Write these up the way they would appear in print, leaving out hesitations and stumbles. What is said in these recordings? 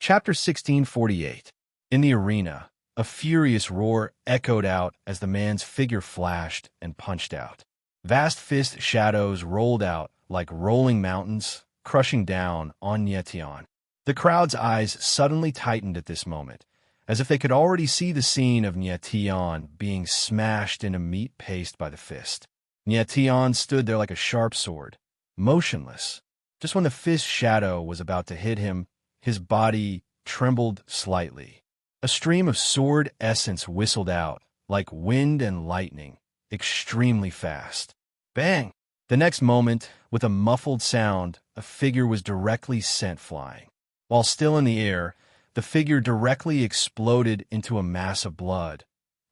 Chapter 1648. In the arena, a furious roar echoed out as the man's figure flashed and punched out. Vast fist shadows rolled out like rolling mountains, crushing down on Nietion. The crowd's eyes suddenly tightened at this moment, as if they could already see the scene of Nietion being smashed into meat paste by the fist. Nietion stood there like a sharp sword, motionless. Just when the fist shadow was about to hit him, his body trembled slightly. A stream of sword essence whistled out, like wind and lightning, extremely fast. Bang! The next moment, with a muffled sound, a figure was directly sent flying. While still in the air, the figure directly exploded into a mass of blood,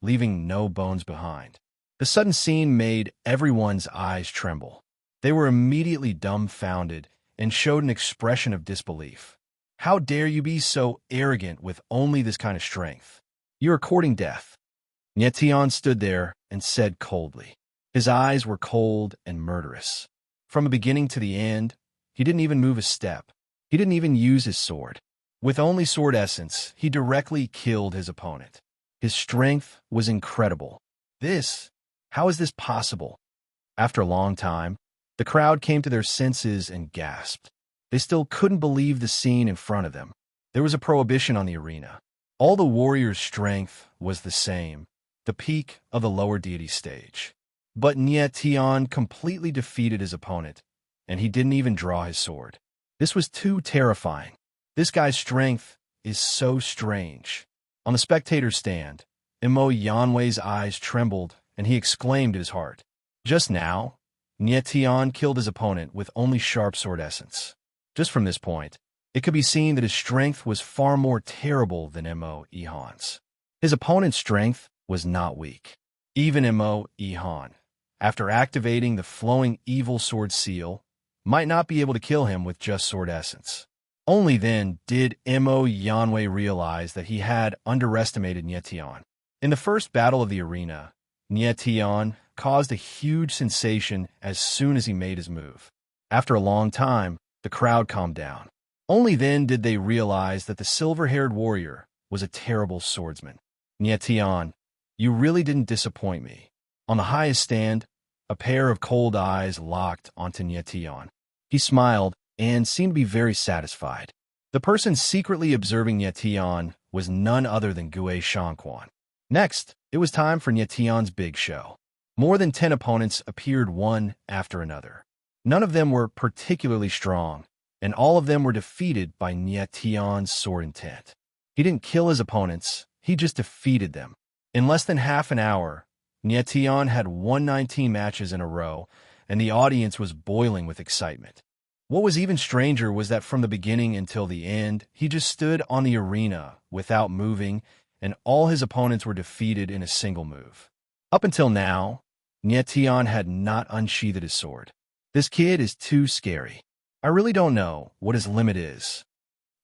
leaving no bones behind. The sudden scene made everyone's eyes tremble. They were immediately dumbfounded and showed an expression of disbelief. How dare you be so arrogant with only this kind of strength? You are courting death. Nietion stood there and said coldly. His eyes were cold and murderous. From the beginning to the end, he didn't even move a step. He didn't even use his sword. With only sword essence, he directly killed his opponent. His strength was incredible. How is this possible? After a long time, the crowd came to their senses and gasped. They still couldn't believe the scene in front of them. There was a prohibition on the arena. All the warriors' strength was the same, the peak of the lower deity stage. But Nietion completely defeated his opponent, and he didn't even draw his sword. This was too terrifying. This guy's strength is so strange. On the spectator's stand, Imo Yanwei's eyes trembled, and he exclaimed in his heart. Just now, Nietion killed his opponent with only sharp sword essence. Just from this point, it could be seen that his strength was far more terrible than Imo Ihan's. His opponent's strength was not weak. Even Imo Ihan, after activating the flowing evil sword seal, might not be able to kill him with just sword essence. Only then did Imo Yanwei realize that he had underestimated Nietion. In the first battle of the arena, Nietion caused a huge sensation as soon as he made his move. After a long time, the crowd calmed down. Only then did they realize that the silver-haired warrior was a terrible swordsman. Nietion, you really didn't disappoint me. On the highest stand, a pair of cold eyes locked onto Nietion. He smiled and seemed to be very satisfied. The person secretly observing Nietion was none other than Gue Shangquan. Next, it was time for Nietion's big show. More than 10 opponents appeared one after another. None of them were particularly strong, and all of them were defeated by Nietion's sword intent. He didn't kill his opponents, he just defeated them. In less than half an hour, Nietion had won 19 matches in a row, and the audience was boiling with excitement. What was even stranger was that from the beginning until the end, he just stood on the arena without moving, and all his opponents were defeated in a single move. Up until now, Nietion had not unsheathed his sword. This kid is too scary. I really don't know what his limit is.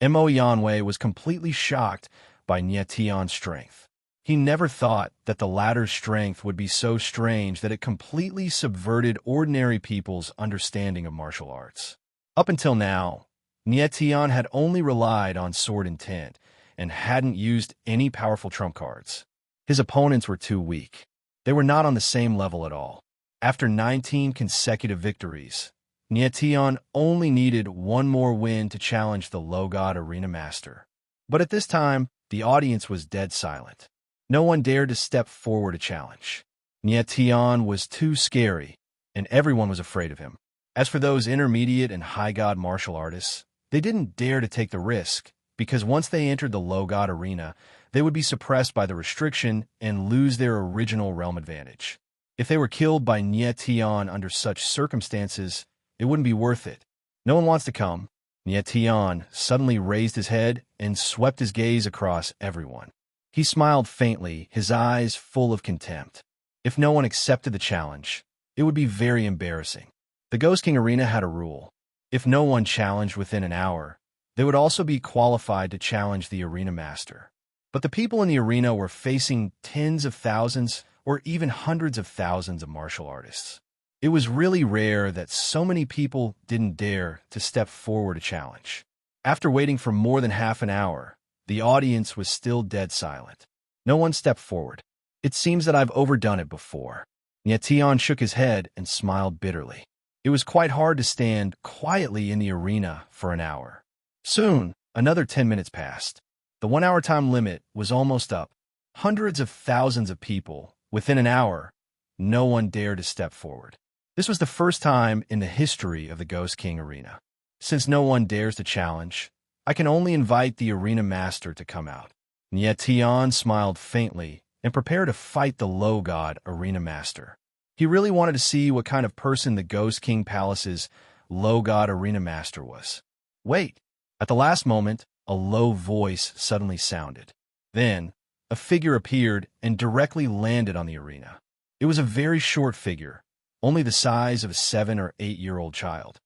Imo Yanwei was completely shocked by Nietion's strength. He never thought that the latter's strength would be so strange that it completely subverted ordinary people's understanding of martial arts. Up until now, Nietion had only relied on sword intent and hadn't used any powerful trump cards. His opponents were too weak. They were not on the same level at all. After 19 consecutive victories, Nietion only needed one more win to challenge the Low God Arena Master. But at this time, the audience was dead silent. No one dared to step forward to challenge. Nietion was too scary, and everyone was afraid of him. As for those intermediate and high god martial artists, they didn't dare to take the risk, because once they entered the Low God Arena, they would be suppressed by the restriction and lose their original realm advantage. If they were killed by Nietion under such circumstances, it wouldn't be worth it. No one wants to come. Nietion suddenly raised his head and swept his gaze across everyone. He smiled faintly, his eyes full of contempt. If no one accepted the challenge, it would be very embarrassing. The Ghost King Arena had a rule. If no one challenged within an hour, they would also be qualified to challenge the Arena Master. But the people in the arena were facing tens of thousands or even hundreds of thousands of martial artists. It was really rare that so many people didn't dare to step forward to challenge. After waiting for more than half an hour, the audience was still dead silent. No one stepped forward. It seems that I've overdone it before. Tian shook his head and smiled bitterly. It was quite hard to stand quietly in the arena for an hour. Soon, another 10 minutes passed. The 1 hour time limit was almost up. Hundreds of thousands of people, within an hour, no one dared to step forward. This was the first time in the history of the Ghost King Arena. Since no one dares to challenge, I can only invite the arena master to come out. Tian smiled faintly and prepared to fight the low god arena master. He really wanted to see what kind of person the Ghost King Palace's low god arena master was. Wait! At the last moment, a low voice suddenly sounded. Then, a figure appeared and directly landed on the arena. It was a very short figure, only the size of a 7 or 8-year-old child.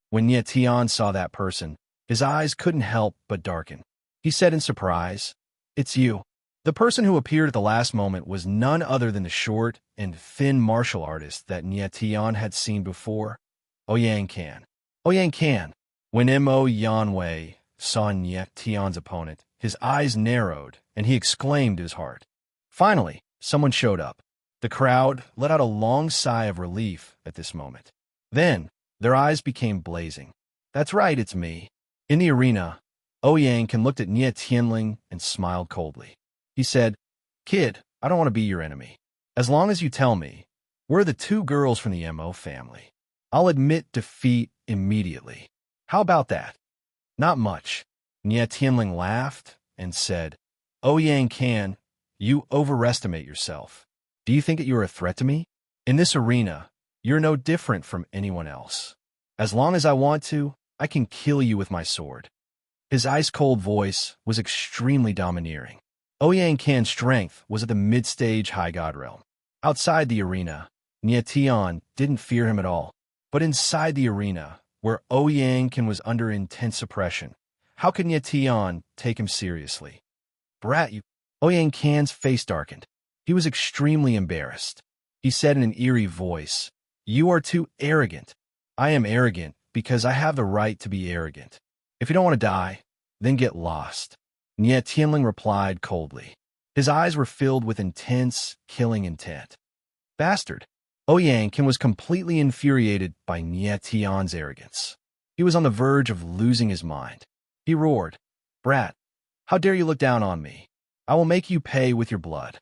When Tian saw that person, his eyes couldn't help but darken. He said in surprise, "It's you." The person who appeared at the last moment was none other than the short and thin martial artist that Tian had seen before, Ouyang Can. Ouyang Can. When Mo Yanwei saw Tian's opponent, his eyes narrowed, and he exclaimed in his heart. Finally, someone showed up. The crowd let out a long sigh of relief at this moment. Then, their eyes became blazing. "That's right, it's me." In the arena, Ouyang Can looked at Tianling and smiled coldly. He said, "Kid, I don't want to be your enemy. As long as you tell me, we're the 2 girls from the Mo family, I'll admit defeat immediately. How about that?" "Not much." Tianling laughed and said, "Ouyang Can, you overestimate yourself. Do you think that you're a threat to me? In this arena, you're no different from anyone else. As long as I want to, I can kill you with my sword." His ice-cold voice was extremely domineering. Ouyang Can's strength was at the mid-stage high god realm. Outside the arena, Tian didn't fear him at all. But inside the arena, where Ouyang Can was under intense suppression, how could Tian take him seriously? "Brat, you..." Ouyang Can's face darkened. He was extremely embarrassed. He said in an eerie voice, "You are too arrogant." "I am arrogant because I have the right to be arrogant. If you don't want to die, then get lost." Tianling replied coldly. His eyes were filled with intense, killing intent. "Bastard!" Ouyang Can was completely infuriated by Tian's arrogance. He was on the verge of losing his mind. He roared, "Brat, how dare you look down on me? I will make you pay with your blood."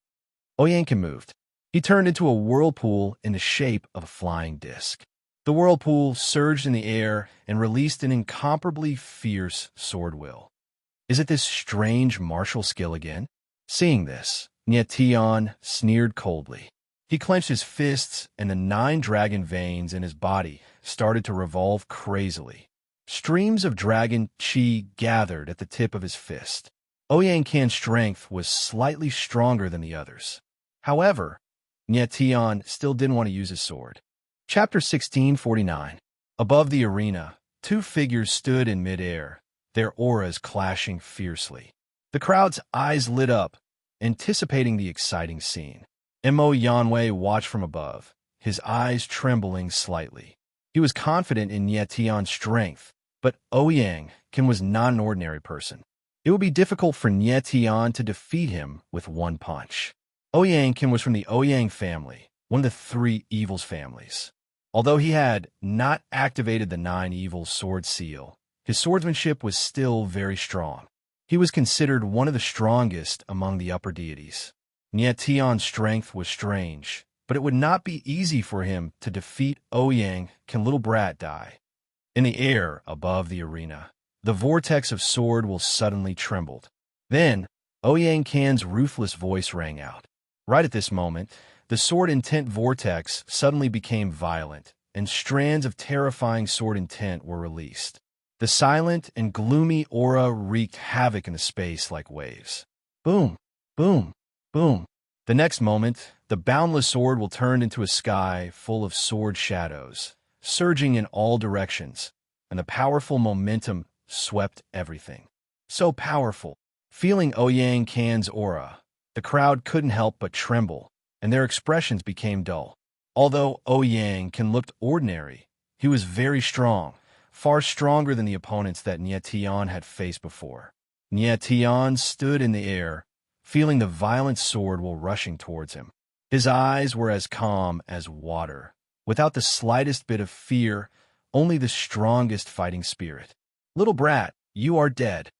Ouyang Can moved. He turned into a whirlpool in the shape of a flying disc. The whirlpool surged in the air and released an incomparably fierce sword will. "Is it this strange martial skill again?" Seeing this, Tian sneered coldly. He clenched his fists, and the 9 dragon veins in his body started to revolve crazily. Streams of dragon qi gathered at the tip of his fist. Ouyang Can's strength was slightly stronger than the others. However, Tian still didn't want to use his sword. Chapter 1649. Above the arena, 2 figures stood in midair, their auras clashing fiercely. The crowd's eyes lit up, anticipating the exciting scene. Mo Yanwei watched from above, his eyes trembling slightly. He was confident in Tian's strength, but Ouyang Can was not an ordinary person. It would be difficult for Tian to defeat him with one punch. Ouyang Can was from the Ouyang family, one of the 3 evils families. Although he had not activated the 9 evils sword seal, his swordsmanship was still very strong. He was considered one of the strongest among the upper deities. Tian's strength was strange, but it would not be easy for him to defeat Ouyang Can. Little brat die. In the air above the arena, the vortex of sword will suddenly trembled. Then, Ouyang Can's ruthless voice rang out. Right at this moment, the sword intent vortex suddenly became violent, and strands of terrifying sword intent were released. The silent and gloomy aura wreaked havoc in the space like waves. Boom, boom, boom. The next moment, the boundless sword will turn into a sky full of sword shadows, surging in all directions, and the powerful momentum swept everything. So powerful. Feeling Ouyang Can's aura, the crowd couldn't help but tremble, and their expressions became dull. Although Ouyang Can looked ordinary, he was very strong, far stronger than the opponents that Nietian had faced before. Nietian stood in the air, feeling the violent sword while rushing towards him. His eyes were as calm as water, without the slightest bit of fear, only the strongest fighting spirit. "Little brat, you are dead."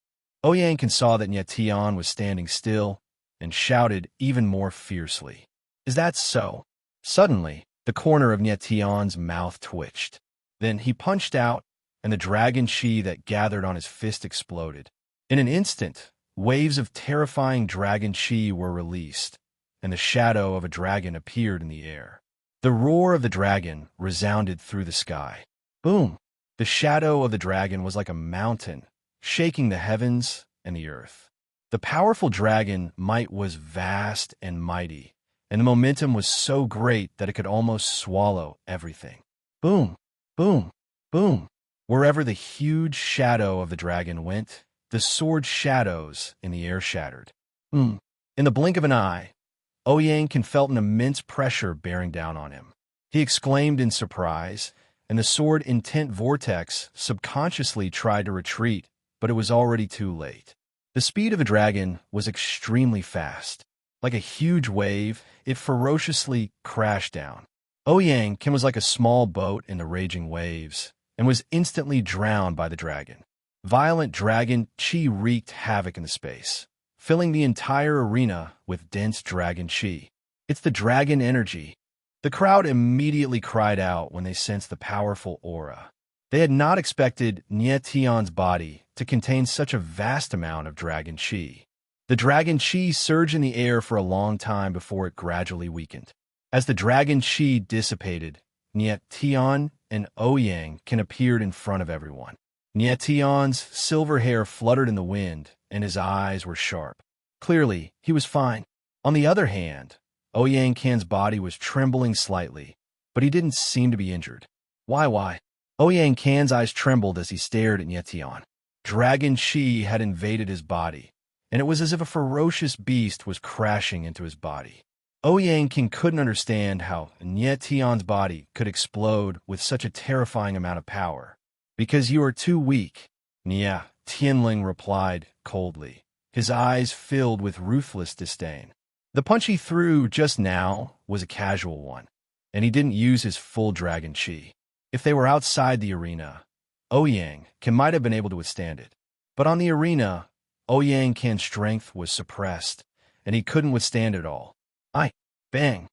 Oyankin saw that Nietian was standing still and shouted even more fiercely. "Is that so?" Suddenly, the corner of Nietian's mouth twitched. Then he punched out, and the dragon chi that gathered on his fist exploded. In an instant, waves of terrifying dragon chi were released, and the shadow of a dragon appeared in the air. The roar of the dragon resounded through the sky. Boom! The shadow of the dragon was like a mountain, shaking the heavens and the earth. The powerful dragon might was vast and mighty, and the momentum was so great that it could almost swallow everything. Boom! Boom! Boom! Wherever the huge shadow of the dragon went, the sword shadows in the air shattered. In the blink of an eye, Oyankin felt an immense pressure bearing down on him. He exclaimed in surprise, and the sword intent vortex subconsciously tried to retreat, but it was already too late. The speed of a dragon was extremely fast. Like a huge wave, it ferociously crashed down. Oyankin was like a small boat in the raging waves, and was instantly drowned by the dragon. Violent dragon chi wreaked havoc in the space, filling the entire arena with dense dragon chi. "It's the dragon energy." The crowd immediately cried out when they sensed the powerful aura. They had not expected Nietian's body to contain such a vast amount of dragon chi. The dragon chi surged in the air for a long time before it gradually weakened. As the dragon chi dissipated, Nietian and Oyankin appeared in front of everyone. Nietian's silver hair fluttered in the wind, and his eyes were sharp. Clearly, he was fine. On the other hand, Oyankin's body was trembling slightly, but he didn't seem to be injured. Why? Oyankin's eyes trembled as he stared at Nietian. Dragon chi had invaded his body, and it was as if a ferocious beast was crashing into his body. Oyankin couldn't understand how Nietian's body could explode with such a terrifying amount of power. "Because you are too weak," Nia Tianling replied coldly, his eyes filled with ruthless disdain. The punch he threw just now was a casual one, and he didn't use his full dragon chi. If they were outside the arena, Oyankin might have been able to withstand it. But on the arena, Oyankin's strength was suppressed, and he couldn't withstand it all. Bang!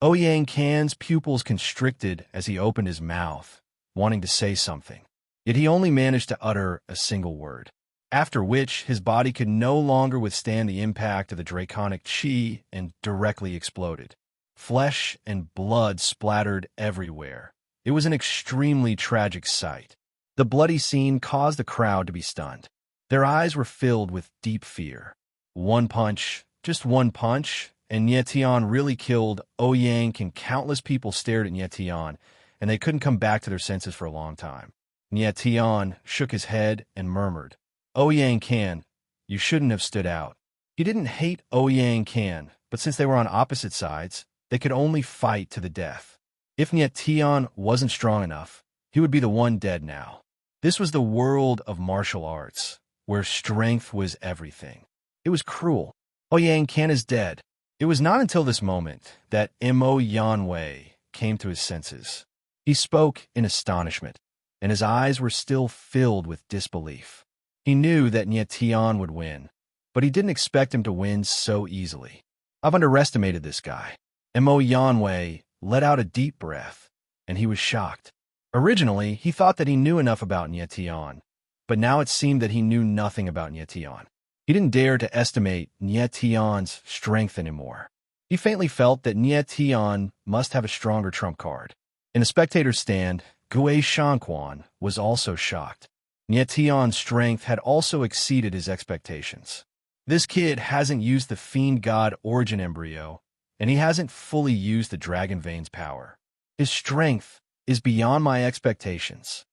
Oyankin's pupils constricted as he opened his mouth, wanting to say something. Yet he only managed to utter a single word, after which his body could no longer withstand the impact of the draconic chi and directly exploded. Flesh and blood splattered everywhere. It was an extremely tragic sight. The bloody scene caused the crowd to be stunned. Their eyes were filled with deep fear. One punch, just one punch, and Nietian really killed Oyankin. Countless people stared at Nietian, and they couldn't come back to their senses for a long time. Nietian shook his head and murmured, "Oyankin, you shouldn't have stood out." He didn't hate Oyankin, but since they were on opposite sides, they could only fight to the death. If Nietian wasn't strong enough, he would be the one dead now. This was the world of martial arts, where strength was everything. It was cruel. Oyankin is dead. It was not until this moment that Mo Yanwei came to his senses. He spoke in astonishment, and his eyes were still filled with disbelief. He knew that Nietian would win, but he didn't expect him to win so easily. "I've underestimated this guy." Mo Yanwei let out a deep breath, and he was shocked. Originally, he thought that he knew enough about Nietian, but now it seemed that he knew nothing about Nietian. He didn't dare to estimate Nietian's strength anymore. He faintly felt that Nietian must have a stronger trump card. In the spectator's stand, Gue Shanquan was also shocked. Nietian's strength had also exceeded his expectations. This kid hasn't used the Fiend God Origin Embryo, and he hasn't fully used the Dragon Vein's power. His strength is beyond my expectations,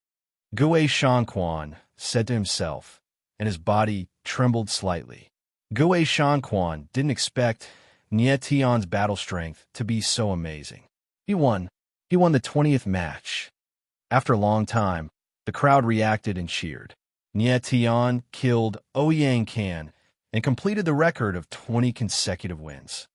Gue Shanquan said to himself, and his body trembled slightly. Gue Shanquan didn't expect Nietian's battle strength to be so amazing. He won the 20th match. After a long time, the The crowd reacted and cheered. Nie Tian killed Ouyang Kan and completed the record of 20 consecutive wins.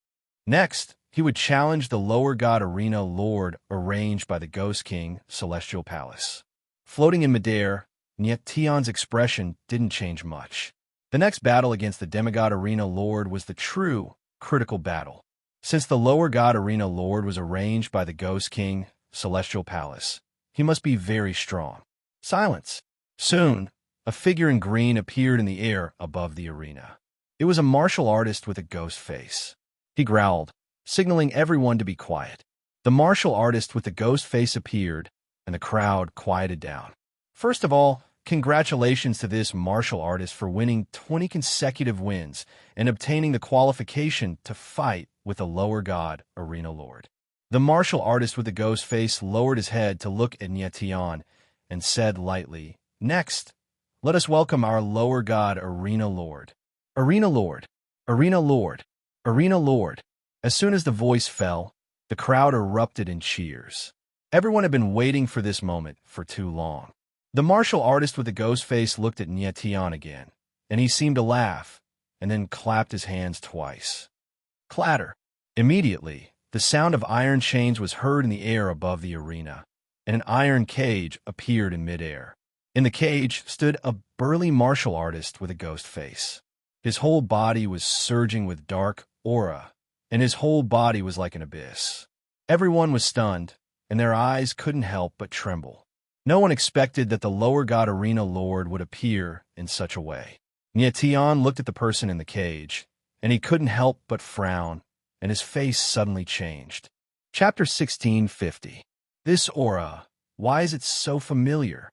Next, he would challenge the lower god arena lord arranged by the Ghost King Celestial Palace. Floating in midair, Nie Tian's expression didn't change much. The next battle against the demigod arena lord was the true, critical battle. Since the lower god arena lord was arranged by the Ghost King Celestial Palace, he must be very strong. Silence. Soon, a figure in green appeared in the air above the arena. It was a martial artist with a ghost face. He growled, signaling everyone to be quiet. The martial artist with the ghost face appeared, and the crowd quieted down. First of all, congratulations to this martial artist for winning 20 consecutive wins and obtaining the qualification to fight with the lower god arena lord. The martial artist with the ghost face lowered his head to look at Nie Tian and said lightly, "Next, let us welcome our lower god arena lord." Arena lord, arena lord, arena lord. As soon as the voice fell, the crowd erupted in cheers. Everyone had been waiting for this moment for too long. The martial artist with the ghost face looked at Nie Tian again, and he seemed to laugh, and then clapped his hands twice. Clatter. Immediately, the sound of iron chains was heard in the air above the arena, and an iron cage appeared in midair. In the cage stood a burly martial artist with a ghost face. His whole body was surging with dark aura, and his whole body was like an abyss. Everyone was stunned, and their eyes couldn't help but tremble. No one expected that the lower god arena lord would appear in such a way. Nie Tian looked at the person in the cage, and he couldn't help but frown, and his face suddenly changed. Chapter 1650. This aura, why is it so familiar?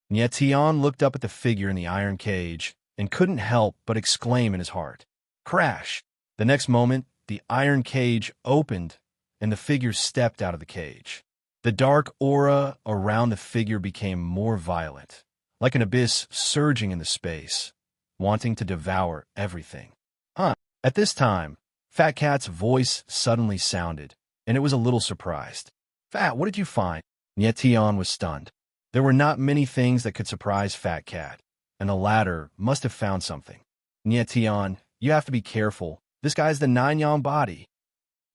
Nie Tian looked up at the figure in the iron cage and couldn't help but exclaim in his heart. Crash! The next moment, the iron cage opened, and the figure stepped out of the cage. The dark aura around the figure became more violent, like an abyss surging in the space, wanting to devour everything. At this time, Fat Cat's voice suddenly sounded, and it was a little surprised. Fat, what did you find? Nie Tian was stunned. There were not many things that could surprise Fat Cat, and the latter must have found something. Nie Tian, you have to be careful. This guy's the Nine-Yang body.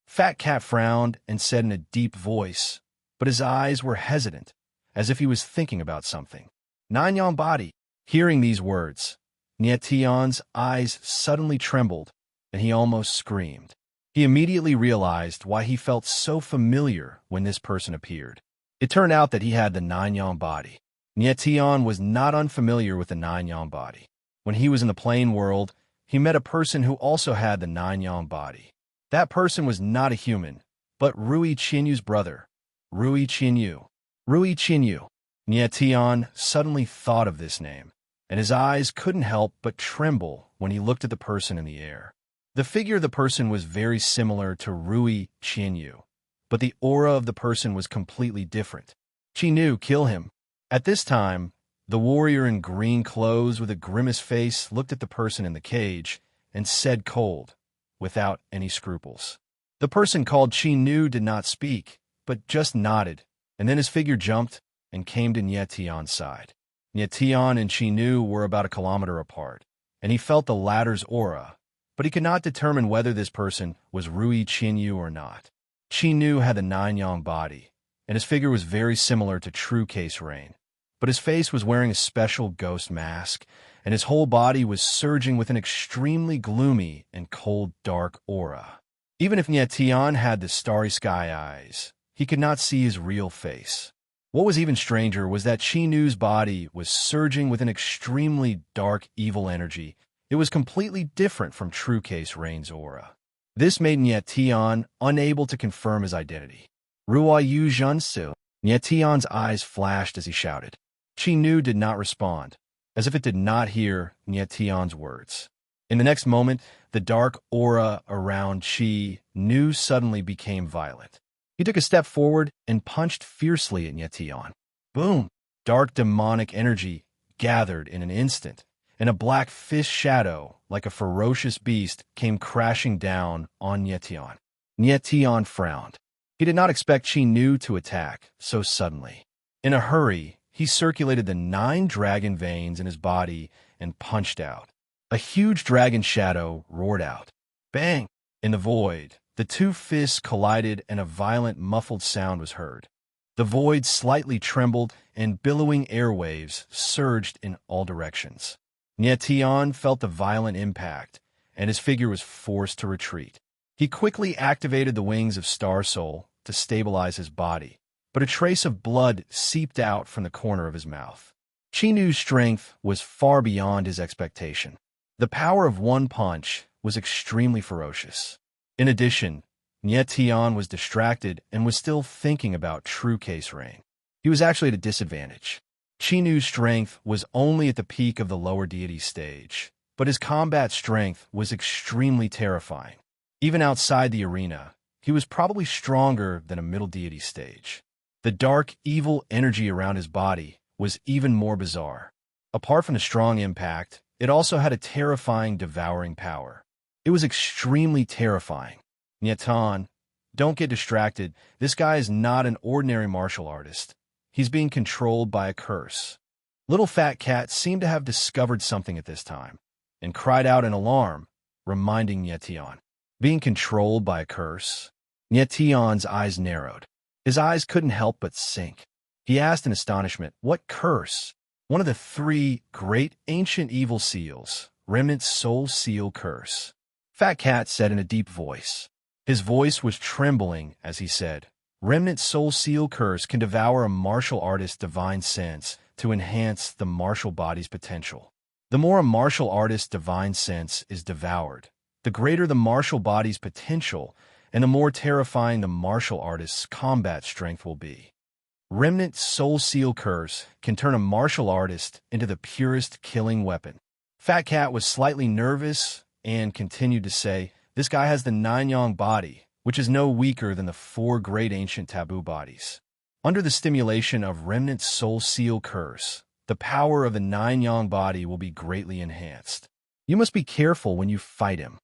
Fat Cat frowned and said in a deep voice, but his eyes were hesitant, as if he was thinking about something. Nine-Yang body. Hearing these words, Nie Tian's eyes suddenly trembled, and he almost screamed. He immediately realized why he felt so familiar when this person appeared. It turned out that he had the Nine-Yang body. Nie Tian was not unfamiliar with the Nine-Yang body. When he was in the plain world, he met a person who also had the Nine-Yang body. That person was not a human, but Rui Qinyu's brother, Rui Qinyu. Rui Qinyu. Nie Tian suddenly thought of this name, and his eyes couldn't help but tremble when he looked at the person in the air. The figure of the person was very similar to Rui Qinyu, but the aura of the person was completely different. Qinyu, kill him. At this time, the warrior in green clothes with a grimace face looked at the person in the cage and said cold, without any scruples. The person called Qinyu did not speak, but just nodded, and then his figure jumped and came to Nie Tian's side. Nie Tian and Qinyu were about a kilometer apart, and he felt the latter's aura, but he could not determine whether this person was Rui Qinyu or not. Qinyu had the Nine-Yang body, and his figure was very similar to True Case Rain, but his face was wearing a special ghost mask, and his whole body was surging with an extremely gloomy and cold dark aura. Even if Nie Tian had the starry sky eyes, he could not see his real face. What was even stranger was that Qinyu's body was surging with an extremely dark evil energy. It was completely different from True Case Rain's aura. This made Nie Tian unable to confirm his identity. Ruai Yu Junsu. Nie Tian's eyes flashed as he shouted. Qinyu did not respond, as if it did not hear Nie Tian's words. In the next moment, the dark aura around Qinyu suddenly became violent. He took a step forward and punched fiercely at Nie Tian. Boom! Dark demonic energy gathered in an instant, and a black fist shadow, like a ferocious beast, came crashing down on Nie Tian. Nie Tian frowned. He did not expect Qinyu to attack so suddenly. In a hurry, he circulated the 9 dragon veins in his body and punched out. A huge dragon shadow roared out. Bang! In the void, the 2 fists collided and a violent muffled sound was heard. The void slightly trembled and billowing airwaves surged in all directions. Nietion felt the violent impact, and his figure was forced to retreat. He quickly activated the wings of Star Soul to stabilize his body, but a trace of blood seeped out from the corner of his mouth. Chinu's strength was far beyond his expectation. The power of one punch was extremely ferocious. In addition, Nietion was distracted and was still thinking about true case reign. He was actually at a disadvantage. Chinu's strength was only at the peak of the lower deity stage, but his combat strength was extremely terrifying. Even outside the arena, he was probably stronger than a middle deity stage. The dark, evil energy around his body was even more bizarre. Apart from the strong impact, it also had a terrifying, devouring power. It was extremely terrifying. Nietion, don't get distracted. This guy is not an ordinary martial artist. He's being controlled by a curse. Little Fat Cat seemed to have discovered something at this time, and cried out in alarm, reminding Nietion. Being controlled by a curse? Nietion's eyes narrowed. His eyes couldn't help but sink. He asked in astonishment, what curse? One of the 3 great ancient evil seals, Remnant Soul Seal Curse. Fat Cat said in a deep voice. His voice was trembling as he said, Remnant Soul Seal Curse can devour a martial artist's divine sense to enhance the martial body's potential. The more a martial artist's divine sense is devoured, the greater the martial body's potential and the more terrifying the martial artist's combat strength will be. Remnant Soul Seal Curse can turn a martial artist into the purest killing weapon. Fat Cat was slightly nervous and continued to say, this guy has the 9-yang body, which is no weaker than the 4 great ancient taboo bodies. Under the stimulation of Remnant Soul Seal Curse, the power of the 9-yang body will be greatly enhanced. You must be careful when you fight him.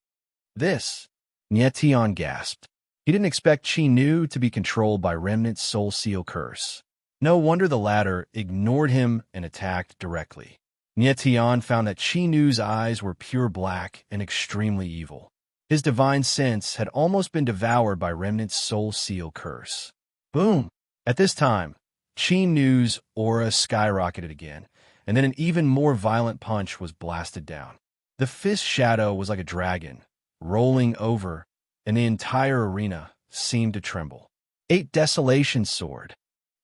This, Nietion gasped. He didn't expect Chinu to be controlled by Remnant Soul Seal Curse. No wonder the latter ignored him and attacked directly. Nietion found that Chinu's eyes were pure black and extremely evil. His divine sense had almost been devoured by Remnant's Soul Seal Curse. Boom! At this time, Chinu's aura skyrocketed again, and then an even more violent punch was blasted down. The fist shadow was like a dragon, rolling over, and the entire arena seemed to tremble. 8 Desolation Sword.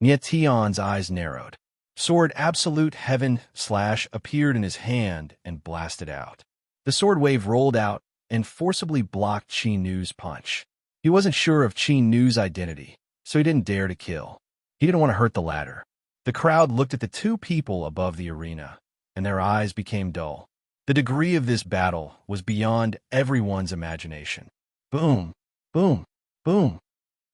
Nietion's eyes narrowed. Sword Absolute Heaven / appeared in his hand and blasted out. The sword wave rolled out and forcibly blocked Chinu's punch. He wasn't sure of Chinu's identity, so he didn't dare to kill. He didn't want to hurt the latter. The crowd looked at the 2 people above the arena, and their eyes became dull. The degree of this battle was beyond everyone's imagination. Boom, boom, boom.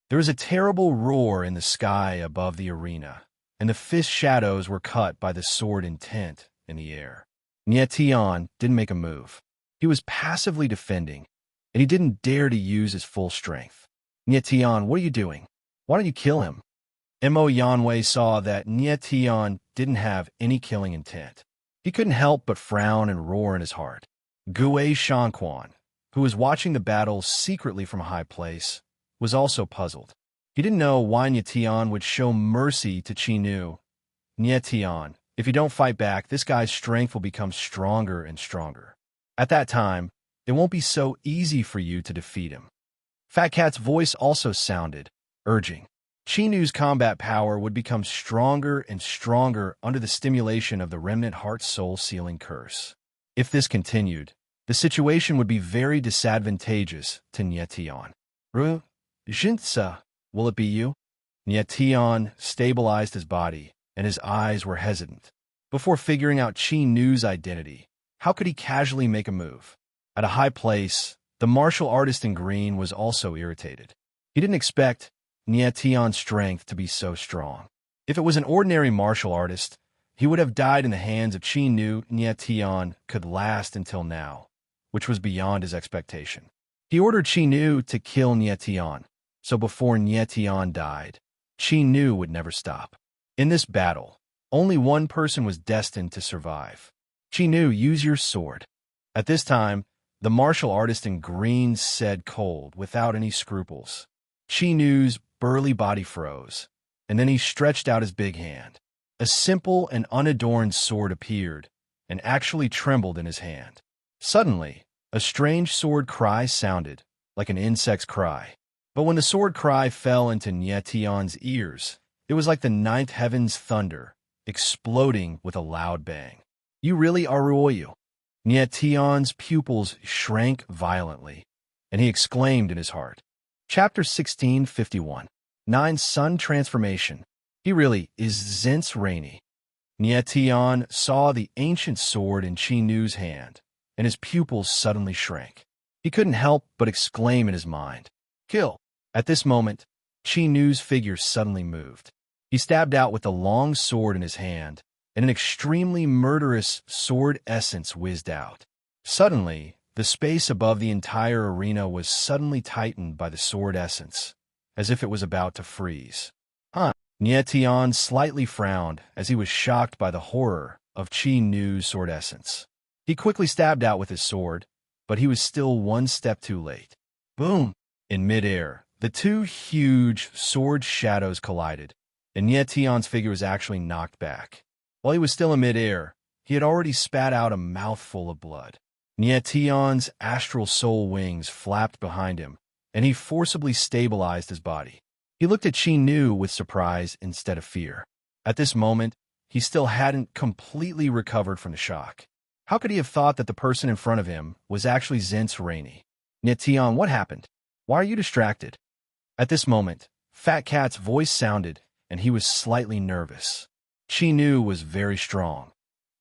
There was a terrible roar in the sky above the arena, and the fist shadows were cut by the sword intent in the air. Nietion didn't make a move. He was passively defending, and he didn't dare to use his full strength. Nietion, what are you doing? Why don't you kill him? Mo Yanwei saw that Nietion didn't have any killing intent. He couldn't help but frown and roar in his heart. Gue Shanquan, who was watching the battle secretly from a high place, was also puzzled. He didn't know why Nietion would show mercy to Chinu. Nietion, if you don't fight back, this guy's strength will become stronger and stronger. At that time, it won't be so easy for you to defeat him. Fat Cat's voice also sounded, urging. Chinu's combat power would become stronger and stronger under the stimulation of the Remnant Heart Soul Sealing Curse. If this continued, the situation would be very disadvantageous to Nietion. Ru, Jinsa, will it be you? Nietion stabilized his body, and his eyes were hesitant. Before figuring out Chinu's identity, how could he casually make a move? At a high place, the martial artist in green was also irritated. He didn't expect Nietion's strength to be so strong. If it was an ordinary martial artist, he would have died in the hands of Chinu. Nietion could last until now, which was beyond his expectation. He ordered Chinu to kill Nietion, so before Nietion died, Chinu would never stop. In this battle, Only one person was destined to survive. Qinu, use your sword. At this time, the martial artist in green said cold, without any scruples. Qinu's burly body froze, and then he stretched out his big hand. A simple and unadorned sword appeared, and actually trembled in his hand. Suddenly, a strange sword cry sounded, like an insect's cry. But when the sword cry fell into Nietian's ears, it was like the ninth heaven's thunder, exploding with a loud bang. You really are Ruoyu. Nietian's pupils shrank violently, and he exclaimed in his heart. Chapter 1651. 9 Sun Transformation. He really is serene. Nietian saw the ancient sword in Qinu's hand, and his pupils suddenly shrank. He couldn't help but exclaim in his mind, "Kill!" At this moment, Qinu's figure suddenly moved. He stabbed out with the long sword in his hand, and an extremely murderous sword essence whizzed out. Suddenly, the space above the entire arena was suddenly tightened by the sword essence, as if it was about to freeze. Nietian slightly frowned as he was shocked by the horror of Qinu's sword essence. He quickly stabbed out with his sword, but he was still one step too late. Boom! In midair, the two huge sword shadows collided, and Nietian's figure was actually knocked back. While he was still in midair, he had already spat out a mouthful of blood. Nietian's astral soul wings flapped behind him, and he forcibly stabilized his body. He looked at Qinu with surprise instead of fear. At this moment, he still hadn't completely recovered from the shock. How could he have thought that the person in front of him was actually serene? Nietian, what happened? Why are you distracted? At this moment, Fat Cat's voice sounded, and he was slightly nervous. Qinu was very strong,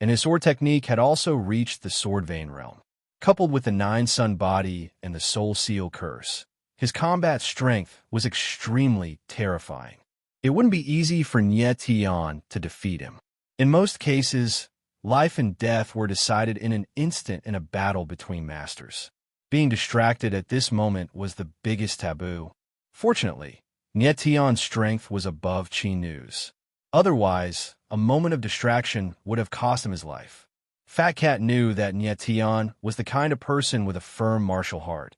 and his sword technique had also reached the sword vein realm. Coupled with the 9 Sun body and the Soul Seal curse, his combat strength was extremely terrifying. It wouldn't be easy for Nietian to defeat him. In most cases, life and death were decided in an instant in a battle between masters. Being distracted at this moment was the biggest taboo. Fortunately, Nietian's strength was above Qinu's. Otherwise, a moment of distraction would have cost him his life. Fat Cat knew that Nietian was the kind of person with a firm martial heart,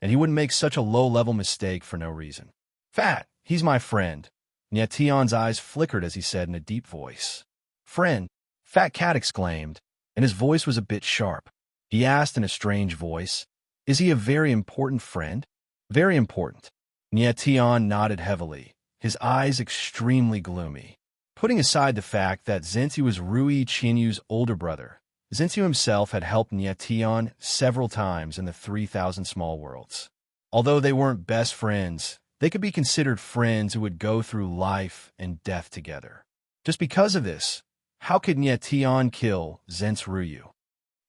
and he wouldn't make such a low-level mistake for no reason. Fat, he's my friend. Nietian's eyes flickered as he said in a deep voice. Friend, Fat Cat exclaimed, and his voice was a bit sharp. He asked in a strange voice, is he a very important friend? Very important. Nietian nodded heavily, his eyes extremely gloomy. Putting aside the fact that Zentzu was Rui Qinu's older brother, Zentzu himself had helped Nietian several times in the 3,000 Small Worlds. Although they weren't best friends, they could be considered friends who would go through life and death together. Just because of this, how could Nietian kill Zentzu?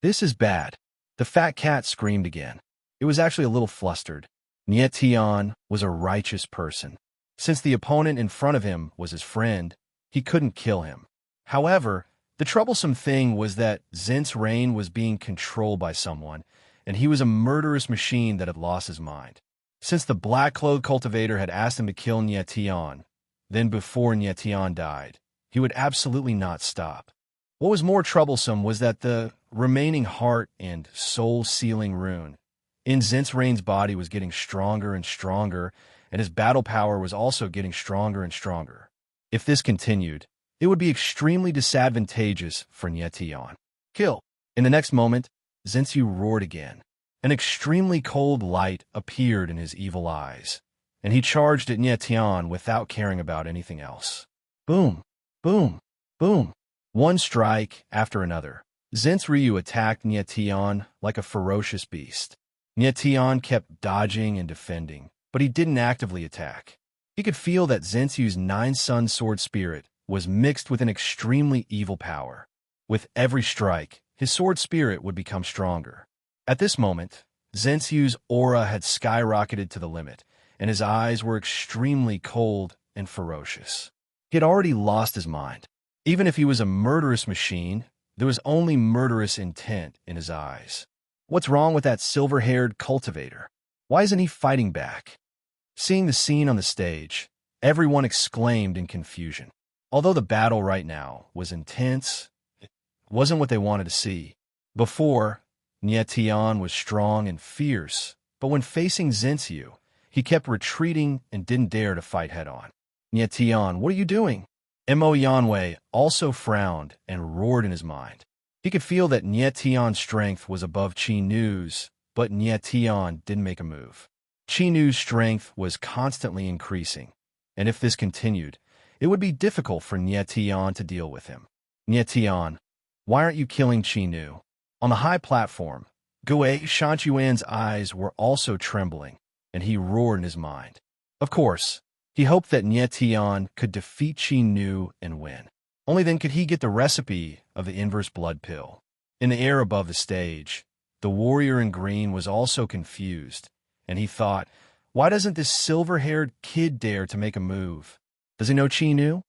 This is bad. The Fat Cat screamed again. It was actually a little flustered. Nietian was a righteous person. Since the opponent in front of him was his friend, he couldn't kill him. However, the troublesome thing was that Zent's reign was being controlled by someone, and he was a murderous machine that had lost his mind. Since the black-clothed cultivator had asked him to kill Nietian, then before Nietian died, he would absolutely not stop. What was more troublesome was that the remaining heart and soul-sealing rune in Zent's reign's body was getting stronger and stronger, and his battle power was also getting stronger and stronger. If this continued, it would be extremely disadvantageous for Nietian. Kill! In the next moment, Zentzu roared again. An extremely cold light appeared in his evil eyes, and he charged at Nietian without caring about anything else. Boom! Boom! Boom! One strike after another, Zentzu attacked Nietian like a ferocious beast. Nietian kept dodging and defending, but he didn't actively attack. He could feel that Zentzu's 9 Sun sword spirit was mixed with an extremely evil power. With every strike, his sword spirit would become stronger. At this moment, Zentzu's aura had skyrocketed to the limit, and his eyes were extremely cold and ferocious. He had already lost his mind. Even if he was a murderous machine, there was only murderous intent in his eyes. What's wrong with that silver-haired cultivator? Why isn't he fighting back? Seeing the scene on the stage, everyone exclaimed in confusion. Although the battle right now was intense, it wasn't what they wanted to see. Before, Nietian was strong and fierce, but when facing Zhenxiu, he kept retreating and didn't dare to fight head-on. Nietian, what are you doing? Mo Yanwei also frowned and roared in his mind. He could feel that Nietian's strength was above Qi Nu's, but Nietian didn't make a move. Qi Nu's strength was constantly increasing, and if this continued, it would be difficult for Nietian to deal with him. Nietian, why aren't you killing Qi Nu? On the high platform, Gue Shanchuan's eyes were also trembling, and he roared in his mind. Of course, he hoped that Nietian could defeat Qi Nu and win. Only then could he get the recipe of the inverse blood pill. In the air above the stage, the warrior in green was also confused, and he thought, why doesn't this silver-haired kid dare to make a move? Does he know Qi Nu?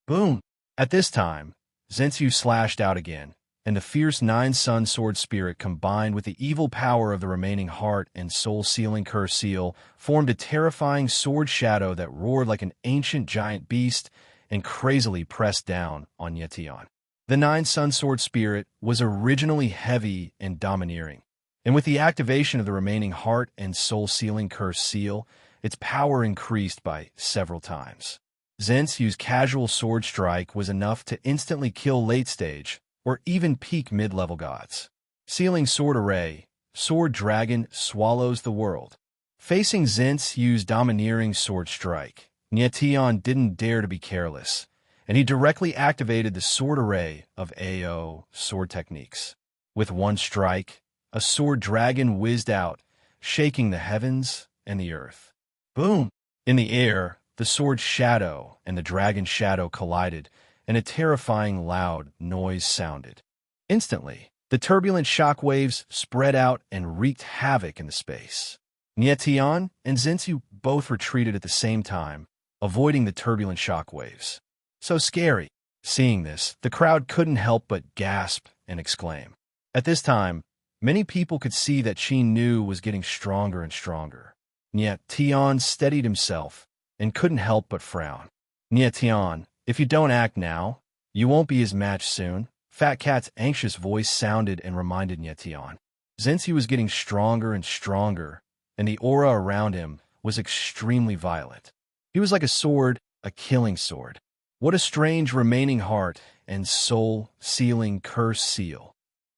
Boom! At this time, Zhenxiu slashed out again, and the fierce nine-sun sword spirit combined with the evil power of the remaining heart and soul-sealing curse seal formed a terrifying sword shadow that roared like an ancient giant beast and crazily pressed down on Nietian. The nine-sun sword spirit was originally heavy and domineering, and with the activation of the remaining heart and soul-sealing curse seal, its power increased by several times. Zhenxiu's casual sword strike was enough to instantly kill late-stage, or even peak mid-level gods. Sealing sword array, sword dragon swallows the world. Facing Zhenxiu's domineering sword strike, Nietian didn't dare to be careless, and he directly activated the sword array of AO sword techniques. With one strike, a sword dragon whizzed out, shaking the heavens and the earth. Boom! In the air, the sword shadow and the dragon shadow collided, and a terrifying loud noise sounded. Instantly, the turbulent shock waves spread out and wreaked havoc in the space. Nietian and Zhenxiu both retreated at the same time, avoiding the turbulent shock waves. So scary. Seeing this, the crowd couldn't help but gasp and exclaim. At this time, many people could see that Qi Nu was getting stronger and stronger. Nietian steadied himself and couldn't help but frown. Nietian, if you don't act now, you won't be his match soon. Fat Cat's anxious voice sounded and reminded Nietian. Zhenxiu was getting stronger and stronger, and the aura around him was extremely violent. He was like a sword, a killing sword. What a strange remaining heart and soul-sealing curse seal.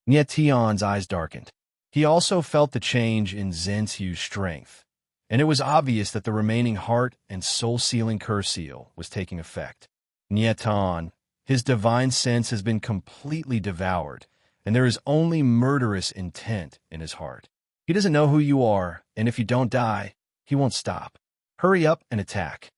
Nietian's eyes darkened. He also felt the change in Zhenxiu's strength, and it was obvious that the remaining heart and soul-sealing curse seal was taking effect. Nietian, his divine sense has been completely devoured, and there is only murderous intent in his heart. He doesn't know who you are, and if you don't die, he won't stop. Hurry up and attack.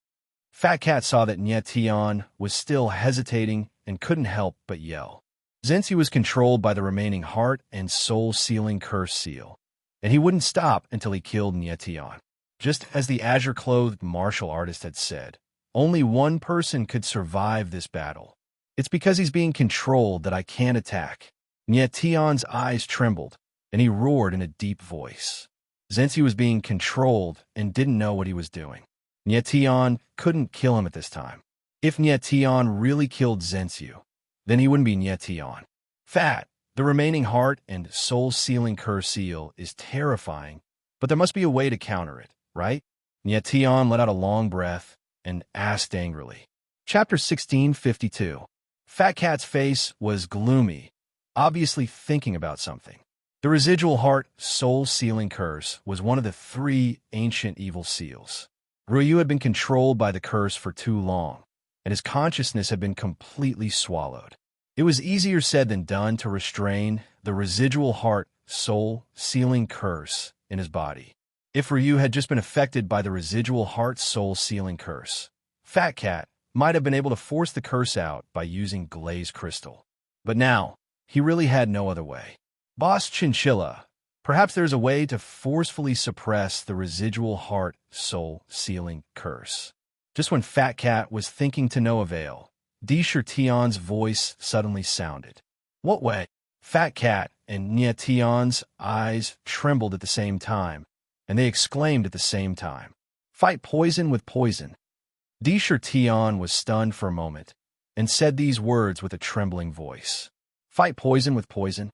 Fat Cat saw that Nietian was still hesitating and couldn't help but yell. Zhenxiu was controlled by the remaining heart and soul-sealing curse seal, and he wouldn't stop until he killed Nietian. Just as the azure-clothed martial artist had said, only one person could survive this battle. It's because he's being controlled that I can't attack. Nietian's eyes trembled, and he roared in a deep voice. Zhenxiu was being controlled and didn't know what he was doing. Nietian couldn't kill him at this time. If Nietian really killed Zhenxiu, then he wouldn't be Nietian. Fat, the remaining heart and soul-sealing curse seal is terrifying, but there must be a way to counter it, right? Nietian let out a long breath and asked angrily. Chapter 1652. Fat Cat's face was gloomy, obviously thinking about something. The residual heart soul-sealing curse was one of the 3 ancient evil seals. Ryu had been controlled by the curse for too long, and his consciousness had been completely swallowed. It was easier said than done to restrain the residual heart soul-sealing curse in his body. If Ryu had just been affected by the residual heart soul-sealing curse, Fat Cat might have been able to force the curse out by using glazed crystal. But now, he really had no other way. Boss Chinchilla, perhaps there's a way to forcefully suppress the residual heart soul-sealing curse. Just when Fat Cat was thinking to no avail, Tian's voice suddenly sounded. What way? Fat Cat and Tian's eyes trembled at the same time, and they exclaimed at the same time. Fight poison with poison. Tian was stunned for a moment, and said these words with a trembling voice. Fight poison with poison?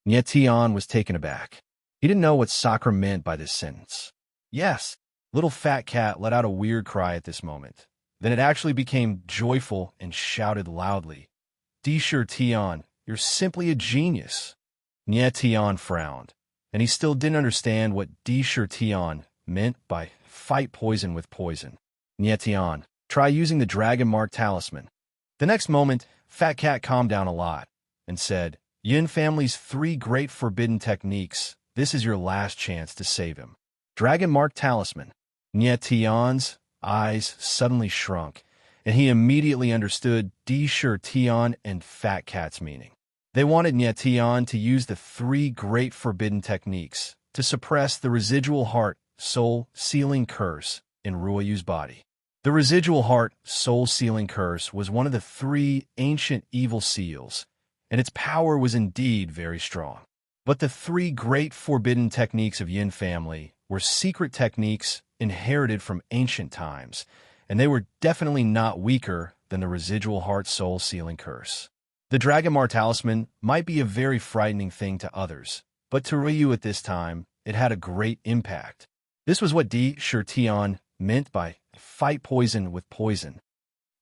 Nye Tian was taken aback. He didn't know what Sakura meant by this sentence. Yes, little fat cat let out a weird cry at this moment. Then it actually became joyful and shouted loudly, Disher Tian, you're simply a genius. Nye Tian frowned, and he still didn't understand what Disher Tian meant by fight poison with poison. Nye Tian, try using the Dragon Mark talisman. The next moment, Fat Cat calmed down a lot and said, Yin family's 3 great forbidden techniques. This is your last chance to save him. Dragon Mark talisman. Nye Tian's eyes suddenly shrunk, and he immediately understood Disher Tian and Fat Cat's meaning. They wanted Nye Tian to use the 3 great forbidden techniques to suppress the residual heart, soul, sealing curse in Ruoyu's body. The residual heart, soul sealing curse was one of the 3 ancient evil seals, and its power was indeed very strong. But the 3 great forbidden techniques of Yin family were secret techniques inherited from ancient times, and they were definitely not weaker than the residual heart, soul sealing curse. The Dragon Mark talisman might be a very frightening thing to others, but to Ryu at this time, it had a great impact. This was what Disher Tian meant by fight poison with poison.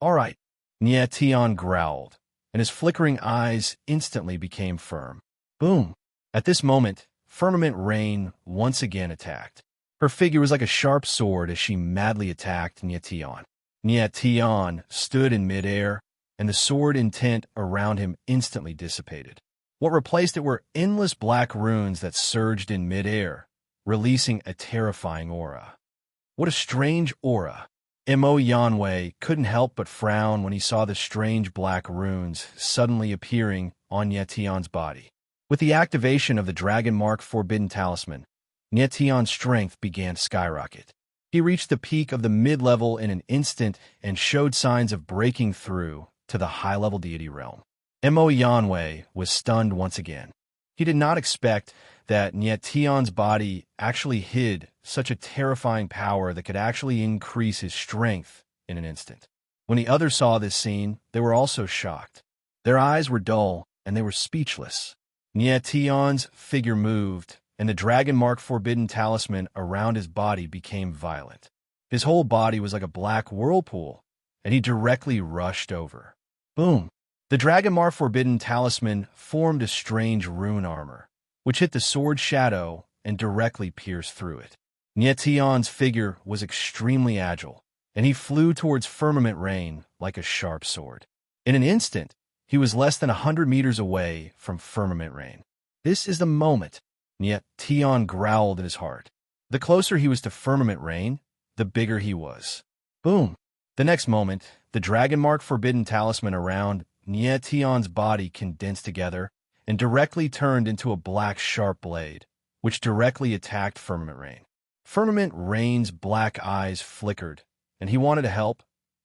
All right, Nye Tian growled, and his flickering eyes instantly became firm. Boom! At this moment, Firmament Rain once again attacked. Her figure was like a sharp sword as she madly attacked Nye Tian. Nye Tian stood in midair, and the sword intent around him instantly dissipated. What replaced it were endless black runes that surged in midair, releasing a terrifying aura. What a strange aura! Mo Yanwei couldn't help but frown when he saw the strange black runes suddenly appearing on Nye Tian's body. With the activation of the Dragon Mark Forbidden Talisman, Nye Tian's strength began to skyrocket. He reached the peak of the mid-level in an instant and showed signs of breaking through to the high-level deity realm. Mo Yanwei was stunned once again. He did not expect that Nye Tian's body actually hid such a terrifying power that could actually increase his strength in an instant. When the others saw this scene, they were also shocked. Their eyes were dull, and they were speechless. Nye Tian's figure moved, and the Dragon Mark Forbidden Talisman around his body became violent. His whole body was like a black whirlpool, and he directly rushed over. Boom! The Dragon Mark Forbidden Talisman formed a strange rune armor, which hit the sword shadow and directly pierced through it. Nye Tian's figure was extremely agile, and he flew towards Firmament Rain like a sharp sword. In an instant, he was less than 100 meters away from Firmament Rain. This is the moment, Nye Tian growled in his heart. The closer he was to Firmament Rain, the bigger he was. Boom! The next moment, the Dragon Mark Forbidden Talisman around Nye Tian's body condensed together and directly turned into a black sharp blade, which directly attacked Firmament Rain. Firmament Rain's black eyes flickered, and he wanted to help,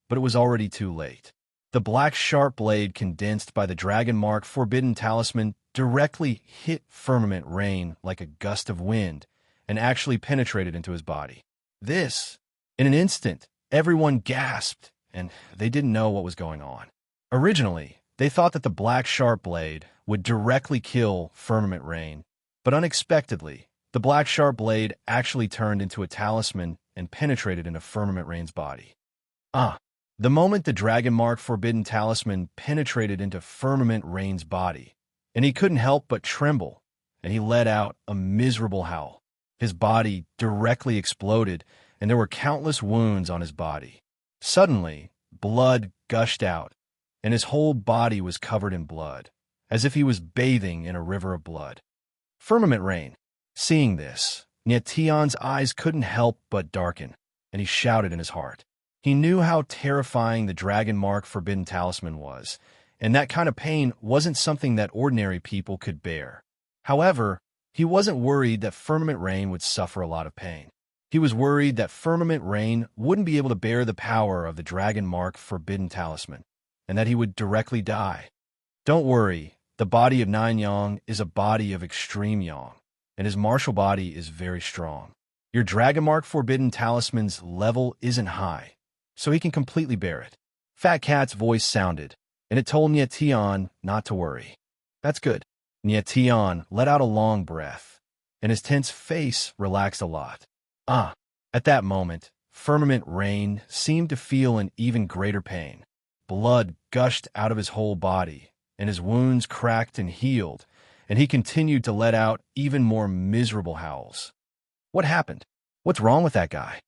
but it was already too late. The black sharp blade condensed by the Dragon Mark Forbidden Talisman directly hit Firmament Rain like a gust of wind and actually penetrated into his body. This, in an instant, everyone gasped, and they didn't know what was going on. Originally, they thought that the black sharp blade would directly kill Firmament Rain, but unexpectedly, the black sharp blade actually turned into a talisman and penetrated into Firmament Rain's body. The moment the Dragon Mark Forbidden Talisman penetrated into Firmament Rain's body, and he couldn't help but tremble, and he let out a miserable howl. His body directly exploded, and there were countless wounds on his body. Suddenly, blood gushed out, and his whole body was covered in blood, as if he was bathing in a river of blood. Firmament Rain, seeing this, Nye Tian's eyes couldn't help but darken, and he shouted in his heart. He knew how terrifying the Dragon Mark Forbidden Talisman was, and that kind of pain wasn't something that ordinary people could bear. However, he wasn't worried that Firmament Rain would suffer a lot of pain. He was worried that Firmament Rain wouldn't be able to bear the power of the Dragon Mark Forbidden Talisman, and that he would directly die. Don't worry, the body of Nine Yang is a body of extreme Yang, and his martial body is very strong. Your Dragon Mark Forbidden Talisman's level isn't high, so he can completely bear it. Fat Cat's voice sounded, and it told Nietian not to worry. That's good. Nietian let out a long breath, and his tense face relaxed a lot. Ah! At that moment, Firmament Rain seemed to feel an even greater pain. Blood gushed out of his whole body, and his wounds cracked and healed, and he continued to let out even more miserable howls. What happened? What's wrong with that guy?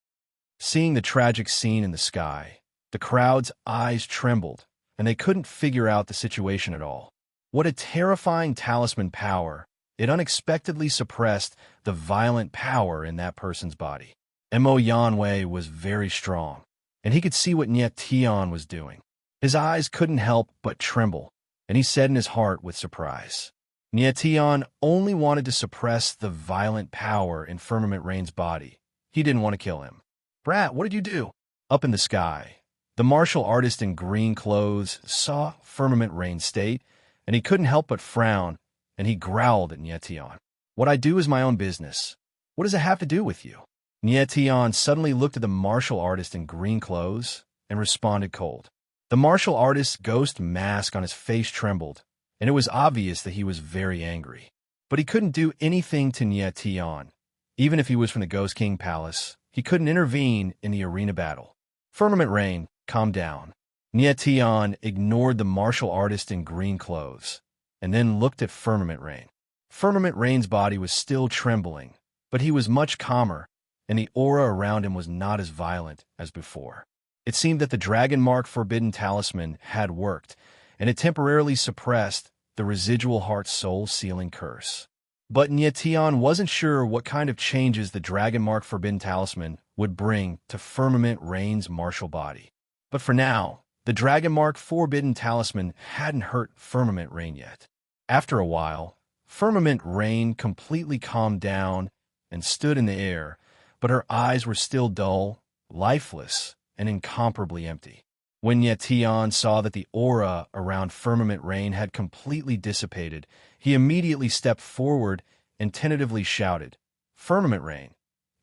Seeing the tragic scene in the sky, the crowd's eyes trembled, and they couldn't figure out the situation at all. What a terrifying talisman power! It unexpectedly suppressed the violent power in that person's body. Mo Yanwei was very strong, and he could see what Nietian was doing. His eyes couldn't help but tremble, and he said in his heart with surprise, Nietian only wanted to suppress the violent power in Firmament Rain's body. He didn't want to kill him. Brat, what did you do? Up in the sky, the martial artist in green clothes saw Firmament Rain's state, and he couldn't help but frown, and he growled at Nietian. What I do is my own business. What does it have to do with you? Nietian suddenly looked at the martial artist in green clothes and responded cold. The martial artist's ghost mask on his face trembled, and it was obvious that he was very angry. But he couldn't do anything to Nietian. Even if he was from the Ghost King Palace, he couldn't intervene in the arena battle. Firmament Rain, calm down. Nietian ignored the martial artist in green clothes, and then looked at Firmament Rain. Firmament Rain's body was still trembling, but he was much calmer, and the aura around him was not as violent as before. It seemed that the Dragon Mark Forbidden Talisman had worked, and it temporarily suppressed the residual heart-soul sealing curse. But Nietian wasn't sure what kind of changes the Dragon Mark Forbidden Talisman would bring to Firmament Rain's martial body. But for now, the Dragon Mark Forbidden Talisman hadn't hurt Firmament Rain yet. After a while, Firmament Rain completely calmed down and stood in the air, but her eyes were still dull, lifeless, and incomparably empty. When Nietian saw that the aura around Firmament Rain had completely dissipated, he immediately stepped forward and tentatively shouted, Firmament Rain,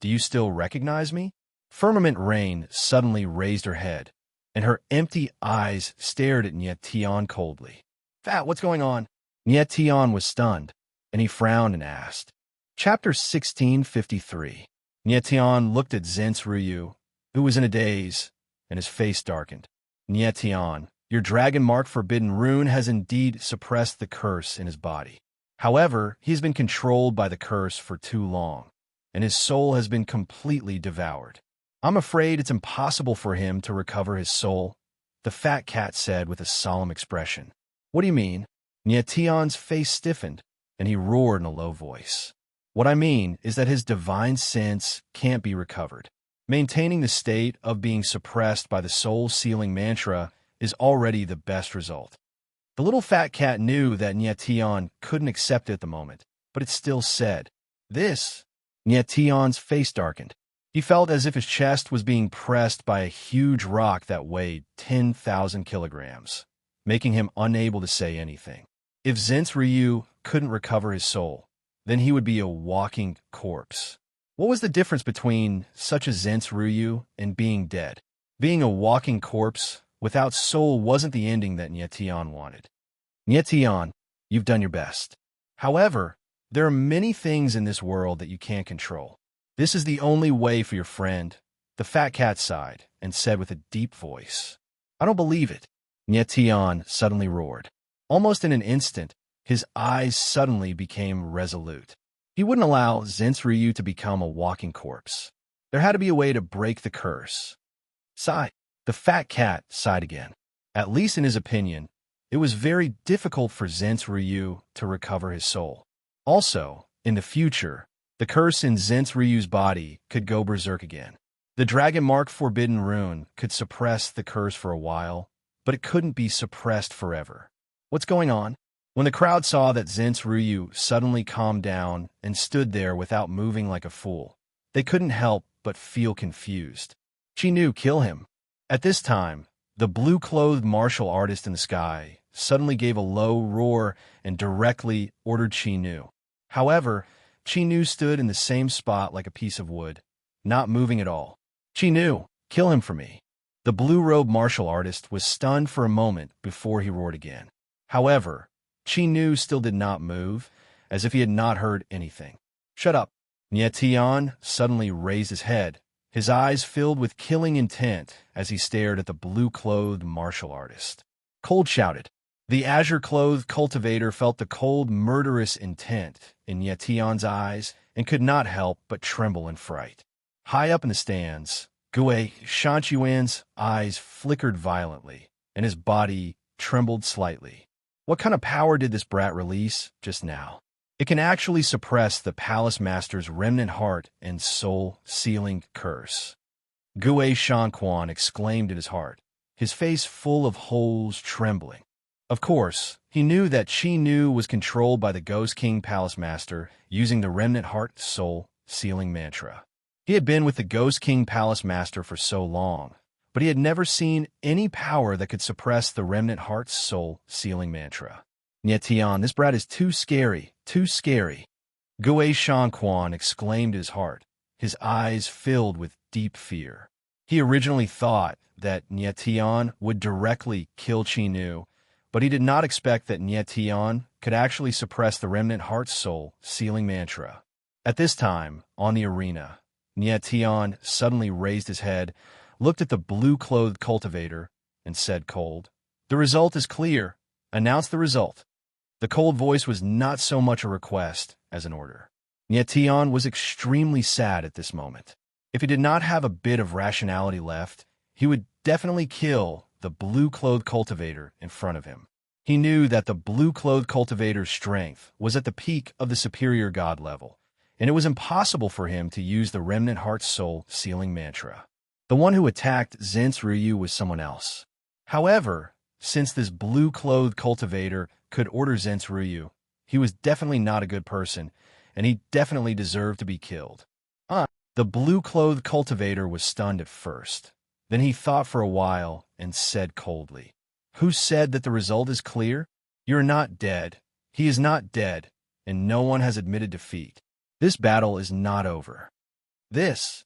do you still recognize me? Firmament Rain suddenly raised her head, and her empty eyes stared at Nietian coldly. Fat, what's going on? Nietian was stunned, and he frowned and asked. Chapter 1653. Nietian looked at Zentz Ryu, who was in a daze, and his face darkened. Nietian, your Dragon Mark Forbidden Rune has indeed suppressed the curse in his body. However, he has been controlled by the curse for too long, and his soul has been completely devoured. I'm afraid it's impossible for him to recover his soul, the fat cat said with a solemn expression. What do you mean? Nietian's face stiffened, and he roared in a low voice. What I mean is that his divine sense can't be recovered. Maintaining the state of being suppressed by the soul-sealing mantra is already the best result. The little fat cat knew that Nietian couldn't accept it at the moment, but it still said, This. Nietian's face darkened. He felt as if his chest was being pressed by a huge rock that weighed 10,000 kilograms, making him unable to say anything. If Zentz Ryu couldn't recover his soul, then he would be a walking corpse. What was the difference between such a Zentz Ryu and being dead? Being a walking corpse without soul wasn't the ending that Nietian wanted. Nietian, you've done your best. However, there are many things in this world that you can't control. This is the only way for your friend. The fat cat sighed and said with a deep voice, I don't believe it. Nietian suddenly roared. Almost in an instant, his eyes suddenly became resolute. He wouldn't allow Zentz Ryu to become a walking corpse. There had to be a way to break the curse. Sigh. The fat cat sighed again. At least in his opinion, it was very difficult for Zentz Ryu to recover his soul. Also, in the future, the curse in Zentz Ryu's body could go berserk again. The Dragon Mark Forbidden Rune could suppress the curse for a while, but it couldn't be suppressed forever. What's going on? When the crowd saw that Zentz Ryu suddenly calmed down and stood there without moving like a fool, they couldn't help but feel confused. Chi Nu, kill him. At this time, the blue-clothed martial artist in the sky suddenly gave a low roar and directly ordered Chi Nu. However, Chi Nu stood in the same spot like a piece of wood, not moving at all. Chi Nu, kill him for me. The blue-robed martial artist was stunned for a moment before he roared again. However, Chi Nu still did not move, as if he had not heard anything. "Shut up!" Nie Tian suddenly raised his head, his eyes filled with killing intent as he stared at the blue-clothed martial artist. Cold shouted. The azure-clothed cultivator felt the cold, murderous intent in Nie Tian's eyes and could not help but tremble in fright. High up in the stands, Gue Shanchuan's eyes flickered violently, and his body trembled slightly. What kind of power did this brat release just now? It can actually suppress the palace master's remnant heart and soul-sealing curse. Gue Shanquan exclaimed in his heart, his face full of holes trembling. Of course, he knew that Chi Nu was controlled by the Ghost King Palace Master using the remnant heart soul-sealing mantra. He had been with the Ghost King Palace Master for so long, but he had never seen any power that could suppress the remnant heart's soul-sealing mantra. Nie Tian, this brat is too scary, too scary. Gue Shanquan exclaimed in his heart, his eyes filled with deep fear. He originally thought that Nie Tian would directly kill Chi Nu, but he did not expect that Nie Tian could actually suppress the remnant heart's soul-sealing mantra. At this time, on the arena, Nie Tian suddenly raised his head, looked at the blue-clothed cultivator, and said cold, "The result is clear. Announce the result." The cold voice was not so much a request as an order. Nie Tian was extremely sad at this moment. If he did not have a bit of rationality left, he would definitely kill the blue-clothed cultivator in front of him. He knew that the blue-clothed cultivator's strength was at the peak of the superior god level, and it was impossible for him to use the remnant heart soul-sealing mantra. The one who attacked Zhen's Ryu was someone else. However, since this blue-clothed cultivator could order Zhen's Ryu, he was definitely not a good person, and he definitely deserved to be killed. The blue-clothed cultivator was stunned at first. Then he thought for a while and said coldly, "Who said that the result is clear? You're not dead. He is not dead, and no one has admitted defeat. This battle is not over." As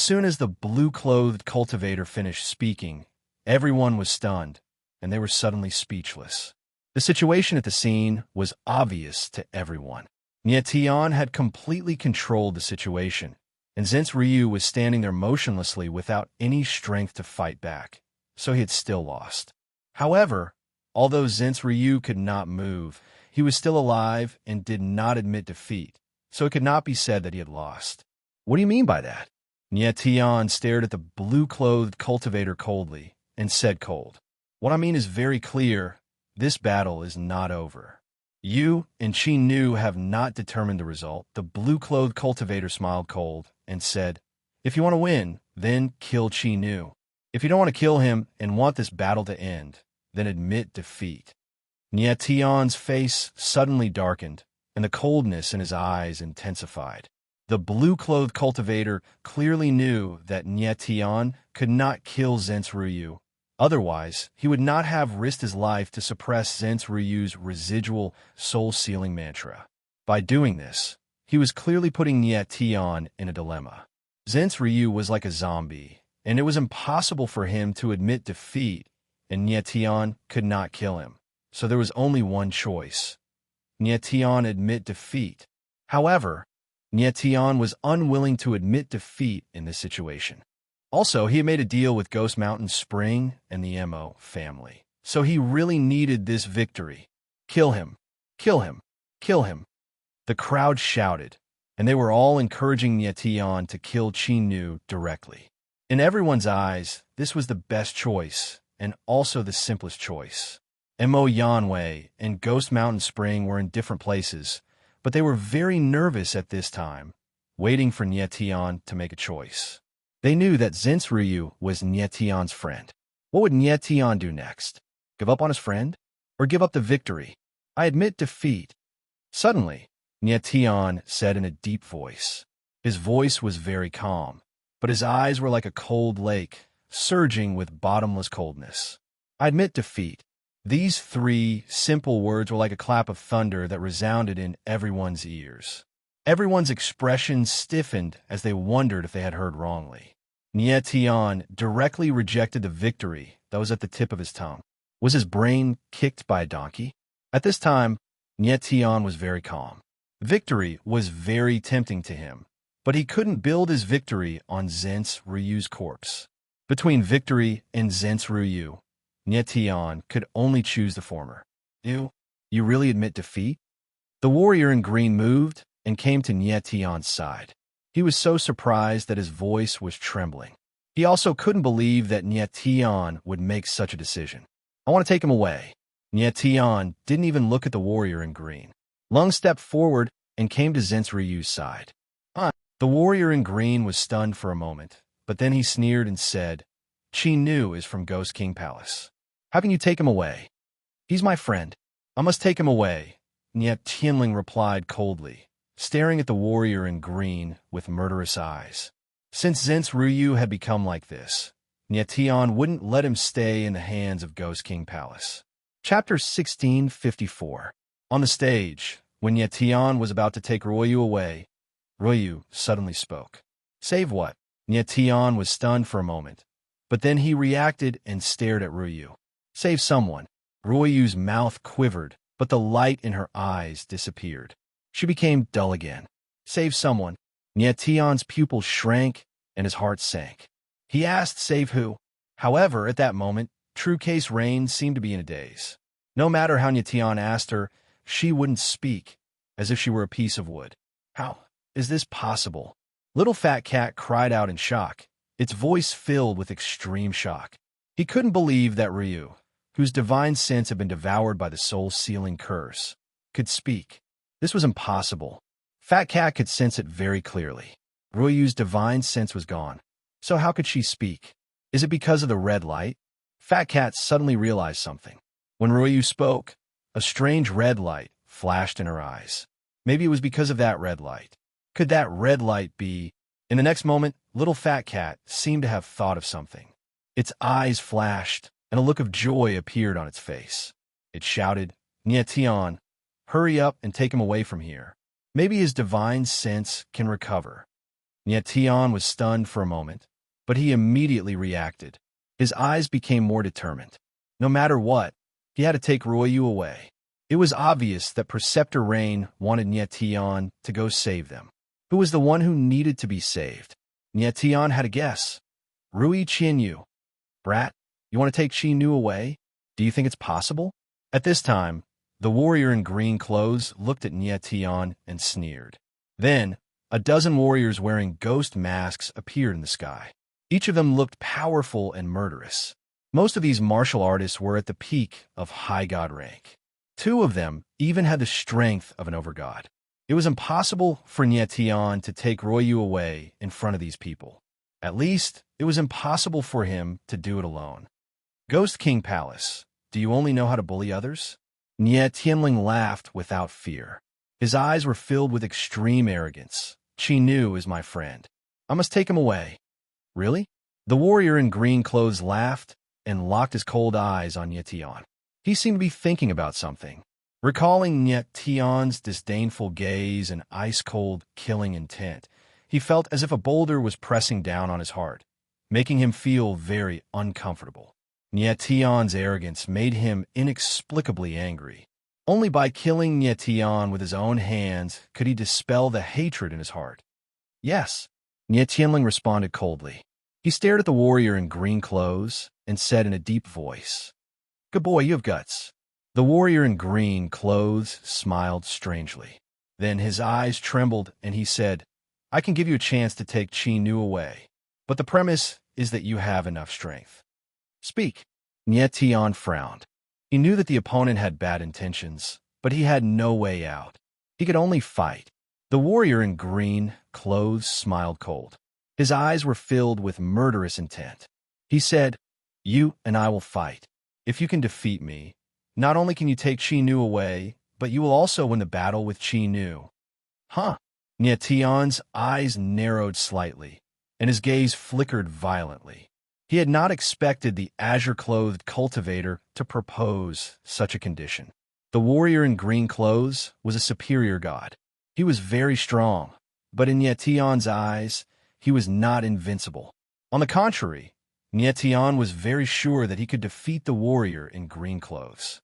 soon as the blue-clothed cultivator finished speaking, everyone was stunned, and they were suddenly speechless. The situation at the scene was obvious to everyone. Nie Tian had completely controlled the situation, and Zhen's Ryu was standing there motionlessly without any strength to fight back, so he had still lost. However, although Zhen's Ryu could not move, he was still alive and did not admit defeat, so it could not be said that he had lost. "What do you mean by that?" Nie Tian stared at the blue-clothed cultivator coldly and said cold, "What I mean is very clear. This battle is not over. You and Chi Nu have not determined the result." The blue-clothed cultivator smiled cold and said, "If you want to win, then kill Chi Nu. If you don't want to kill him and want this battle to end, then admit defeat." Nie Tian's face suddenly darkened, and the coldness in his eyes intensified. The blue-clothed cultivator clearly knew that Nie Tian could not kill Zhen's Ryu. Otherwise, he would not have risked his life to suppress Zhen's Ryu's residual soul-sealing mantra. By doing this, he was clearly putting Nie Tian in a dilemma. Zhen's Ryu was like a zombie, and it was impossible for him to admit defeat, and Nie Tian could not kill him. So there was only one choice. Nie Tian admit defeat. However, Nie Tian was unwilling to admit defeat in this situation. Also, he had made a deal with Ghost Mountain Spring and the Mo family, so he really needed this victory. "Kill him! Kill him! Kill him!" The crowd shouted, and they were all encouraging Nie Tian to kill Chi Nu directly. In everyone's eyes, this was the best choice, and also the simplest choice. Mo Yanwei and Ghost Mountain Spring were in different places, but they were very nervous at this time, waiting for Nie Tian to make a choice. They knew that Zhen's Ryu was Nie Tian's friend. What would Nie Tian do next? Give up on his friend? Or give up the victory? "I admit defeat." Suddenly, Nie Tian said in a deep voice. His voice was very calm, but his eyes were like a cold lake, surging with bottomless coldness. "I admit defeat." These three simple words were like a clap of thunder that resounded in everyone's ears. Everyone's expressions stiffened as they wondered if they had heard wrongly. Tian directly rejected the victory that was at the tip of his tongue. Was his brain kicked by a donkey? At this time, Tian was very calm. Victory was very tempting to him, but he couldn't build his victory on Zhent's Ryu's corpse. Between victory and Zhent's Ryu, Tian could only choose the former. You really admit defeat? The warrior in green moved and came to Tian's side. He was so surprised that his voice was trembling. He also couldn't believe that Tian would make such a decision. I want to take him away. Tian didn't even look at the warrior in green. Lung stepped forward and came to Zhent's Ryu's side. The warrior in green was stunned for a moment, but then he sneered and said, Qi Nu is from Ghost King Palace. How can you take him away? He's my friend. I must take him away, Tianling replied coldly, staring at the warrior in green with murderous eyes. Since Zhent's Ryu had become like this, Tian wouldn't let him stay in the hands of Ghost King Palace. Chapter 1654. On the stage, when Tian was about to take Ryu away, Ryu suddenly spoke. Save what? Tian was stunned for a moment, but then he reacted and stared at Ryu. Save someone. Ryu's mouth quivered, but the light in her eyes disappeared. She became dull again. Save someone. Tian's pupils shrank and his heart sank. He asked save who? However, at that moment, True Case Rain seemed to be in a daze. No matter how Tian asked her, she wouldn't speak, as if she were a piece of wood. How is this possible? Little Fat Cat cried out in shock, its voice filled with extreme shock. He couldn't believe that Ryu, whose divine sense had been devoured by the soul-sealing curse, could speak. This was impossible. Fat Cat could sense it very clearly. Ryu's divine sense was gone. So how could she speak? Is it because of the red light? Fat Cat suddenly realized something. When Ryu spoke, a strange red light flashed in her eyes. Maybe it was because of that red light. Could that red light be? In the next moment, Little Fat Cat seemed to have thought of something. Its eyes flashed, and a look of joy appeared on its face. It shouted, Tian, hurry up and take him away from here. Maybe his divine sense can recover. Tian was stunned for a moment, but he immediately reacted. His eyes became more determined. No matter what, he had to take Ryu away. It was obvious that Preceptor Rain wanted Tian to go save them. Who was the one who needed to be saved? Tian had a guess. Rui Qianyu. Brat, you want to take Qi Nu away? Do you think it's possible? At this time, the warrior in green clothes looked at Tian and sneered. Then, a dozen warriors wearing ghost masks appeared in the sky. Each of them looked powerful and murderous. Most of these martial artists were at the peak of high god rank. Two of them even had the strength of an overgod. It was impossible for Tian to take Ryu away in front of these people. At least, it was impossible for him to do it alone. Ghost King Palace, do you only know how to bully others? Tianling laughed without fear. His eyes were filled with extreme arrogance. Qi Nu is my friend. I must take him away. Really? The warrior in green clothes laughed and locked his cold eyes on Tian. He seemed to be thinking about something. Recalling Tian's disdainful gaze and ice-cold, killing intent, he felt as if a boulder was pressing down on his heart, making him feel very uncomfortable. Tian's arrogance made him inexplicably angry. Only by killing Tian with his own hands could he dispel the hatred in his heart. Yes, Tianling responded coldly. He stared at the warrior in green clothes and said in a deep voice, Good boy, you have guts. The warrior in green clothes smiled strangely. Then his eyes trembled and he said, I can give you a chance to take Qi Nu away, but the premise is that you have enough strength. Speak. Tian frowned. He knew that the opponent had bad intentions, but he had no way out. He could only fight. The warrior in green clothes smiled cold. His eyes were filled with murderous intent. He said, You and I will fight. If you can defeat me, not only can you take Qi Nu away, but you will also win the battle with Qi Nu. Huh? Tian's eyes narrowed slightly, and his gaze flickered violently. He had not expected the azure-clothed cultivator to propose such a condition. The warrior in green clothes was a superior god. He was very strong, but in Tian's eyes, he was not invincible. On the contrary, Nietian was very sure that he could defeat the warrior in green clothes.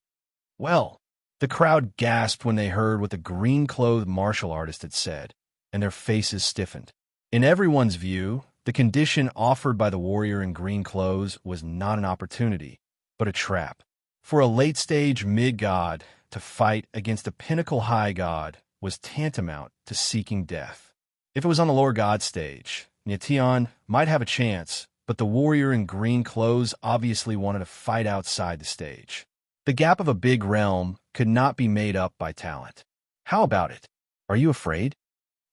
Well, the crowd gasped when they heard what the green-clothed martial artist had said, and their faces stiffened. In everyone's view, the condition offered by the warrior in green clothes was not an opportunity, but a trap. For a late-stage mid-god to fight against a pinnacle high god was tantamount to seeking death. If it was on the lower god stage, Nietian might have a chance, but the warrior in green clothes obviously wanted to fight outside the stage. The gap of a big realm could not be made up by talent. How about it? Are you afraid?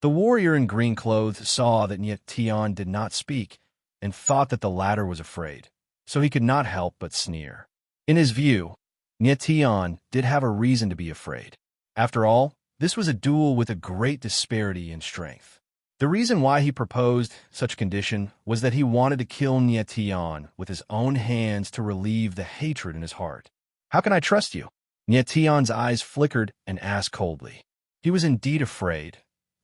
The warrior in green clothes saw that Nietian did not speak and thought that the latter was afraid, so he could not help but sneer. In his view, Nietian did have a reason to be afraid. After all, this was a duel with a great disparity in strength. The reason why he proposed such a condition was that he wanted to kill Nietian with his own hands to relieve the hatred in his heart. How can I trust you? Nietian's eyes flickered and asked coldly. He was indeed afraid,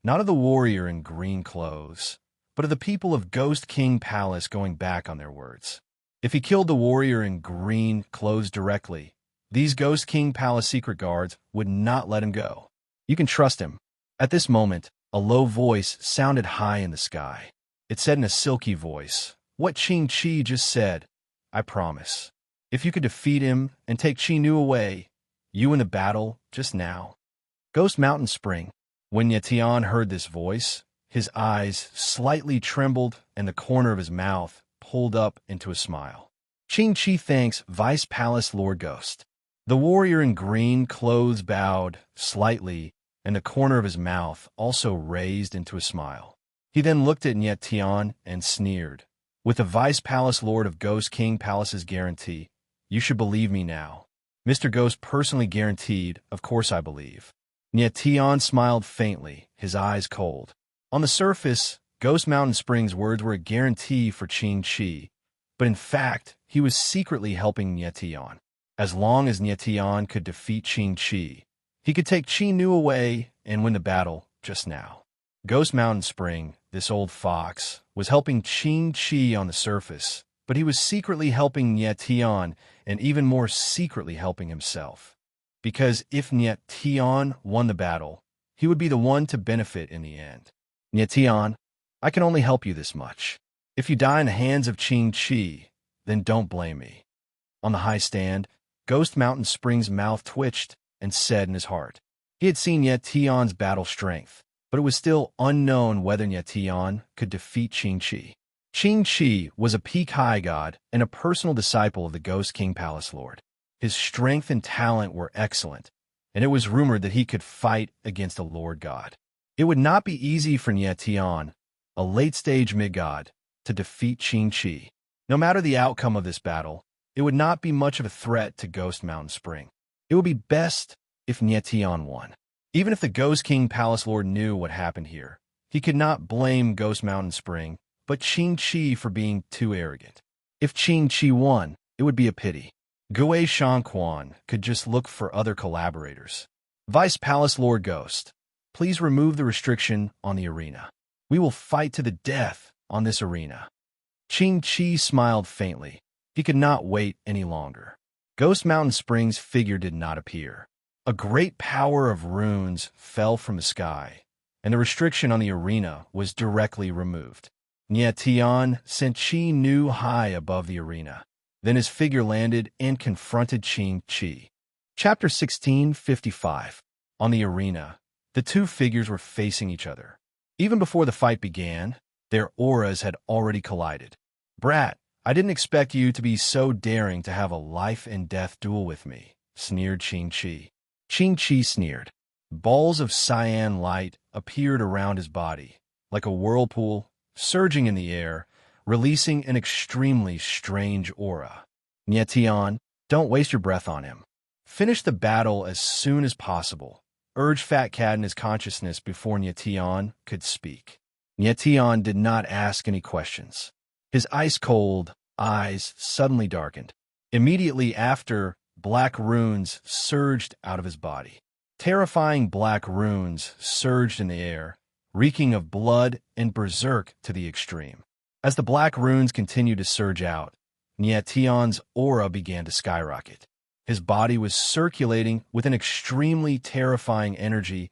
not of the warrior in green clothes, but of the people of Ghost King Palace going back on their words. If he killed the warrior in green clothes directly, these Ghost King Palace secret guards would not let him go. You can trust him. At this moment, a low voice sounded high in the sky. It said in a silky voice, "What Qing-Chi just said, I promise. If you could defeat him and take Qi-Nu away, you in the battle just now." Ghost Mountain Spring. When Nietian heard this voice, his eyes slightly trembled and the corner of his mouth pulled up into a smile. Qing-Chi thanks Vice Palace Lord Ghost. The warrior in green clothes bowed slightly, and the corner of his mouth also raised into a smile. He then looked at Nietian and sneered. With the Vice Palace Lord of Ghost King Palace's guarantee, you should believe me now. Mr. Ghost personally guaranteed, of course I believe. Nietian smiled faintly, his eyes cold. On the surface, Ghost Mountain Spring's words were a guarantee for Qing-Chi, but in fact, he was secretly helping Nietian. As long as Nietian could defeat Qing-Chi, he could take Qi-Nu away and win the battle just now. Ghost Mountain Spring, this old fox, was helping Qing-Chi on the surface, but he was secretly helping Nietian and even more secretly helping himself. Because if Nietian won the battle, he would be the one to benefit in the end. Nietian, I can only help you this much. If you die in the hands of Qing-Chi, then don't blame me. On the high stand, Ghost Mountain Spring's mouth twitched and said in his heart. He had seen Nietian's battle strength, but it was still unknown whether Nietian could defeat Qing-Chi. Qing-Chi was a peak high god and a personal disciple of the Ghost King Palace Lord. His strength and talent were excellent, and it was rumored that he could fight against a Lord God. It would not be easy for Nietian, a late-stage mid-god, to defeat Qing-Chi. No matter the outcome of this battle, it would not be much of a threat to Ghost Mountain Spring. It would be best if Nietian won. Even if the Ghost King Palace Lord knew what happened here, he could not blame Ghost Mountain Spring, but Qing-Chi for being too arrogant. If Qing-Chi won, it would be a pity. Gue Shangquan could just look for other collaborators. Vice Palace Lord Ghost, please remove the restriction on the arena. We will fight to the death on this arena. Qing-Chi smiled faintly. He could not wait any longer. Ghost Mountain Spring's figure did not appear. A great power of runes fell from the sky, and the restriction on the arena was directly removed. Nietian sent Qi-Nu high above the arena. Then his figure landed and confronted Qing-Chi. Chapter 1655. On the arena, the two figures were facing each other. Even before the fight began, their auras had already collided. Brat, I didn't expect you to be so daring to have a life-and-death duel with me, sneered Qing-Chi. Qing-Chi sneered. Balls of cyan light appeared around his body, like a whirlpool, surging in the air, releasing an extremely strange aura. Nietian, don't waste your breath on him. Finish the battle as soon as possible, urged Fat Cat in his consciousness before Nietian could speak. Nietian did not ask any questions. His ice-cold eyes suddenly darkened. Immediately after, black runes surged out of his body. Terrifying black runes surged in the air, reeking of blood and berserk to the extreme. As the black runes continued to surge out, Nietion's aura began to skyrocket. His body was circulating with an extremely terrifying energy,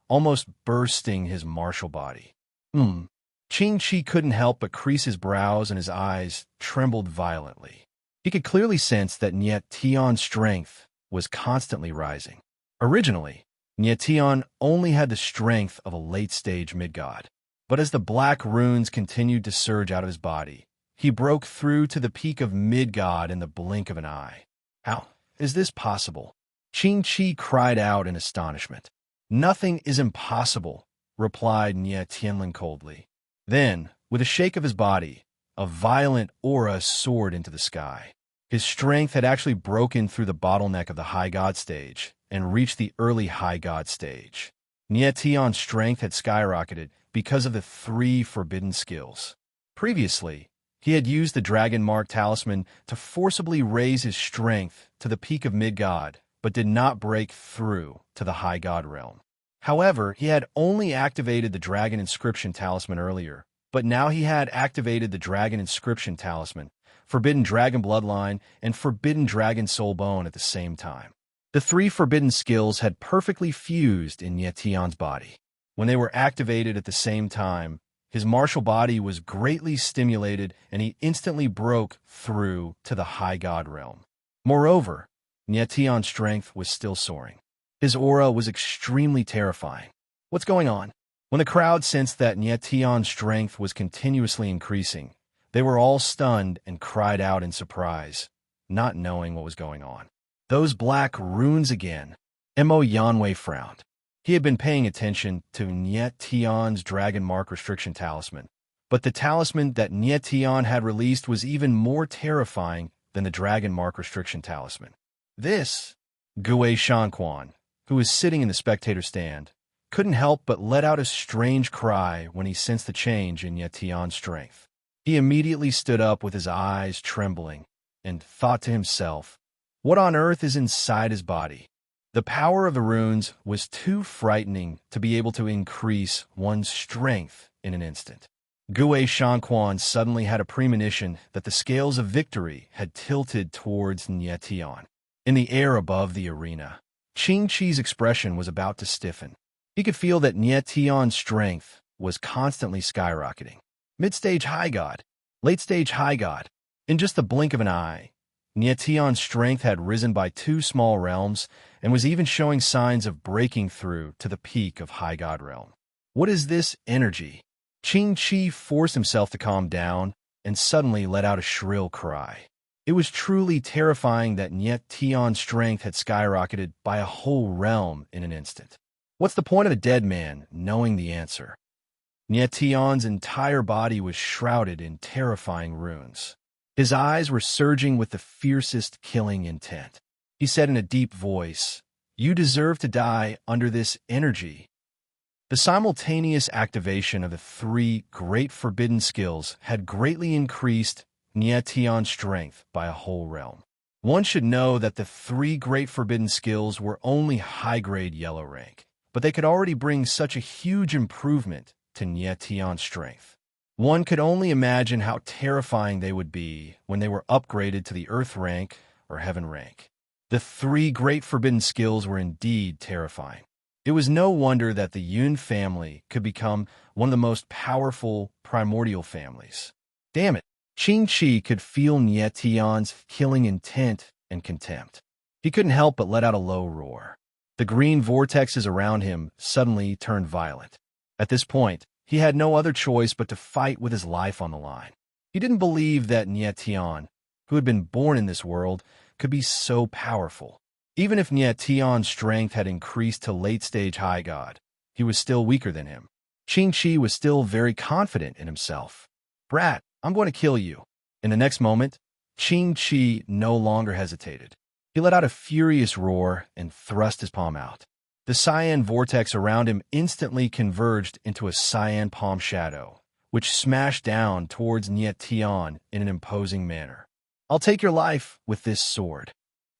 almost bursting his martial body. Qing-Chi couldn't help but crease his brows and his eyes trembled violently. He could clearly sense that Nietion's strength was constantly rising. Originally, Nietion only had the strength of a late-stage mid-god. But as the black runes continued to surge out of his body, he broke through to the peak of mid-god in the blink of an eye. How is this possible? Qing-Chi cried out in astonishment. Nothing is impossible, replied Nie Tianlin coldly. Then, with a shake of his body, a violent aura soared into the sky. His strength had actually broken through the bottleneck of the high god stage and reached the early high god stage. Nie Tian's strength had skyrocketed because of the 3 forbidden skills. Previously, he had used the Dragon Mark talisman to forcibly raise his strength to the peak of mid-god, but did not break through to the high god realm. However, he had only activated the Dragon Inscription talisman earlier, but now he had activated the Dragon Inscription talisman, Forbidden Dragon Bloodline, and Forbidden Dragon Soul Bone at the same time. The 3 forbidden skills had perfectly fused in Nietion's body. When they were activated at the same time, his martial body was greatly stimulated and he instantly broke through to the high god realm. Moreover, Nietion's strength was still soaring. His aura was extremely terrifying. What's going on? When the crowd sensed that Nietion's strength was continuously increasing, they were all stunned and cried out in surprise, not knowing what was going on. Those black runes again. Mo Yanwei frowned. He had been paying attention to Nietion's Dragon Mark Restriction Talisman, but the talisman that Nietion had released was even more terrifying than the Dragon Mark Restriction Talisman. This, Gue Shanquan, who was sitting in the spectator stand, couldn't help but let out a strange cry when he sensed the change in Nietion's strength. He immediately stood up with his eyes trembling and thought to himself, what on earth is inside his body? The power of the runes was too frightening to be able to increase one's strength in an instant. Gue Shanquan suddenly had a premonition that the scales of victory had tilted towards Nietion. In the air above the arena, Qing-Chi's expression was about to stiffen. He could feel that Nietion's strength was constantly skyrocketing. Mid-stage high god, late-stage high god. In just the blink of an eye, Nietion's strength had risen by 2 small realms and was even showing signs of breaking through to the peak of high god realm. What is this energy? Qing-Chi forced himself to calm down and suddenly let out a shrill cry. It was truly terrifying that Nietion's strength had skyrocketed by a whole realm in an instant. What's the point of a dead man knowing the answer? Nietion's entire body was shrouded in terrifying runes. His eyes were surging with the fiercest killing intent. He said in a deep voice, "You deserve to die under this energy." The simultaneous activation of the 3 great forbidden skills had greatly increased Nietion's strength by a whole realm. One should know that the 3 great forbidden skills were only high-grade yellow rank, but they could already bring such a huge improvement to Nietion's strength. One could only imagine how terrifying they would be when they were upgraded to the Earth rank or Heaven rank. The 3 great forbidden skills were indeed terrifying. It was no wonder that the Yun family could become one of the most powerful primordial families. Damn it, Qing-Chi could feel Nietion's killing intent and contempt. He couldn't help but let out a low roar. The green vortexes around him suddenly turned violent. At this point, he had no other choice but to fight with his life on the line. He didn't believe that Nietion, who had been born in this world, could be so powerful. Even if Nietion's strength had increased to late-stage high god, he was still weaker than him. Qing-Chi was still very confident in himself. "Brat, I'm going to kill you." In the next moment, Qing-Chi no longer hesitated. He let out a furious roar and thrust his palm out. The cyan vortex around him instantly converged into a cyan palm shadow, which smashed down towards Nietion in an imposing manner. "I'll take your life with this sword."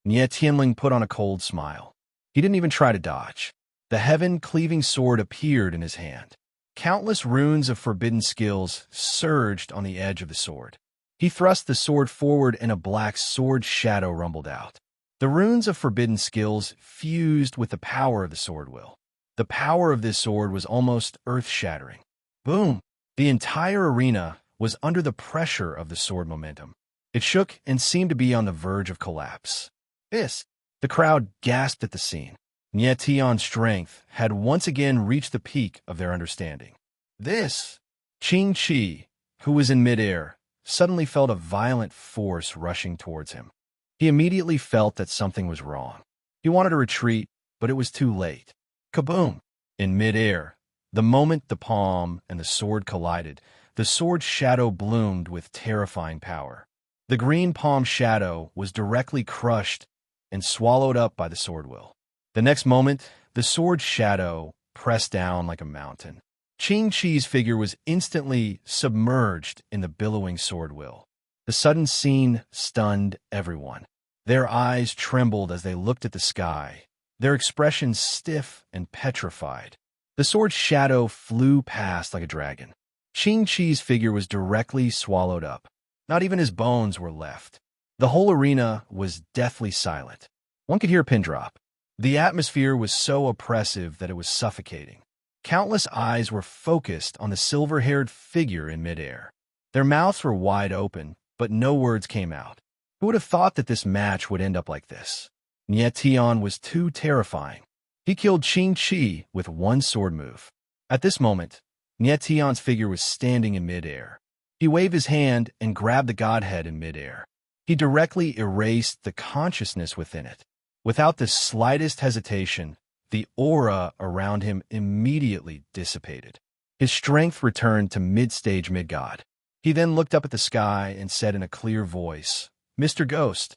Nie Tianling put on a cold smile. He didn't even try to dodge. The heaven-cleaving sword appeared in his hand. Countless runes of forbidden skills surged on the edge of the sword. He thrust the sword forward and a black sword shadow rumbled out. The runes of forbidden skills fused with the power of the sword will. The power of this sword was almost earth-shattering. Boom! The entire arena was under the pressure of the sword momentum. It shook and seemed to be on the verge of collapse. This! The crowd gasped at the scene. Nietion's strength had once again reached the peak of their understanding. This! Qing Chi, who was in midair, suddenly felt a violent force rushing towards him. He immediately felt that something was wrong. He wanted to retreat, but it was too late. Kaboom! In midair, the moment the palm and the sword collided, the sword's shadow bloomed with terrifying power. The green palm shadow was directly crushed and swallowed up by the sword will. The next moment, the sword's shadow pressed down like a mountain. Qing Chi's figure was instantly submerged in the billowing sword will. The sudden scene stunned everyone. Their eyes trembled as they looked at the sky, their expressions stiff and petrified. The sword's shadow flew past like a dragon. Qing Chi's figure was directly swallowed up. Not even his bones were left. The whole arena was deathly silent. One could hear a pin drop. The atmosphere was so oppressive that it was suffocating. Countless eyes were focused on the silver-haired figure in midair. Their mouths were wide open, but no words came out. Who would have thought that this match would end up like this? Nietion was too terrifying. He killed Qing Chi with one sword move. At this moment, Nietion's figure was standing in midair. He waved his hand and grabbed the godhead in midair. He directly erased the consciousness within it. Without the slightest hesitation, the aura around him immediately dissipated. His strength returned to mid-stage mid-god. He then looked up at the sky and said in a clear voice, "Mr. Ghost,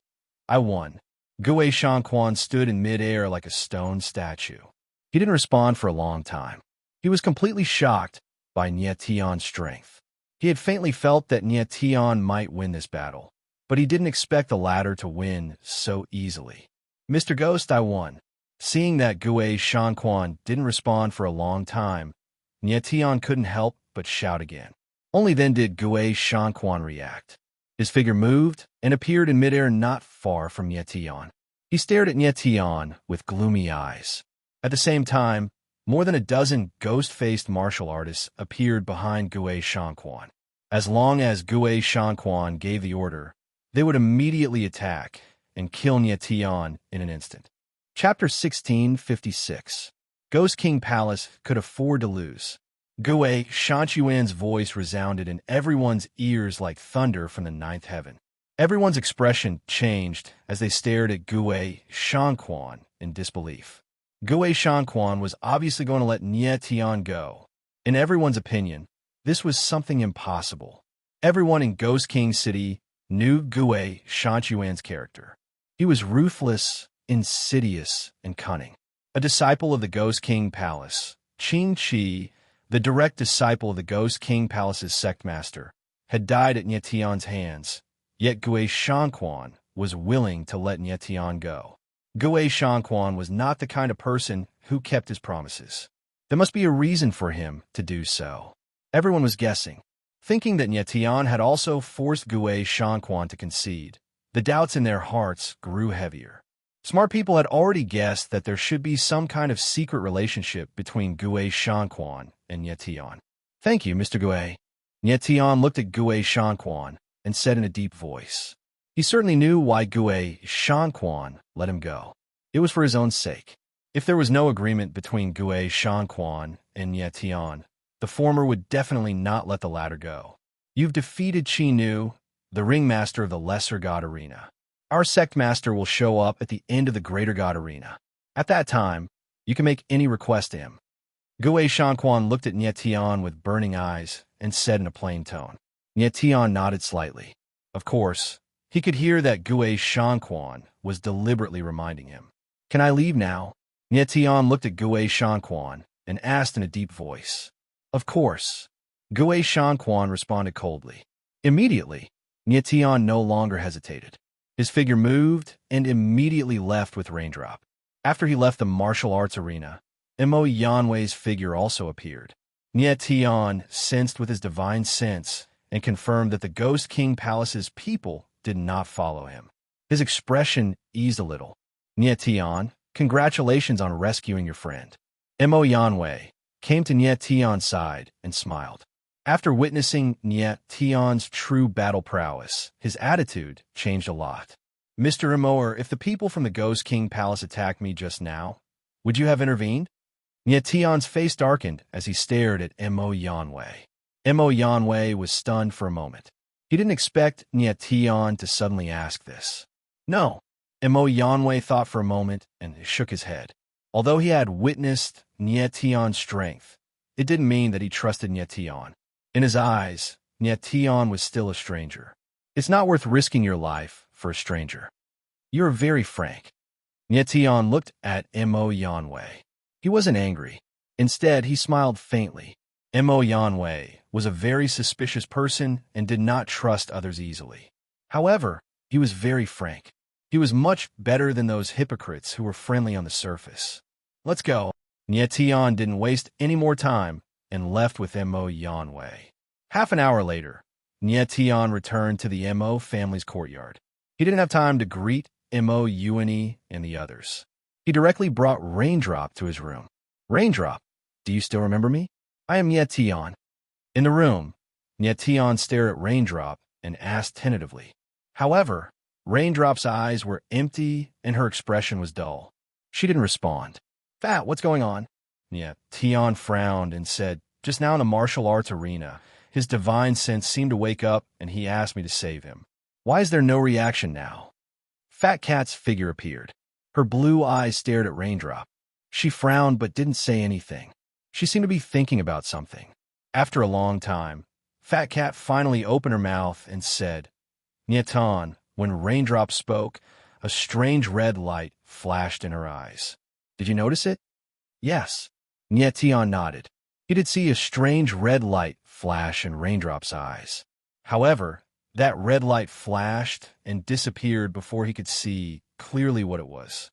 I won." Gue Shanquan stood in mid-air like a stone statue. He didn't respond for a long time. He was completely shocked by Nietion's strength. He had faintly felt that Nietion might win this battle, but he didn't expect the latter to win so easily. "Mr. Ghost, I won." Seeing that Gue Shanquan didn't respond for a long time, Nietion couldn't help but shout again. Only then did Gue Shanquan react. His figure moved and appeared in midair not far from Nietion. He stared at Nietion with gloomy eyes. At the same time, more than a dozen ghost-faced martial artists appeared behind Gue Shanquan. As long as Gue Shanquan gave the order, they would immediately attack and kill Nietion in an instant. Chapter 1656. Ghost King Palace could afford to lose. Gue Shanquan's voice resounded in everyone's ears like thunder from the ninth heaven. Everyone's expression changed as they stared at Gue Shanquan in disbelief. Gue Shanquan was obviously going to let Nietion go. In everyone's opinion, this was something impossible. Everyone in Ghost King City knew Gue Shanquan's character. He was ruthless, insidious, and cunning. A disciple of the Ghost King Palace, Qing Chi, the direct disciple of the Ghost King Palace's sectmaster, had died at Nietion's hands, yet Gue Shanquan was willing to let Nietion go. Gue Shanquan was not the kind of person who kept his promises. There must be a reason for him to do so. Everyone was guessing, thinking that Nietion had also forced Gue Shanquan to concede. The doubts in their hearts grew heavier. Smart people had already guessed that there should be some kind of secret relationship between Gue Shanquan and Nietion. "Thank you, Mr. Gue." Nietion looked at Gue Shanquan and said in a deep voice. He certainly knew why Gue Shanquan let him go. It was for his own sake. If there was no agreement between Gue Shanquan and Nietion, the former would definitely not let the latter go. "You've defeated Chi Nu, the ringmaster of the Lesser God Arena. Our sect master will show up at the end of the Greater God Arena. At that time, you can make any request to him." Gue Shanquan looked at Nietion with burning eyes and said in a plain tone. Nietion nodded slightly. Of course, he could hear that Gue Shanquan was deliberately reminding him. "Can I leave now?" Nietion looked at Gue Shanquan and asked in a deep voice. "Of course." Gue Shanquan responded coldly. Immediately, Nietion no longer hesitated. His figure moved and immediately left with Raindrop. After he left the martial arts arena, Mo Yanwei's figure also appeared. Tian sensed with his divine sense and confirmed that the Ghost King Palace's people did not follow him. His expression eased a little. Tian, congratulations on rescuing your friend. Mo Yanwei came to Tian's side and smiled. After witnessing Tian's true battle prowess, his attitude changed a lot. Mr. Emoer, if the people from the Ghost King Palace attacked me just now, would you have intervened? Tian's face darkened as he stared at Mo Yanwei. Mo Yanwei was stunned for a moment. He didn't expect Tian to suddenly ask this. No. Mo Yanwei thought for a moment and shook his head. Although he had witnessed Tian's strength, it didn't mean that he trusted Tian. In his eyes, Tian was still a stranger. It's not worth risking your life for a stranger. You're very frank. Tian looked at Mo Yanwei. He wasn't angry. Instead, he smiled faintly. Mo Yanwei was a very suspicious person and did not trust others easily. However, he was very frank. He was much better than those hypocrites who were friendly on the surface. Let's go. Tian didn't waste any more time and left with Mo Yanwei. Half an hour later, Tian returned to the Mo family's courtyard. He didn't have time to greet Mo Yuani and the others. He directly brought Raindrop to his room. Raindrop, do you still remember me? I am Tian. In the room, Tian stared at Raindrop and asked tentatively. However, Raindrop's eyes were empty and her expression was dull. She didn't respond. Fat, what's going on? Tian frowned and said, just now in the martial arts arena, his divine sense seemed to wake up and he asked me to save him. Why is there no reaction now? Fat Cat's figure appeared. Her blue eyes stared at Raindrop. She frowned but didn't say anything. She seemed to be thinking about something. After a long time, Fat Cat finally opened her mouth and said, Tan, when Raindrop spoke, a strange red light flashed in her eyes. Did you notice it? Yes. Tian nodded. He did see a strange red light flash in Raindrop's eyes. However, that red light flashed and disappeared before he could see clearly what it was.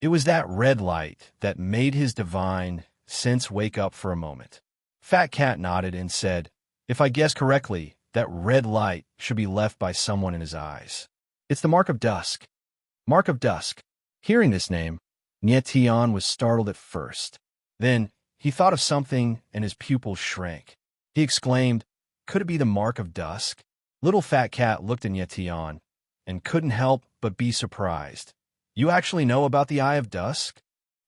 It was that red light that made his divine sense wake up for a moment. Fat Cat nodded and said, if I guess correctly, that red light should be left by someone in his eyes. It's the Mark of Dusk. Mark of Dusk. Hearing this name, Tian was startled at first. Then, he thought of something and his pupils shrank. He exclaimed, could it be the Mark of Dusk? Little Fat Cat looked at Tian and couldn't help but be surprised. You actually know about the Eye of Dusk?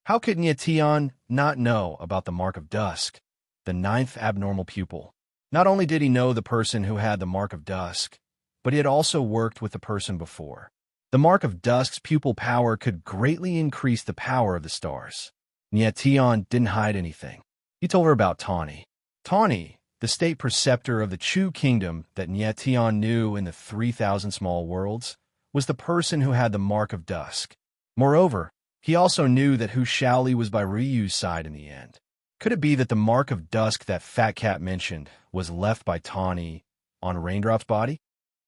How could Tian not know about the Mark of Dusk, the 9th abnormal pupil? Not only did he know the person who had the Mark of Dusk, but he had also worked with the person before. The Mark of Dusk's pupil power could greatly increase the power of the stars. Tian didn't hide anything. He told her about Tawny. Tawny, the state preceptor of the Chu Kingdom that Tian knew in the 3,000 small worlds, was the person who had the Mark of Dusk. Moreover, he also knew that Hu Shaoli was by Ryu's side in the end. Could it be that the Mark of Dusk that Fat Cat mentioned was left by Tawny on Raindrop's body?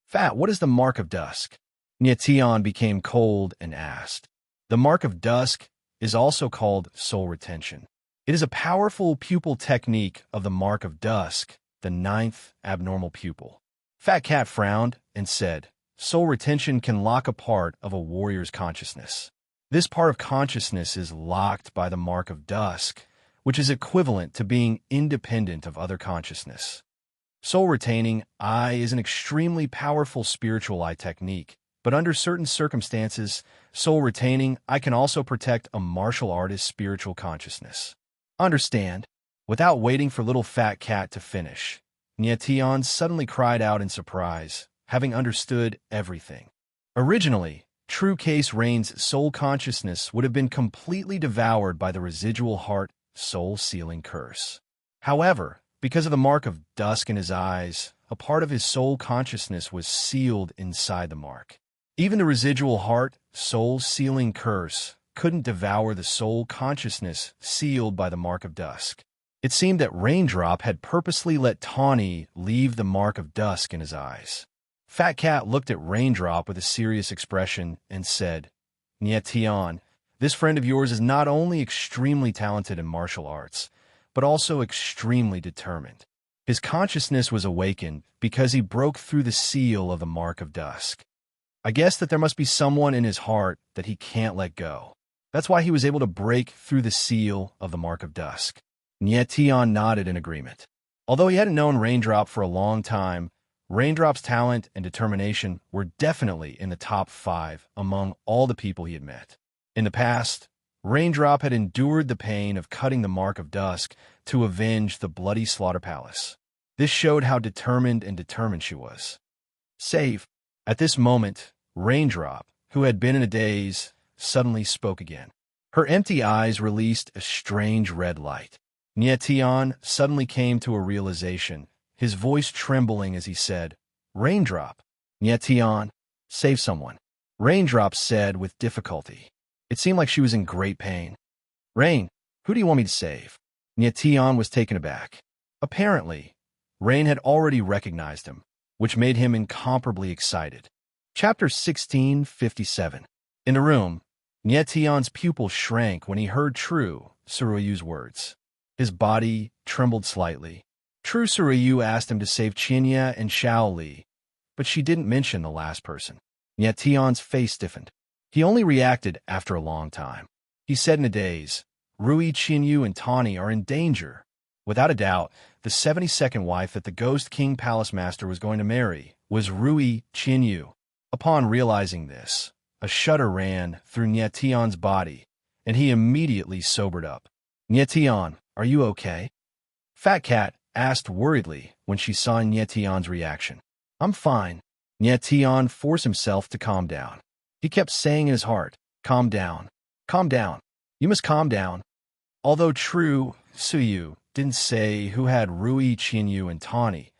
Fat, what is the Mark of Dusk? Tian became cold and asked. The Mark of Dusk is also called soul retention. It is a powerful pupil technique of the Mark of Dusk, the 9th abnormal pupil. Fat Cat frowned and said, soul retention can lock a part of a warrior's consciousness. This part of consciousness is locked by the Mark of Dusk, which is equivalent to being independent of other consciousness. Soul-retaining eye is an extremely powerful spiritual eye technique, but under certain circumstances, soul-retaining eye can also protect a martial artist's spiritual consciousness. Understand? Without waiting for little Fat Cat to finish, Tian suddenly cried out in surprise, having understood everything. Originally, True Case Rain's soul consciousness would have been completely devoured by the residual heart soul-sealing curse. However, because of the Mark of Dusk in his eyes, a part of his soul consciousness was sealed inside the mark. Even the residual heart soul-sealing curse couldn't devour the soul consciousness sealed by the Mark of Dusk. It seemed that Raindrop had purposely let Tawny leave the Mark of Dusk in his eyes. Fat Cat looked at Raindrop with a serious expression and said, Tian, this friend of yours is not only extremely talented in martial arts, but also extremely determined. His consciousness was awakened because he broke through the seal of the Mark of Dusk. I guess that there must be someone in his heart that he can't let go. That's why he was able to break through the seal of the Mark of Dusk. Nyetian nodded in agreement. Although he hadn't known Raindrop for a long time, Raindrop's talent and determination were definitely in the top 5 among all the people he had met. In the past, Raindrop had endured the pain of cutting the Mark of Dusk to avenge the bloody Slaughter Palace. This showed how determined she was. Save. At this moment, Raindrop, who had been in a daze, suddenly spoke again. Her empty eyes released a strange red light. Nyetian suddenly came to a realization, his voice trembling as he said, "Raindrop." "Nyetian, save someone," Raindrop said with difficulty. It seemed like she was in great pain. "Rain, who do you want me to save?" Nyetian was taken aback. Apparently, Rain had already recognized him, which made him incomparably excited. Chapter 1657. In the room, Nyetian's pupil shrank when he heard True Suruyu's words. His body trembled slightly. True Suruyu asked him to save Qinya and Xiao Li, but she didn't mention the last person. Nyetian's face stiffened. He only reacted after a long time. He said in a daze, "Rui, Qinyu, and Tawny are in danger." Without a doubt, the 72nd wife that the Ghost King Palace Master was going to marry was Rui Qinyu. Upon realizing this, a shudder ran through Nyetian's body, and he immediately sobered up. "Nyetian, are you okay?" Fat Cat asked worriedly when she saw Nyetian's reaction. "I'm fine." Nyetian forced himself to calm down. He kept saying in his heart, "Calm down. Calm down. You must calm down." Although True Suyu didn't say who had Rui, Qinyu, and Tawny,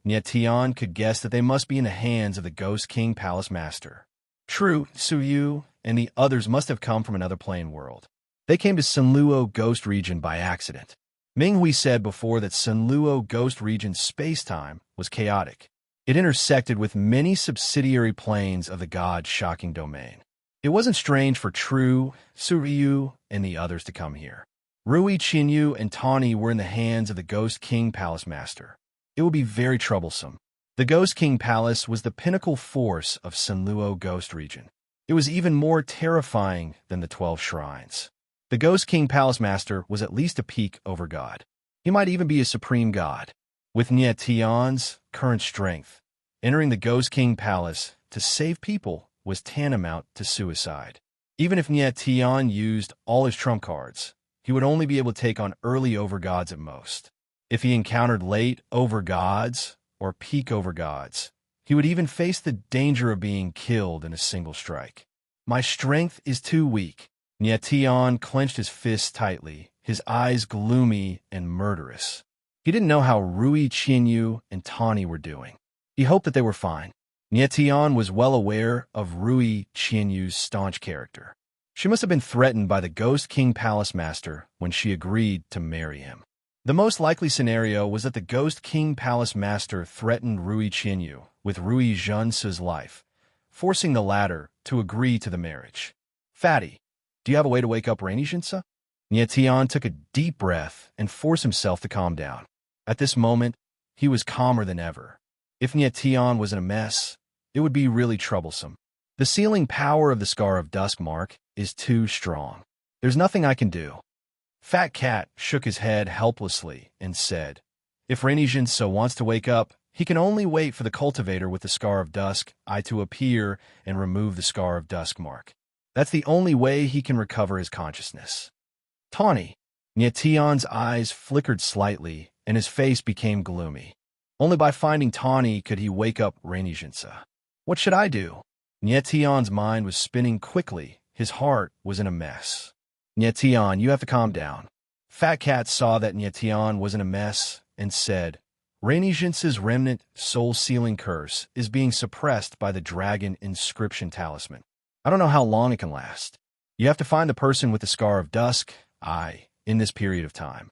Nyetian could guess that they must be in the hands of the Ghost King Palace Master. True Suyu and the others must have come from another plane world. They came to Sunluo Ghost Region by accident. Minghui said before that Sunluo Ghost Region's space-time was chaotic. It intersected with many subsidiary planes of the god's shocking domain. It wasn't strange for True Suryu and the others to come here. Rui, Qinyu, and Tawny were in the hands of the Ghost King Palace Master. It would be very troublesome. The Ghost King Palace was the pinnacle force of Sunluo Ghost Region. It was even more terrifying than the 12 shrines. The Ghost King Palace Master was at least a peak over God. He might even be a supreme god. With Nyetian's current strength, entering the Ghost King Palace to save people was tantamount to suicide. Even if Nyetian used all his trump cards, he would only be able to take on early overgods at most. If he encountered late overgods or peak overgods, he would even face the danger of being killed in a single strike. "My strength is too weak." Nyetian clenched his fists tightly, his eyes gloomy and murderous. He didn't know how Rui, Qinyu, and Tawny were doing. He hoped that they were fine. Nyetian was well aware of Rui Qinyu's staunch character. She must have been threatened by the Ghost King Palace Master when she agreed to marry him. The most likely scenario was that the Ghost King Palace Master threatened Rui Qinyu with Rui Zhensu's life, forcing the latter to agree to the marriage. "Fatty, do you have a way to wake up Rainy Zhensu?" Nyetian took a deep breath and forced himself to calm down. At this moment, he was calmer than ever. If Nyetian was in a mess, it would be really troublesome. The sealing power of the Scar of Dusk mark is too strong. There's nothing I can do. Fat Cat shook his head helplessly and said, "If Rainy Zhensu wants to wake up, he can only wait for the cultivator with the Scar of Dusk eye to appear and remove the Scar of Dusk mark. That's the only way he can recover his consciousness." "Tawny." Nyetian's eyes flickered slightly and his face became gloomy. Only by finding Tawny could he wake up Rainy Zhensu. "What should I do?" Nyetian's mind was spinning quickly. His heart was in a mess. "Nyetian, you have to calm down." Fat Cat saw that Nyetian was in a mess and said, "Rainy Zhensu's remnant soul-sealing curse is being suppressed by the dragon inscription talisman. I don't know how long it can last. You have to find the person with the Scar of Dusk eye in this period of time.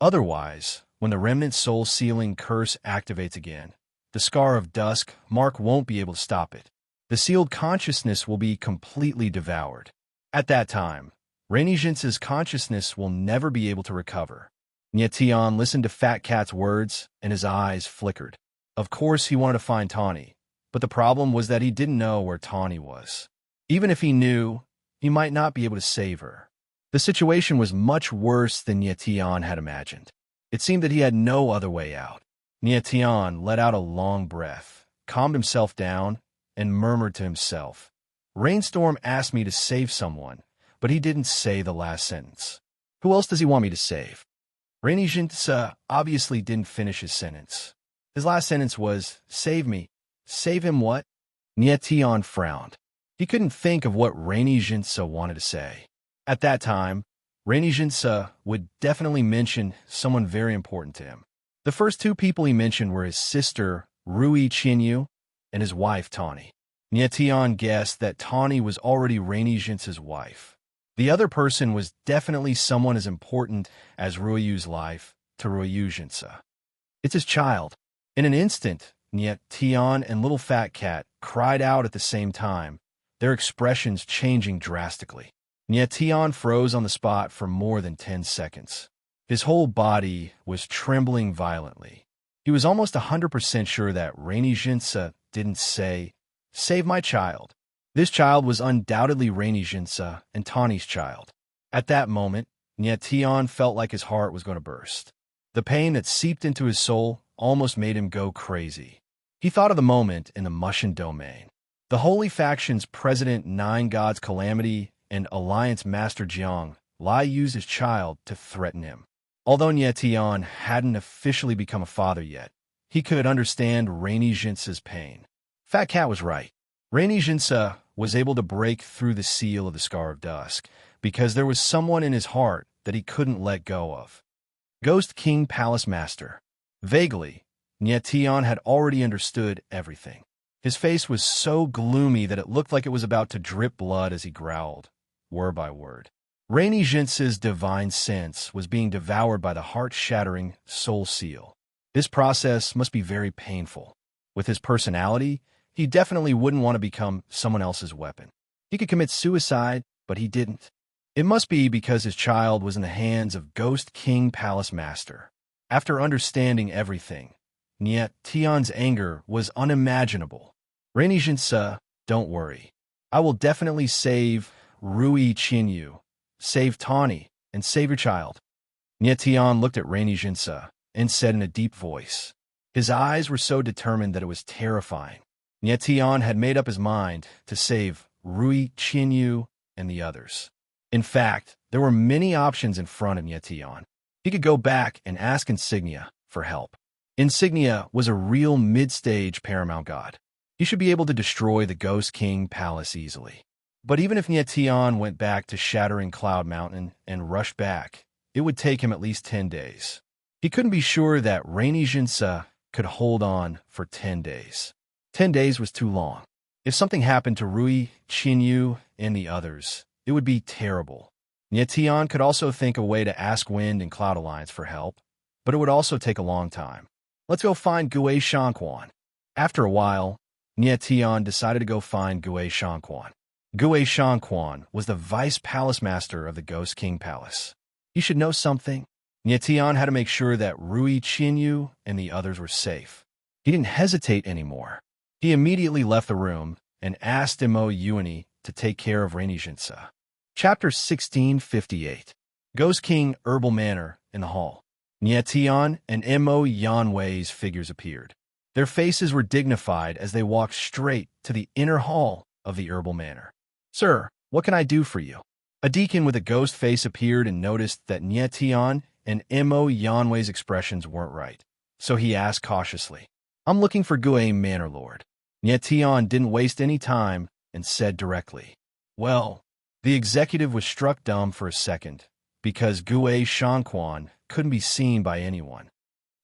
Otherwise, when the remnant soul-sealing curse activates again, the Scar of Dusk mark won't be able to stop it. The sealed consciousness will be completely devoured. At that time, Rainy Zhensu's consciousness will never be able to recover. Tian listened to Fat Cat's words, and his eyes flickered. Of course he wanted to find Tawny, but the problem was that he didn't know where Tawny was. Even if he knew, he might not be able to save her. The situation was much worse than Tian had imagined. It seemed that he had no other way out. Tian let out a long breath, calmed himself down, and murmured to himself, "Rainstorm asked me to save someone, but he didn't say the last sentence. Who else does he want me to save?" Rainy Jinsa obviously didn't finish his sentence. His last sentence was, "Save me." Save him what? Tian frowned. He couldn't think of what Rainy Jinsa wanted to say. At that time, Rainy Jinsa would definitely mention someone very important to him. The first two people he mentioned were his sister, Rui Qinyu, and his wife, Tawny. Tian guessed that Tawny was already Rainy Jinsa's wife. The other person was definitely someone as important as Ruiyu's life to Ruiyu Jinsa. It's his child. In an instant, Tian and Little Fat Cat cried out at the same time, their expressions changing drastically. Tian froze on the spot for more than 10 seconds. His whole body was trembling violently. He was almost 100% sure that Rainy Jinsa didn't say, "Save my child." This child was undoubtedly Rainy Jinsa and Tawny's child. At that moment, Tian felt like his heart was going to burst. The pain that seeped into his soul almost made him go crazy. He thought of the moment in the Mushin domain. The Holy Faction's President Nine Gods Calamity and Alliance Master Jiang Lai used his child to threaten him. Although Tian hadn't officially become a father yet, he could understand Rainy Jinsa's pain. Fat Cat was right. Rainy Jinsa was able to break through the seal of the Scar of Dusk because there was someone in his heart that he couldn't let go of. Ghost King Palace Master. Vaguely, Tian had already understood everything. His face was so gloomy that it looked like it was about to drip blood as he growled, word by word. Rainy Jinsa's divine sense was being devoured by the heart-shattering soul seal. This process must be very painful. With his personality, he definitely wouldn't want to become someone else's weapon. He could commit suicide, but he didn't. It must be because his child was in the hands of Ghost King Palace Master. After understanding everything, Tian's anger was unimaginable. Rainy Jinsa, don't worry. I will definitely save Rui Qinyu, save Tawny, and save your child. Tian looked at Rainy Jinsa and said in a deep voice. His eyes were so determined that it was terrifying. Tian had made up his mind to save Rui Qinyu and the others. In fact, there were many options in front of Tian. He could go back and ask Insignia for help. Insignia was a real mid-stage paramount god. He should be able to destroy the Ghost King Palace easily. But even if Tian went back to Shattering Cloud Mountain and rushed back, it would take him at least 10 days. He couldn't be sure that Rainy Jinsa could hold on for 10 days. 10 days was too long. If something happened to Rui, Qinyu, and the others, it would be terrible. Tian could also think a way to ask Wind and Cloud Alliance for help, but it would also take a long time. Let's go find Gue Shanquan. After a while, Tian decided to go find Gue Shanquan. Gue Shanquan was the vice palace master of the Ghost King Palace. He should know something. Tian had to make sure that Rui Qinyu and the others were safe. He didn't hesitate anymore. He immediately left the room and asked Mo Yuani to take care of Rainy Jinsa. Chapter 1658. Ghost King Herbal Manor in the hall. Tian and Mo Yanwei's figures appeared. Their faces were dignified as they walked straight to the inner hall of the Herbal Manor. "Sir, what can I do for you?" A deacon with a ghost face appeared and noticed that Tian and Mo Yanwei's expressions weren't right, so he asked cautiously, "I'm looking for Gue Manor Lord." Tian didn't waste any time and said directly, "Well," the executive was struck dumb for a second because Gue Shanquan couldn't be seen by anyone.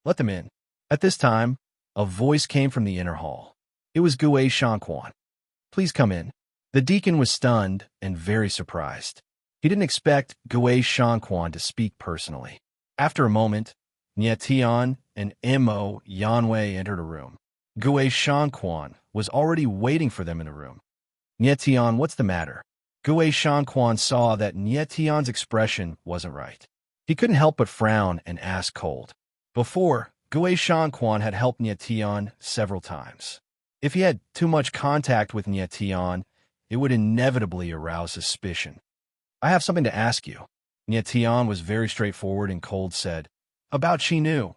"Let them in." At this time, a voice came from the inner hall. It was Gue Shanquan. "Please come in." The deacon was stunned and very surprised. He didn't expect Gue Shanquan to speak personally. After a moment, Tian and Mo Yanwei entered a room. Gue Shanquan was already waiting for them in a room. "Tian, what's the matter?" Gue Shanquan saw that Tian's expression wasn't right. He couldn't help but frown and ask cold. Before, Gui Shanquan had helped Nye Tian several times. If he had too much contact with Nye Tian, it would inevitably arouse suspicion. I have something to ask you. Nye Tian was very straightforward and cold said, About Qi Nu.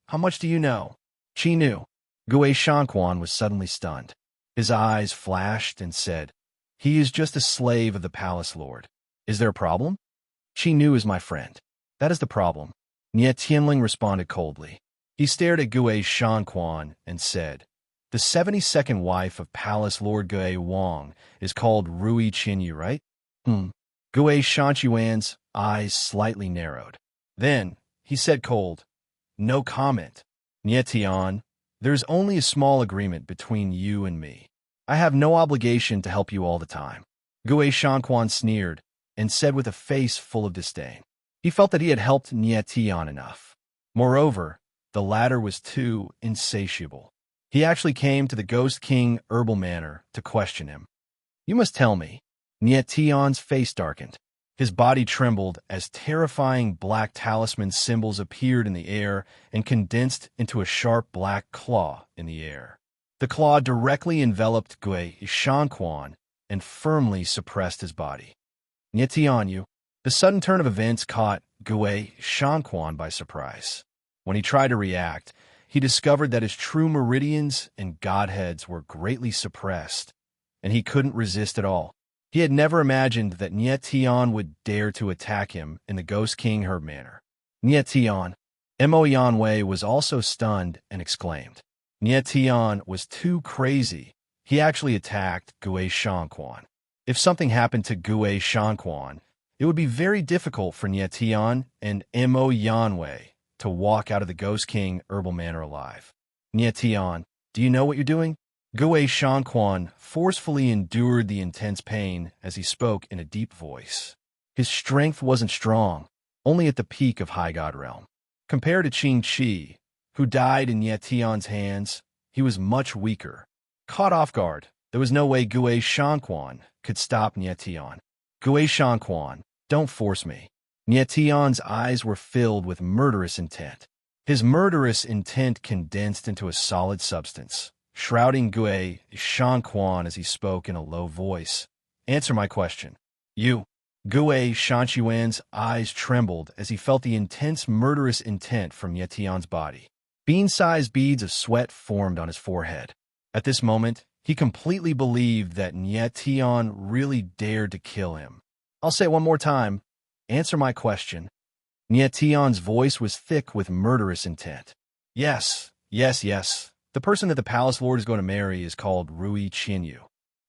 How much do you know? Qi Nu. Gui Shanquan was suddenly stunned. His eyes flashed and said, He is just a slave of the palace lord. Is there a problem? Qi Nu is my friend. That is the problem. Nye Tianling responded coldly. He stared at Gui Shanquan and said, The 72nd wife of Palace Lord Gui Wang is called Rui Qinyu, right? Gui Shanquan's eyes slightly narrowed. Then, he said cold, No comment. Nye Tian, there's only a small agreement between you and me. I have no obligation to help you all the time. Gui Shanquan sneered and said with a face full of disdain. He felt that he had helped Nye Tian enough. Moreover, the latter was too insatiable. He actually came to the Ghost King Herbal Manor to question him. You must tell me. Nye Tian's face darkened. His body trembled as terrifying black talisman symbols appeared in the air and condensed into a sharp black claw in the air. The claw directly enveloped Gui Shanquan and firmly suppressed his body. Nye Tianyu. The sudden turn of events caught Gui Shanquan by surprise. When he tried to react, he discovered that his true meridians and godheads were greatly suppressed, and he couldn't resist at all. He had never imagined that Nye Tian would dare to attack him in the Ghost King Herb Manor. Nye Tian. Mo Yanwei was also stunned and exclaimed. Nye Tian was too crazy. He actually attacked Gui Shanquan. If something happened to Gui Shanquan, it would be very difficult for Nye Tian and Mo Yanwei to walk out of the Ghost King Herbal Manor alive. Nye Tian, do you know what you're doing? Gui Shanquan forcefully endured the intense pain as he spoke in a deep voice. His strength wasn't strong, only at the peak of High God Realm. Compared to Qing Qi, who died in Nye Tian's hands, he was much weaker. Caught off guard, there was no way Gui Shanquan could stop Nye Tian. Gui Shanquan, don't force me. Nye Tian's eyes were filled with murderous intent. His murderous intent condensed into a solid substance, shrouding Gui Shanquan as he spoke in a low voice. Answer my question. You. Gui Shanquan's eyes trembled as he felt the intense murderous intent from Nye Tian's body. Bean-sized beads of sweat formed on his forehead. At this moment, he completely believed that Nye Tian really dared to kill him. I'll say it one more time. Answer my question. Nye Tian's voice was thick with murderous intent. Yes. The person that the palace lord is going to marry is called Rui Qinyu.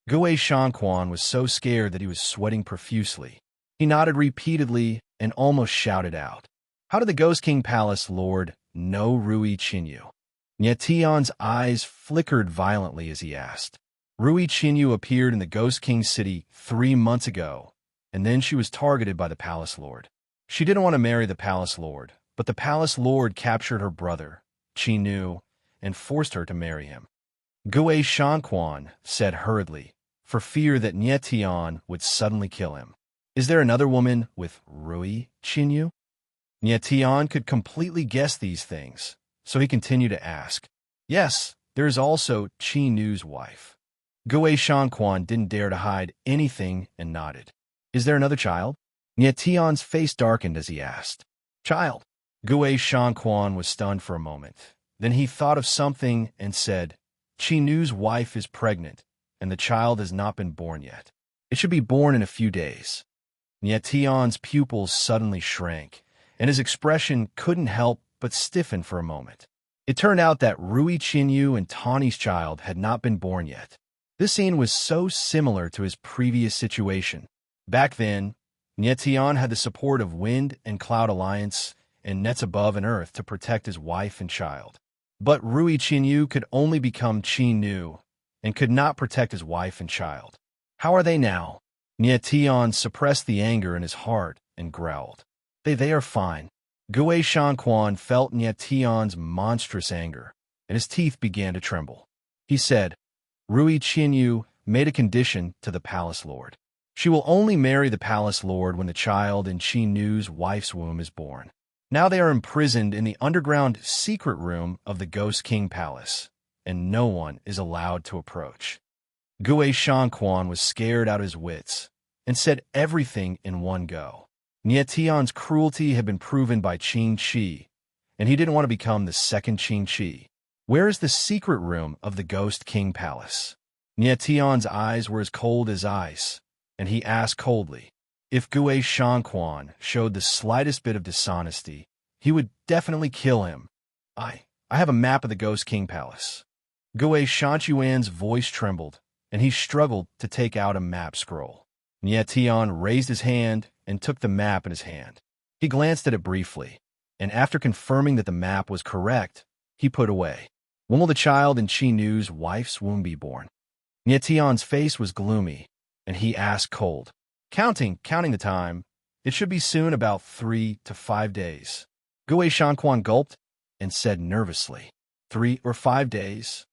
Gui Shanquan was so scared that he was sweating profusely. He nodded repeatedly and almost shouted out. How did the Ghost King Palace Lord know Rui Qinyu? Nye Tian's eyes flickered violently as he asked. Rui Qinyu appeared in the Ghost King city 3 months ago, and then she was targeted by the Palace Lord. She didn't want to marry the Palace Lord, but the Palace Lord captured her brother, Qi Nu, and forced her to marry him. Gui Shanquan said hurriedly, for fear that Nye Tian would suddenly kill him. Is there another woman with Rui Qinyu? Nye Tian could completely guess these things, so he continued to ask. Yes, there is also Qi Nu's wife. Gui Shanquan didn't dare to hide anything and nodded. Is there another child? Nye Tian's face darkened as he asked. Child. Gui Shanquan was stunned for a moment. Then he thought of something and said, Qi Nu's wife is pregnant, and the child has not been born yet. It should be born in a few days. Nye Tian's pupils suddenly shrank, and his expression couldn't help but stiffen for a moment. It turned out that Rui Qinyu and Tawny's child had not been born yet. This scene was so similar to his previous situation. Back then, Nye Tian had the support of Wind and Cloud Alliance and Nets Above and Earth to protect his wife and child. But Rui Qinyu could only become Qi Nu and could not protect his wife and child. How are they now? Nye Tian suppressed the anger in his heart and growled. They are fine. Gui Shanquan felt Nye Tian's monstrous anger, and his teeth began to tremble. He said, Rui Qinyu made a condition to the Palace Lord. She will only marry the Palace Lord when the child in Qi Nu's wife's womb is born. Now they are imprisoned in the underground secret room of the Ghost King Palace, and no one is allowed to approach. Gue Shanquan was scared out of his wits and said everything in one go. Nietian's cruelty had been proven by Qin Shi, and he didn't want to become the second Qin Shi. Where is the secret room of the Ghost King Palace? Nietian's eyes were as cold as ice, and he asked coldly. If Gue Shanquan showed the slightest bit of dishonesty, he would definitely kill him. I have a map of the Ghost King Palace. Gue Shanquan's voice trembled, and he struggled to take out a map scroll. Nietian raised his hand and took the map in his hand. He glanced at it briefly, and after confirming that the map was correct, he put away. When will the child in Qi Nu's wife's womb be born? Nietian's face was gloomy, and he asked cold. Counting the time, it should be soon, about 3 to 5 days. Gue Shanquan gulped and said nervously, 3 or 5 days?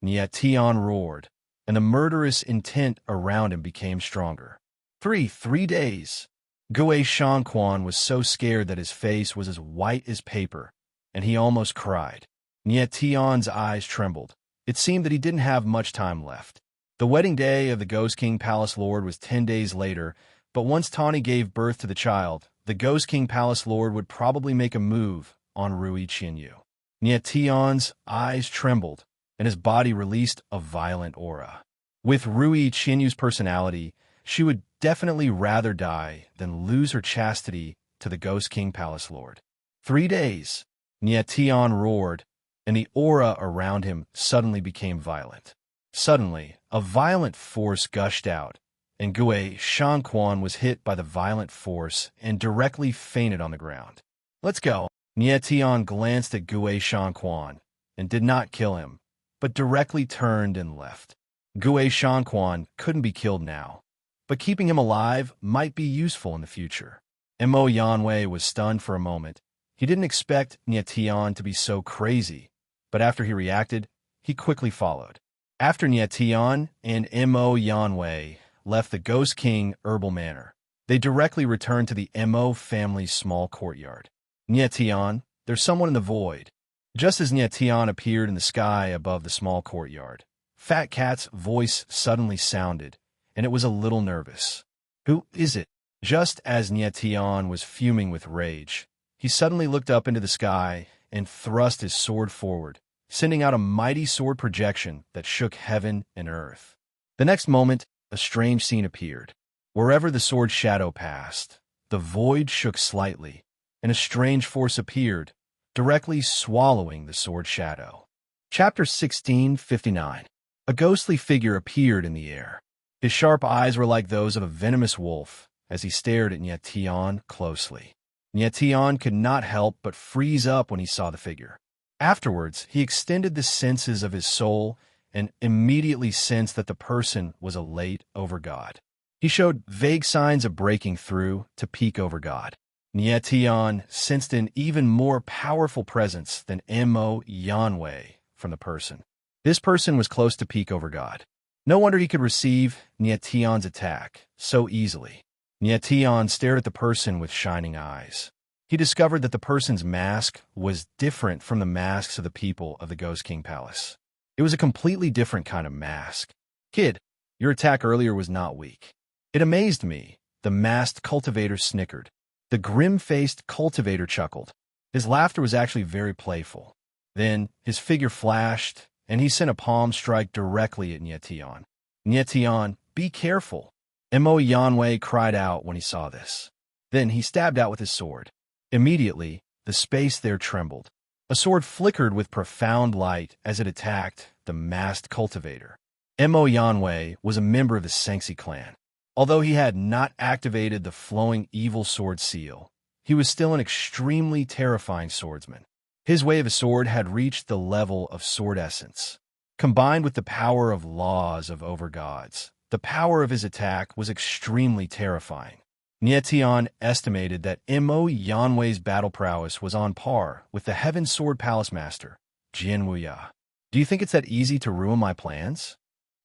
Nietian roared, and the murderous intent around him became stronger. 3 days. Gue Shanquan was so scared that his face was as white as paper, and he almost cried. Nietian's eyes trembled. It seemed that he didn't have much time left. The wedding day of the Ghost King Palace Lord was 10 days later, but once Tawny gave birth to the child, the Ghost King Palace Lord would probably make a move on Rui Qinyu. Nietian's eyes trembled, and his body released a violent aura. With Rui Qinyu's personality, she would definitely rather die than lose her chastity to the Ghost King Palace Lord. 3 days, Nietian roared, and the aura around him suddenly became violent. Suddenly, a violent force gushed out, and Gue Shanquan was hit by the violent force and directly fainted on the ground. Let's go. Nietian glanced at Gue Shanquan and did not kill him, but directly turned and left. Gue Shanquan couldn't be killed now, but keeping him alive might be useful in the future. Mo Yanwei was stunned for a moment. He didn't expect Nietian to be so crazy, but after he reacted, he quickly followed. After Nietian and Mo Yanwei left the Ghost King Herbal Manor, they directly returned to the Mo family's small courtyard. Nietian, there's someone in the void. Just as Nietian appeared in the sky above the small courtyard, Fat Cat's voice suddenly sounded, and it was a little nervous. Who is it? Just as Nietian was fuming with rage, he suddenly looked up into the sky and thrust his sword forward, sending out a mighty sword projection that shook heaven and earth. The next moment, a strange scene appeared. Wherever the sword shadow passed, the void shook slightly, and a strange force appeared, directly swallowing the sword shadow. Chapter 1659. A ghostly figure appeared in the air. His sharp eyes were like those of a venomous wolf as he stared at Nietian closely. Nietian could not help but freeze up when he saw the figure. Afterwards, he extended the senses of his soul and immediately sensed that the person was a late over god. He showed vague signs of breaking through to peak over god. Nietian sensed an even more powerful presence than Mo Yanwei from the person. This person was close to peak over god. No wonder he could receive Nietian's attack so easily. Nietian stared at the person with shining eyes. He discovered that the person's mask was different from the masks of the people of the Ghost King Palace. It was a completely different kind of mask. Kid, your attack earlier was not weak. It amazed me. The masked cultivator snickered. The grim-faced cultivator chuckled. His laughter was actually very playful. Then his figure flashed, and he sent a palm strike directly at Nietian. Nietian, be careful. Mo Yanwei cried out when he saw this. Then he stabbed out with his sword. Immediately, the space there trembled. A sword flickered with profound light as it attacked the masked cultivator. Mo Yanwei was a member of the Sengsi clan. Although he had not activated the flowing evil sword seal, he was still an extremely terrifying swordsman. His wave of sword had reached the level of sword essence. Combined with the power of laws of overgods, the power of his attack was extremely terrifying. Nietian estimated that Mo Yanwei's battle prowess was on par with the Heaven Sword Palace Master, Jian Wuya. Do you think it's that easy to ruin my plans?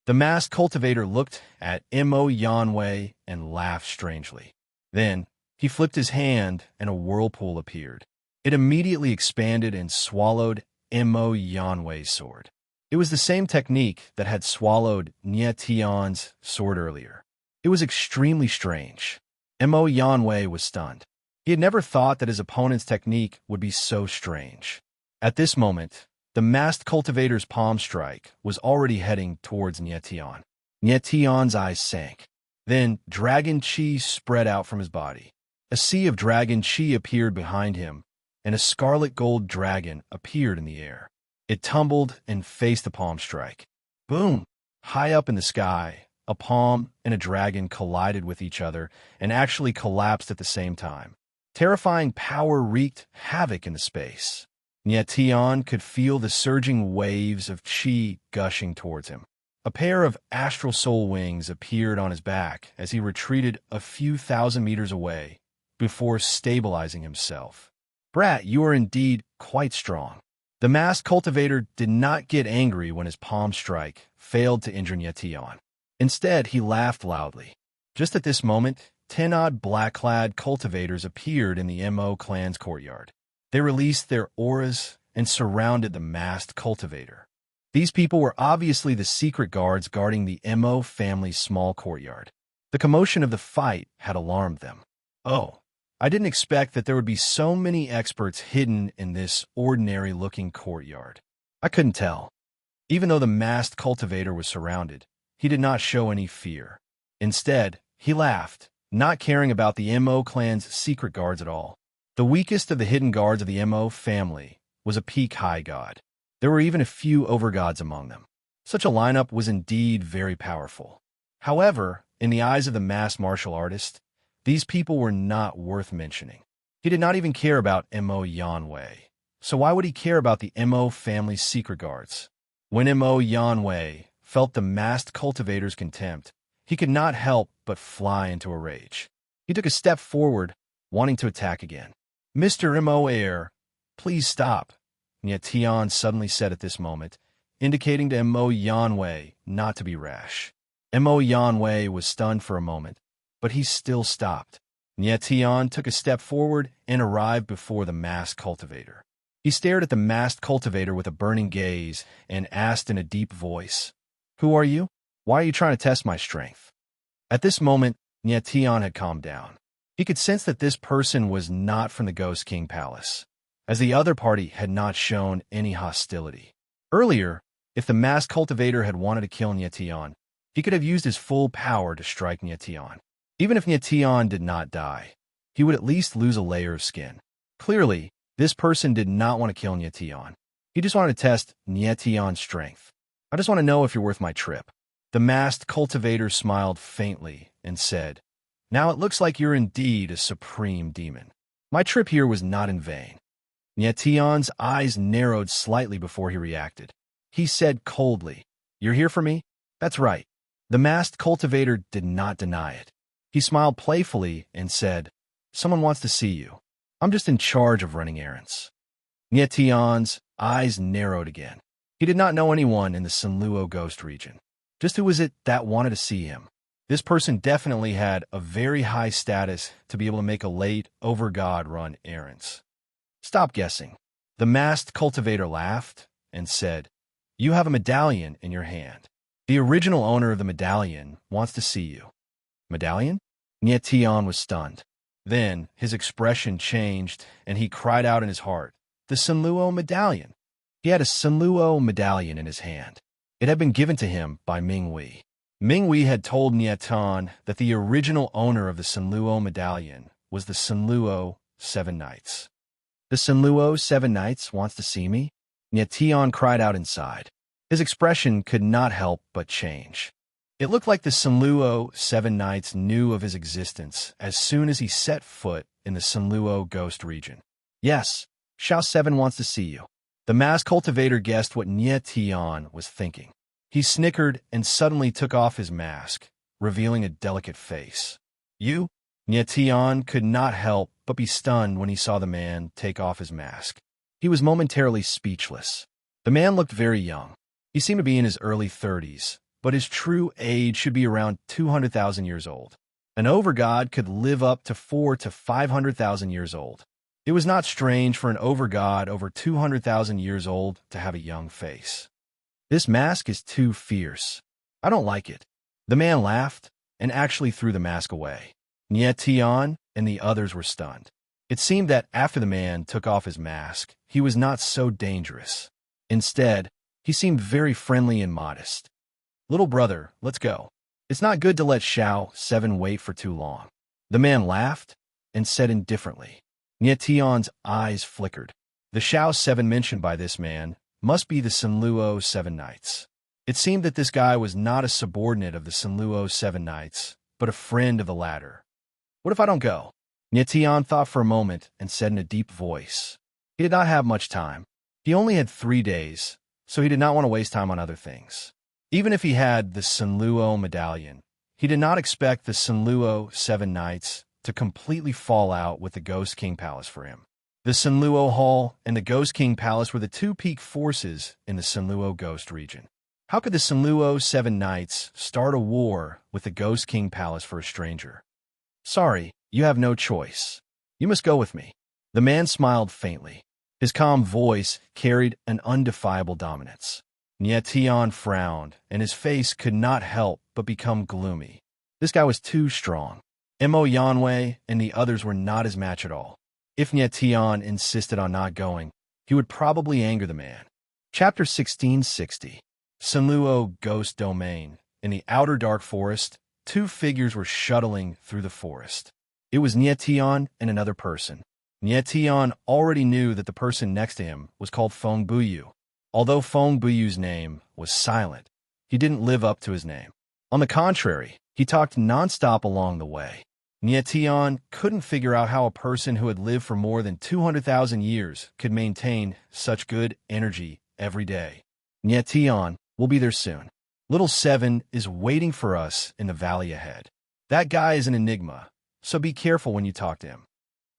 The masked cultivator looked at Mo Yanwei and laughed strangely. Then, he flipped his hand and a whirlpool appeared. It immediately expanded and swallowed Mo Yanwei's sword. It was the same technique that had swallowed Nye Tian's sword earlier. It was extremely strange. Mo Yanwei was stunned. He had never thought that his opponent's technique would be so strange. At this moment, the masked cultivator's palm strike was already heading towards Nye Tian. Nye Tian's eyes sank. Then dragon chi spread out from his body. A sea of dragon chi appeared behind him, and a scarlet gold dragon appeared in the air. It tumbled and faced the palm strike. Boom! High up in the sky, a palm and a dragon collided with each other and actually collapsed at the same time. Terrifying power wreaked havoc in the space. Nye Tian could feel the surging waves of chi gushing towards him. A pair of astral soul wings appeared on his back as he retreated a few thousand meters away before stabilizing himself. Brat, you are indeed quite strong. The masked cultivator did not get angry when his palm strike failed to injure Nye Tian. Instead, he laughed loudly. Just at this moment, 10-odd black-clad cultivators appeared in the Mo clan's courtyard. They released their auras and surrounded the masked cultivator. These people were obviously the secret guards guarding the Mo family's small courtyard. The commotion of the fight had alarmed them. Oh, I didn't expect that there would be so many experts hidden in this ordinary-looking courtyard. I couldn't tell. Even though the masked cultivator was surrounded, he did not show any fear. Instead, he laughed, not caring about the Mo clan's secret guards at all. The weakest of the hidden guards of the Mo family was a peak high god. There were even a few overgods among them. Such a lineup was indeed very powerful. However, in the eyes of the masked martial artist, these people were not worth mentioning. He did not even care about Mo Yanwei. So why would he care about the Mo family's secret guards? When Mo Yanwei felt the masked cultivator's contempt, he could not help but fly into a rage. He took a step forward, wanting to attack again. Mr. Mo Air, please stop, Nye Tian suddenly said at this moment, indicating to Mo Yanwei not to be rash. Mo Yanwei was stunned for a moment, but he still stopped. Nye Tian took a step forward and arrived before the masked cultivator. He stared at the masked cultivator with a burning gaze and asked in a deep voice, "Who are you? Why are you trying to test my strength?" At this moment, Nye Tian had calmed down. He could sense that this person was not from the Ghost King Palace, as the other party had not shown any hostility. Earlier, if the masked cultivator had wanted to kill Nye Tian, he could have used his full power to strike Nye Tian. Even if Nye Tian did not die, he would at least lose a layer of skin. Clearly, this person did not want to kill Nye Tian. He just wanted to test Nye Tian's strength. I just want to know if you're worth my trip. The masked cultivator smiled faintly and said, "Now it looks like you're indeed a supreme demon. My trip here was not in vain." Nye Tian's eyes narrowed slightly before he reacted. He said coldly, "You're here for me?" "That's right." The masked cultivator did not deny it. He smiled playfully and said, "Someone wants to see you. I'm just in charge of running errands." Nye Tian's eyes narrowed again. He did not know anyone in the Sanluo Ghost region. Just who was it that wanted to see him? This person definitely had a very high status to be able to make a late overgod run errands. "Stop guessing." The masked cultivator laughed and said, "You have a medallion in your hand. The original owner of the medallion wants to see you." "Medallion?" Nye Tian was stunned. Then his expression changed and he cried out in his heart, "The Sanluo medallion!" He had a Sanluo medallion in his hand. It had been given to him by Ming Wei. Ming Wei had told Nye Tian that the original owner of the Sanluo medallion was the Sanluo Seven Knights. "The Sanluo Seven Knights wants to see me?" Nye Tian cried out inside. His expression could not help but change. It looked like the Sanluo Seven Knights knew of his existence as soon as he set foot in the Sanluo Ghost region. "Yes, Shao Seven wants to see you." The masked cultivator guessed what Nye Tian was thinking. He snickered and suddenly took off his mask, revealing a delicate face. "You?" Nye Tian could not help but be stunned when he saw the man take off his mask. He was momentarily speechless. The man looked very young. He seemed to be in his early 30s, but his true age should be around 200,000 years old. An overgod could live up to 400,000 to 500,000 years old. It was not strange for an overgod over 200,000 years old to have a young face. This mask is too fierce. I don't like it. The man laughed and actually threw the mask away. Tian and the others were stunned. It seemed that after the man took off his mask, he was not so dangerous. Instead, he seemed very friendly and modest. Little brother, let's go. It's not good to let Xiao 7 wait for too long. The man laughed and said indifferently. Tian's eyes flickered. The Xiao 7 mentioned by this man must be the Sanluo 7 Knights. It seemed that this guy was not a subordinate of the Sanluo 7 Knights, but a friend of the latter. What if I don't go? Tian thought for a moment and said in a deep voice. He did not have much time. He only had 3 days, so he did not want to waste time on other things. Even if he had the Sanluo medallion, he did not expect the Sanluo 7 Knights to completely fall out with the Ghost King Palace for him. The Sanluo Hall and the Ghost King Palace were the two peak forces in the Sanluo Ghost region. How could the Sanluo 7 Knights start a war with the Ghost King Palace for a stranger? Sorry, you have no choice. You must go with me. The man smiled faintly. His calm voice carried an undefiable dominance. Tian frowned, and his face could not help but become gloomy. This guy was too strong. Mo Yanwei and the others were not his match at all. If Tian insisted on not going, he would probably anger the man. Chapter 1660. Sanluo Ghost Domain. In the outer dark forest, 2 figures were shuttling through the forest. It was Tian and another person. Tian already knew that the person next to him was called Feng Buyu. Although Feng Buyu's name was silent, he didn't live up to his name. On the contrary, he talked nonstop along the way. Tian couldn't figure out how a person who had lived for more than 200,000 years could maintain such good energy every day. Tian, we'll be there soon. Little 7 is waiting for us in the valley ahead. That guy is an enigma, so be careful when you talk to him.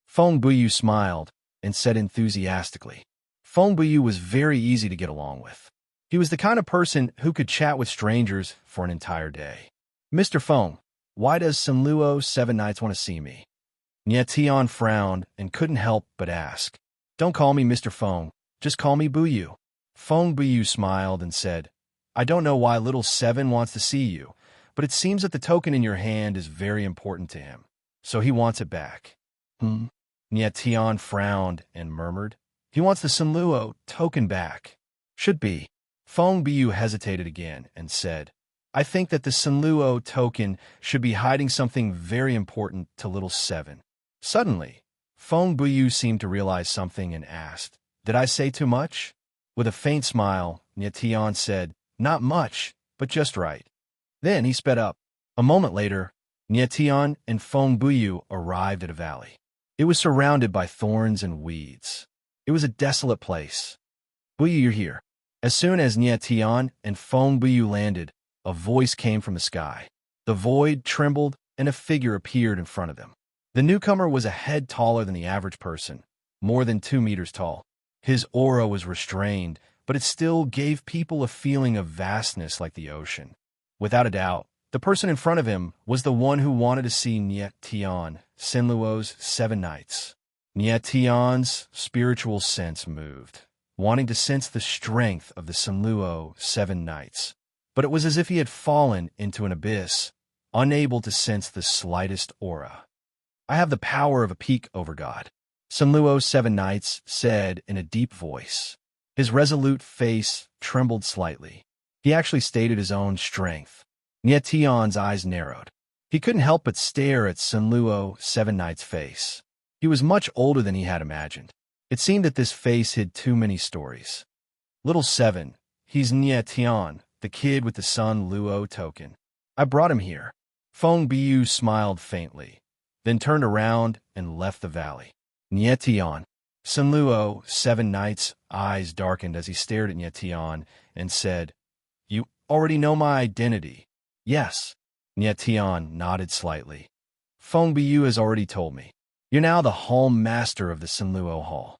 Feng Buyu smiled and said enthusiastically. Feng Buyu was very easy to get along with. He was the kind of person who could chat with strangers for an entire day. Mr. Feng, why does Sanluo 7 Knights want to see me? Tian frowned and couldn't help but ask. Don't call me Mr. Feng, just call me Buyu. Feng Buyu smiled and said, I don't know why little 7 wants to see you, but it seems that the token in your hand is very important to him, so he wants it back. Tian frowned and murmured, he wants the Sanluo token back. Should be. Feng Buyu hesitated again and said, I think that the Sanluo token should be hiding something very important to little 7. Suddenly, Feng Buyu seemed to realize something and asked, Did I say too much? With a faint smile, Tian said, Not much, but just right. Then he sped up. A moment later, Tian and Feng Buyu arrived at a valley. It was surrounded by thorns and weeds. It was a desolate place. Buyu, you're here. As soon as Tian and Feng Buyu landed, a voice came from the sky. The void trembled, and a figure appeared in front of them. The newcomer was a head taller than the average person, more than 2 meters tall. His aura was restrained, but it still gave people a feeling of vastness like the ocean. Without a doubt, the person in front of him was the one who wanted to see Tian, Sanluo's 7 Knights. Tian's spiritual sense moved, wanting to sense the strength of the Sanluo 7 Knights. But it was as if he had fallen into an abyss, unable to sense the slightest aura. I have the power of a peak overgod, Sanluo 7 Knights said in a deep voice. His resolute face trembled slightly. He actually stated his own strength. Tian's eyes narrowed. He couldn't help but stare at Sanluo 7 Knights' face. He was much older than he had imagined. It seemed that this face hid too many stories. Little 7, he's Tian, the kid with the Sun Luo token. I brought him here. Feng Buyu smiled faintly, then turned around and left the valley. Tian. Sanluo 7 Knights' eyes darkened as he stared at Tian and said, You already know my identity. Yes. Tian nodded slightly. Feng Buyu has already told me. You're now the Hall Master of the Sanluo Hall.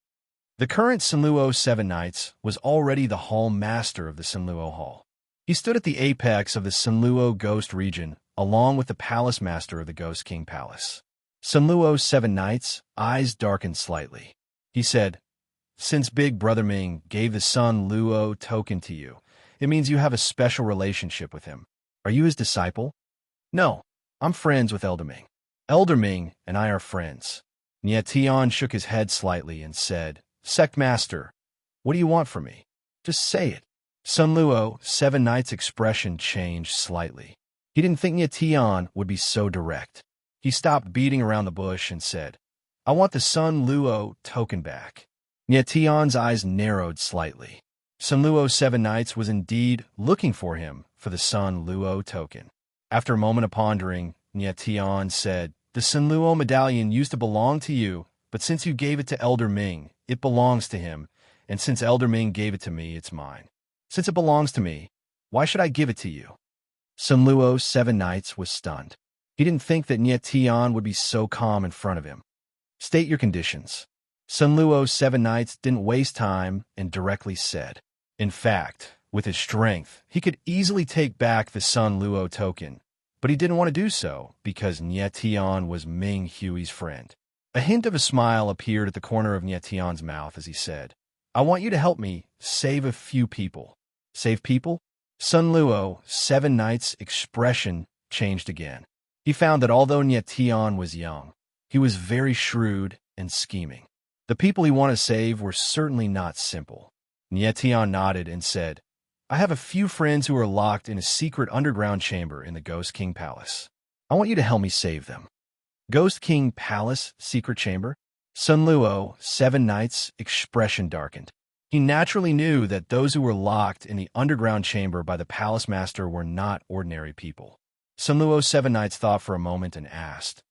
The current Sanluo 7 Knights was already the Hall Master of the Sanluo Hall. He stood at the apex of the Sanluo Ghost region, along with the Palace Master of the Ghost King Palace. Sanluo 7 Knights' eyes darkened slightly. He said, "Since Big Brother Ming gave the Sun Luo token to you, it means you have a special relationship with him. Are you his disciple?" "No, I'm friends with Elder Ming. Elder Ming and I are friends." Nie Tian shook his head slightly and said, "Sect Master, what do you want from me? Just say it." Sun Luo, 7 Nights' expression changed slightly. He didn't think Nie Tian would be so direct. He stopped beating around the bush and said, "I want the Sun Luo token back." Nie Tian's eyes narrowed slightly. Sun Luo 7 Nights was indeed looking for him for the Sun Luo token. After a moment of pondering, Nie Tian said, "The Sun Luo medallion used to belong to you, but since you gave it to Elder Ming, it belongs to him, and since Elder Ming gave it to me, it's mine. Since it belongs to me, why should I give it to you?" Sun Luo 7 Nights was stunned. He didn't think that Nie Tian would be so calm in front of him. "State your conditions." Sun Luo 7 Nights didn't waste time and directly said. In fact, with his strength, he could easily take back the Sun Luo token, but he didn't want to do so because Nie Tian was Ming Hui's friend. A hint of a smile appeared at the corner of Nie Tian's mouth as he said, "I want you to help me save a few people." "Save people?" Sun Luo 7 Nights' expression changed again. He found that although Nie Tian was young, he was very shrewd and scheming. The people he wanted to save were certainly not simple. Nie Tian nodded and said, "I have a few friends who are locked in a secret underground chamber in the Ghost King Palace. I want you to help me save them." Ghost King Palace secret chamber? Sun Luo 7 Nights' expression darkened. He naturally knew that those who were locked in the underground chamber by the palace master were not ordinary people. Sun Luo 7 Nights thought for a moment and asked,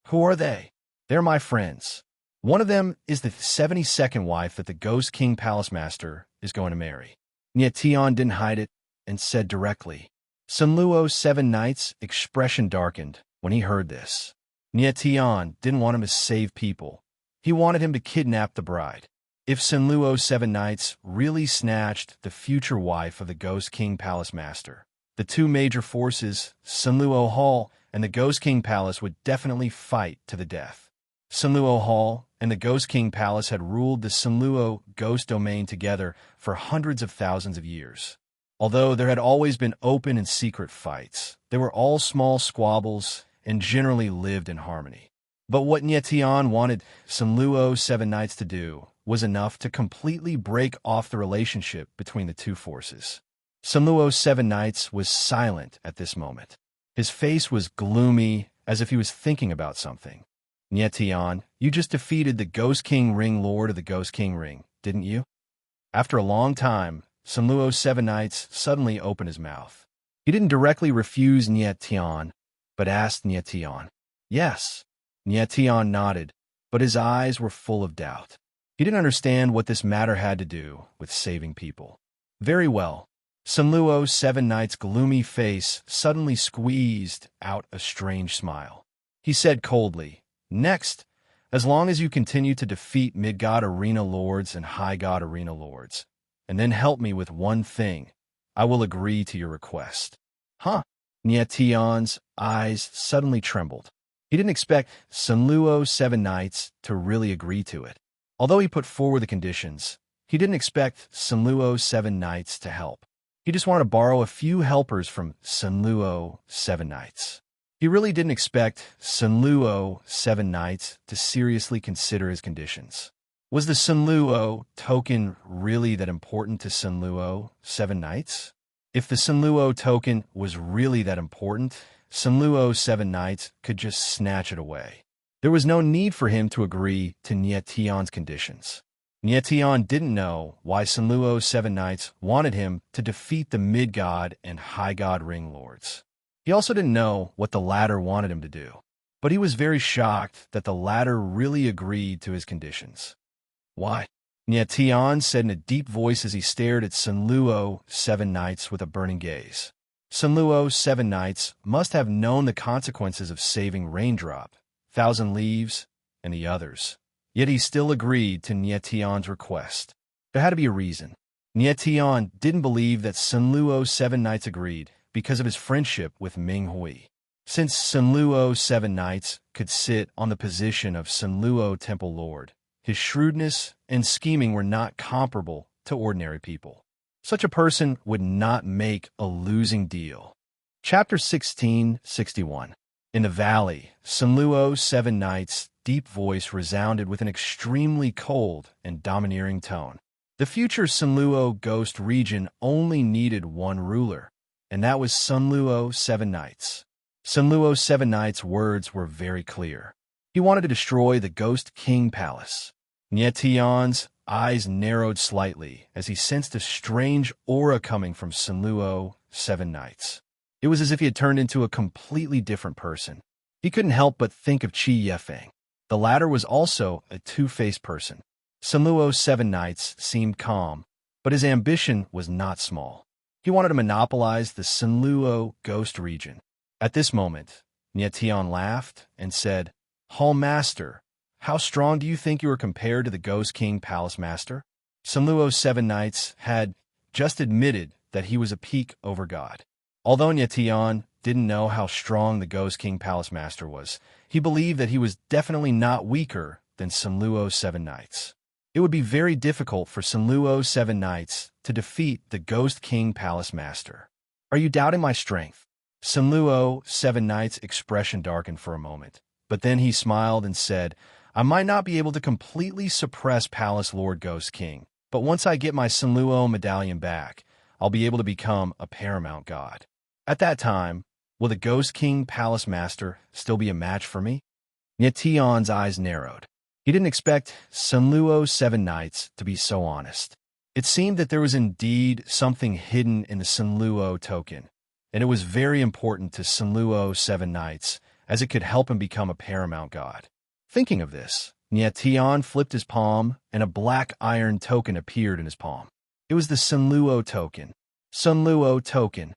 "Who are they?" "They're my friends. One of them is the 72nd wife that the Ghost King Palace Master is going to marry." Nie Tian didn't hide it and said directly. Sun Luo 7 Nights' expression darkened when he heard this. Nie Tian didn't want him to save people. He wanted him to kidnap the bride. If Sun Luo 7 Nights really snatched the future wife of the Ghost King Palace Master, the two major forces, Sun Luo Hall and the Ghost King Palace, would definitely fight to the death. Sun Luo Hall and the Ghost King Palace had ruled the Sun Luo Ghost Domain together for hundreds of thousands of years. Although there had always been open and secret fights, they were all small squabbles and generally lived in harmony. But what Nie Tian wanted Sun Luo 7 Nights to do was enough to completely break off the relationship between the two forces. Sun Luo 7 Nights was silent at this moment. His face was gloomy, as if he was thinking about something. "Nie Tian, you just defeated the Ghost King Ring Lord of the Ghost King Ring, didn't you?" After a long time, Sun Luo 7 Nights suddenly opened his mouth. He didn't directly refuse Nie Tian, but asked Nie Tian. "Yes." Nie Tian nodded, but his eyes were full of doubt. He didn't understand what this matter had to do with saving people. "Very well." Sun Luo 7 Nights' gloomy face suddenly squeezed out a strange smile. He said coldly, "Next, as long as you continue to defeat Mid-God Arena Lords and High-God Arena Lords, and then help me with one thing, I will agree to your request." "Huh?" Nie Tian's eyes suddenly trembled. He didn't expect Sun Luo 7 Nights to really agree to it. Although he put forward the conditions, he didn't expect Sun Luo 7 Nights to help. He just wanted to borrow a few helpers from Sun Luo 7 Nights. He really didn't expect Sun Luo 7 Nights to seriously consider his conditions. Was the Sun Luo token really that important to Sun Luo 7 Nights? If the Sun Luo token was really that important, Sun Luo 7 Nights could just snatch it away. There was no need for him to agree to Nie Tian's conditions. Nie Tian didn't know why Sun Luo 7 Nights wanted him to defeat the Mid-God and High-God Ring Lords. He also didn't know what the latter wanted him to do, but he was very shocked that the latter really agreed to his conditions. "Why?" Nie Tian said in a deep voice as he stared at Sun Luo 7 Nights with a burning gaze. Sun Luo 7 Nights must have known the consequences of saving Raindrop, Thousand Leaves, and the others. Yet he still agreed to Nie Tian's request. There had to be a reason. Nie Tian didn't believe that Sun Luo 7 Nights agreed because of his friendship with Ming Hui. Since Sun Luo 7 Nights could sit on the position of Sun Luo Temple Lord, His shrewdness and scheming were not comparable to ordinary people. Such a person would not make a losing deal. Chapter 1661. In the valley, Sunluo's 7 Knights' deep voice resounded with an extremely cold and domineering tone. The future Sunluo ghost region only needed one ruler, and that was Sunluo's 7 Knights. Sunluo's 7 Knights' words were very clear. He wanted to destroy the Ghost King Palace. Nietian's eyes narrowed slightly as he sensed a strange aura coming from Sunluo's 7 Knights. It was as if he had turned into a completely different person. He couldn't help but think of Qi Yefeng. The latter was also a two-faced person. Sunluo's 7 Knights seemed calm, but his ambition was not small. He wanted to monopolize the Sunluo ghost region. At this moment, Nietian laughed and said, "Hall Master, how strong do you think you are compared to the Ghost King Palace Master?" Sunluo's 7 Knights had just admitted that he was a peak over God. Although Nietian didn't know how strong the Ghost King Palace Master was, he believed that he was definitely not weaker than Sunluo's 7 Knights. It would be very difficult for Sunluo's 7 Knights to defeat the Ghost King Palace Master. "Are you doubting my strength?" Sunluo's 7 Knights' expression darkened for a moment, but then he smiled and said, "I might not be able to completely suppress Palace Lord Ghost King, but once I get my Sunluo medallion back, I'll be able to become a paramount god. At that time, will the Ghost King Palace Master still be a match for me?" Nietian's eyes narrowed. He didn't expect Sunluo's 7 Knights to be so honest. It seemed that there was indeed something hidden in the Sunluo token, and it was very important to Sunluo's 7 Knights, as it could help him become a paramount god. Thinking of this, Nietian flipped his palm, and a black iron token appeared in his palm. It was the Sunluo token. Sunluo token.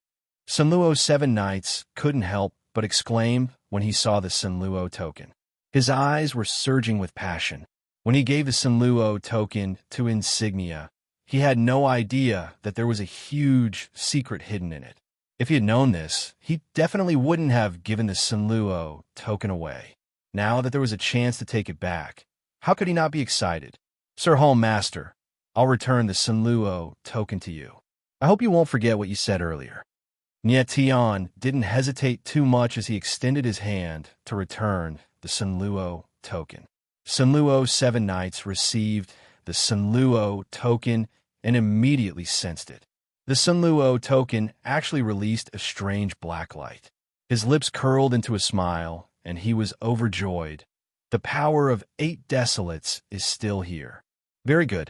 Sunluo's 7 Knights couldn't help but exclaim when he saw the Sunluo token. His eyes were surging with passion. When he gave the Sunluo token to Insignia, he had no idea that there was a huge secret hidden in it. If he had known this, he definitely wouldn't have given the Sunluo token away. Now that there was a chance to take it back, how could he not be excited? "Sir Hall Master, I'll return the Sunluo token to you. I hope you won't forget what you said earlier." Nietian didn't hesitate too much as he extended his hand to return the Sunluo token. Sunluo's 7 Knights received the Sunluo token and immediately sensed it. The Sunluo token actually released a strange black light. His lips curled into a smile, and he was overjoyed. The power of 8 Desolates is still here. Very good.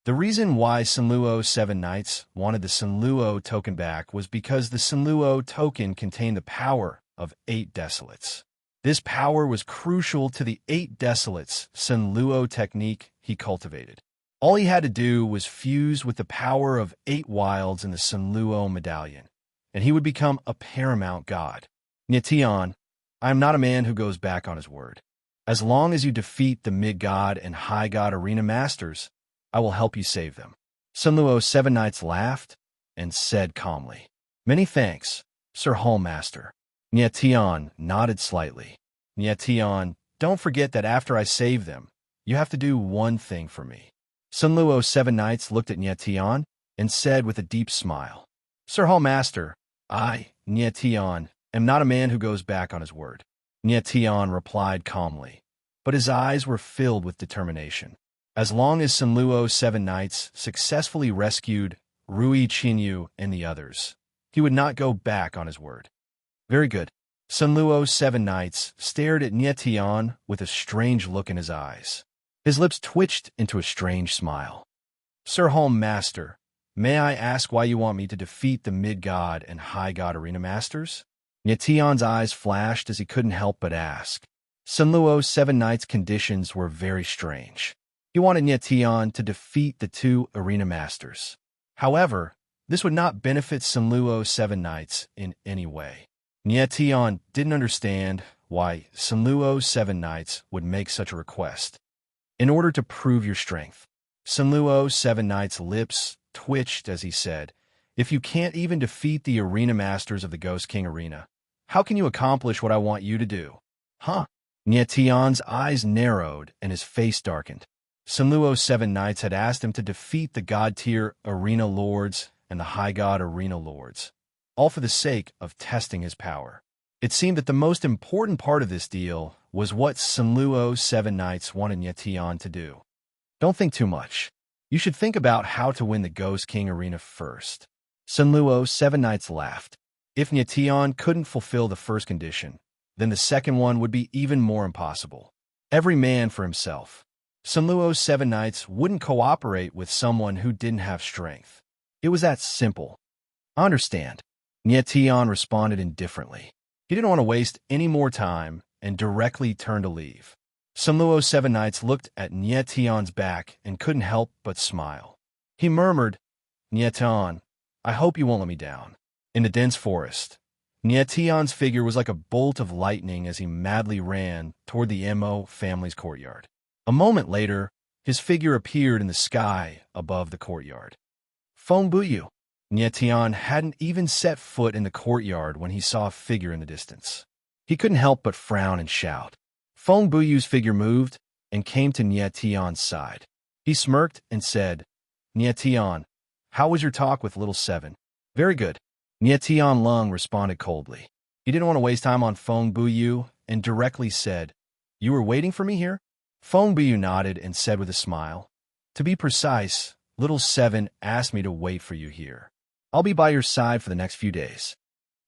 The reason why Sunluo's 7 Knights wanted the Sunluo token back was because the Sunluo token contained the power of 8 Desolates. This power was crucial to the 8 Desolates Sunluo technique he cultivated. All he had to do was fuse with the power of 8 wilds in the Sunluo medallion, and he would become a paramount god. "Nietian, I am not a man who goes back on his word. As long as you defeat the mid-god and high-god arena masters, I will help you save them." Sunluo's 7 Knights laughed and said calmly, "Many thanks, Sir Hall Master." Nietian nodded slightly. "Nietian, don't forget that after I save them, you have to do one thing for me." Sunluo's 7 Knights looked at Nietian and said with a deep smile, "Sir Hall Master, I, Nietian, am not a man who goes back on his word." Nietian replied calmly, but his eyes were filled with determination. As long as Sunluo's 7 Knights successfully rescued Rui Qinyu and the others, he would not go back on his word. Very good. Sunluo's 7 Knights stared at Nietian with a strange look in his eyes. His lips twitched into a strange smile. "Sir Hall Master, may I ask why you want me to defeat the mid-god and high-god arena masters?" Nietian's eyes flashed as he couldn't help but ask. Sunluo's 7 Knights' conditions were very strange. He wanted Nietian to defeat the 2 arena masters. However, this would not benefit Sunluo's 7 Knights in any way. Nietian didn't understand why Sunluo's 7 Knights would make such a request. "In order to prove your strength." Sunluo's 7 Knights' lips twitched as he said, "If you can't even defeat the arena masters of the Ghost King Arena, how can you accomplish what I want you to do?" "Huh?" Nietian's eyes narrowed and his face darkened. Sunluo's 7 knights had asked him to defeat the god-tier arena lords and the high god arena lords, all for the sake of testing his power. It seemed that the most important part of this deal was what Sunluo's 7 knights wanted Nyetian to do. Don't think too much. You should think about how to win the Ghost King arena first. Sunluo's 7 knights laughed. If Nyetian couldn't fulfill the first condition, then the second one would be even more impossible. Every man for himself. Sunluo's 7 knights wouldn't cooperate with someone who didn't have strength. It was that simple. I understand. Nyetian responded indifferently. He didn't want to waste any more time and directly turned to leave. Sunluo's 7 knights looked at Nyetian's back and couldn't help but smile. He murmured, "Nyetian, I hope you won't let me down." In the dense forest, Nyetian's figure was like a bolt of lightning as he madly ran toward the Mo family's courtyard. A moment later, his figure appeared in the sky above the courtyard. Feng Buyu. Nyetian hadn't even set foot in the courtyard when he saw a figure in the distance. He couldn't help but frown and shout. Feng Buyu's figure moved and came to Nyetian's side. He smirked and said, "Nyetian, how was your talk with Little Seven?" "Very good." Nyetian Lung responded coldly. He didn't want to waste time on Feng Buyu and directly said, "You were waiting for me here?" Feng Buyu nodded and said with a smile, "To be precise, Little Seven asked me to wait for you here. I'll be by your side for the next few days."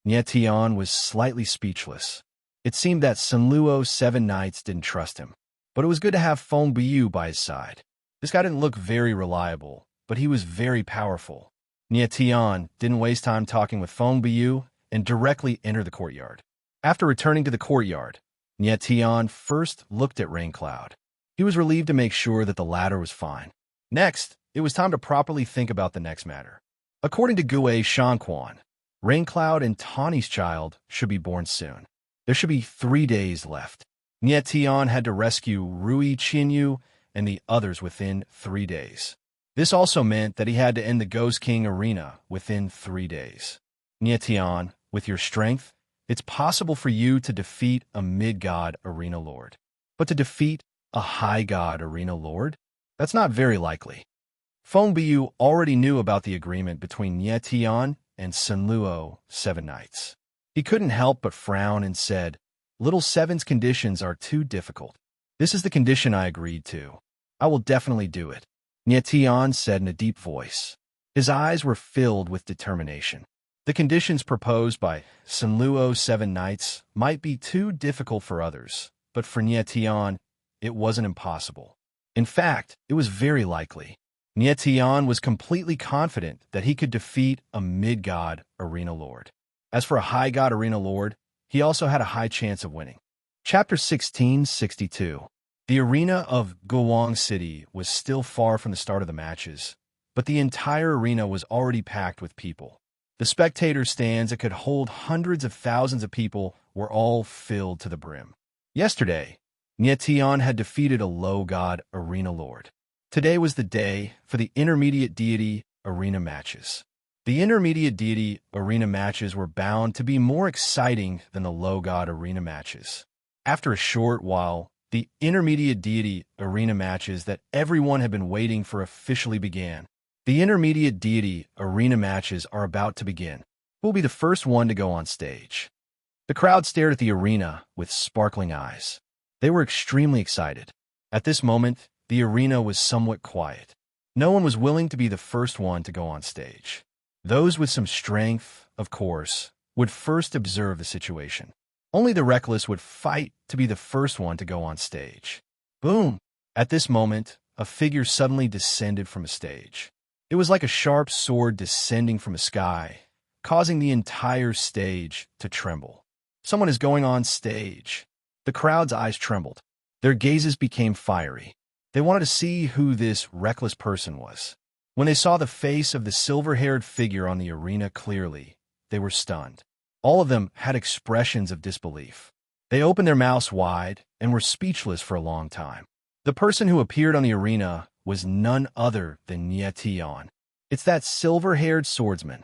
Nyetian was slightly speechless. It seemed that Sunluo's 7 knights didn't trust him, but it was good to have Feng Buyu by his side. This guy didn't look very reliable, but he was very powerful. Nyetian didn't waste time talking with Feng Buyu and directly entered the courtyard. After returning to the courtyard, Nyetian first looked at Raincloud. He was relieved to make sure that the latter was fine. Next, it was time to properly think about the next matter. According to Gue Shanquan, Raincloud and Tawny's child should be born soon. There should be 3 days left. Nyetian had to rescue Rui Qinyu and the others within 3 days. This also meant that he had to end the Ghost King arena within 3 days. Nyetian, with your strength, it's possible for you to defeat a mid-god arena lord. But to defeat a high-god arena lord? That's not very likely. Feng Buyu already knew about the agreement between Nyetian and Sunluo 7 knights. He couldn't help but frown and said, "Little Seven's conditions are too difficult. This is the condition I agreed to. I will definitely do it," Nyetian said in a deep voice. His eyes were filled with determination. The conditions proposed by Sunluo's 7 knights might be too difficult for others, but for Nyetian, it wasn't impossible. In fact, it was very likely. Nyetian was completely confident that he could defeat a mid-god arena lord. As for a high-god arena lord, he also had a high chance of winning. Chapter 1662. The arena of Guang City was still far from the start of the matches, but the entire arena was already packed with people. The spectator stands that could hold hundreds of thousands of people were all filled to the brim. Yesterday, Nyetian had defeated a low-god arena lord. Today was the day for the intermediate deity arena matches. The intermediate deity arena matches were bound to be more exciting than the low-god arena matches. After a short while, the intermediate deity arena matches that everyone had been waiting for officially began. The intermediate deity arena matches are about to begin. Who will be the first one to go on stage? The crowd stared at the arena with sparkling eyes. They were extremely excited. At this moment, the arena was somewhat quiet. No one was willing to be the first one to go on stage. Those with some strength, of course, would first observe the situation. Only the reckless would fight to be the first one to go on stage. Boom! At this moment, a figure suddenly descended from a stage. It was like a sharp sword descending from a sky, causing the entire stage to tremble. Someone is going on stage. The crowd's eyes trembled. Their gazes became fiery. They wanted to see who this reckless person was. When they saw the face of the silver-haired figure on the arena clearly, they were stunned. All of them had expressions of disbelief. They opened their mouths wide and were speechless for a long time. The person who appeared on the arena was none other than Nyetian. It's that silver-haired swordsman.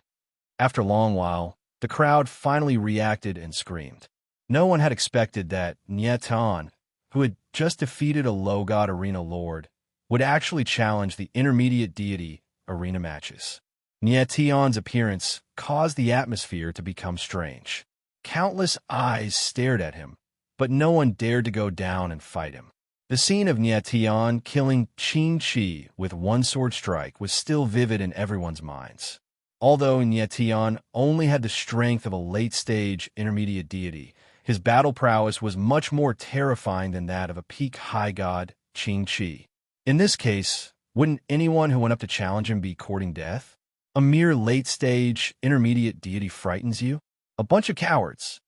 After a long while, the crowd finally reacted and screamed. No one had expected that Nyetian, who had just defeated a low-god arena lord, would actually challenge the intermediate deity arena matches. Nietion's appearance caused the atmosphere to become strange. Countless eyes stared at him, but no one dared to go down and fight him. The scene of Nietion killing Qin Chi with one sword strike was still vivid in everyone's minds. Although Nietion only had the strength of a late-stage intermediate deity, his battle prowess was much more terrifying than that of a peak high god, Qin Chi. In this case, wouldn't anyone who went up to challenge him be courting death? A mere late-stage intermediate deity frightens you? A bunch of cowards.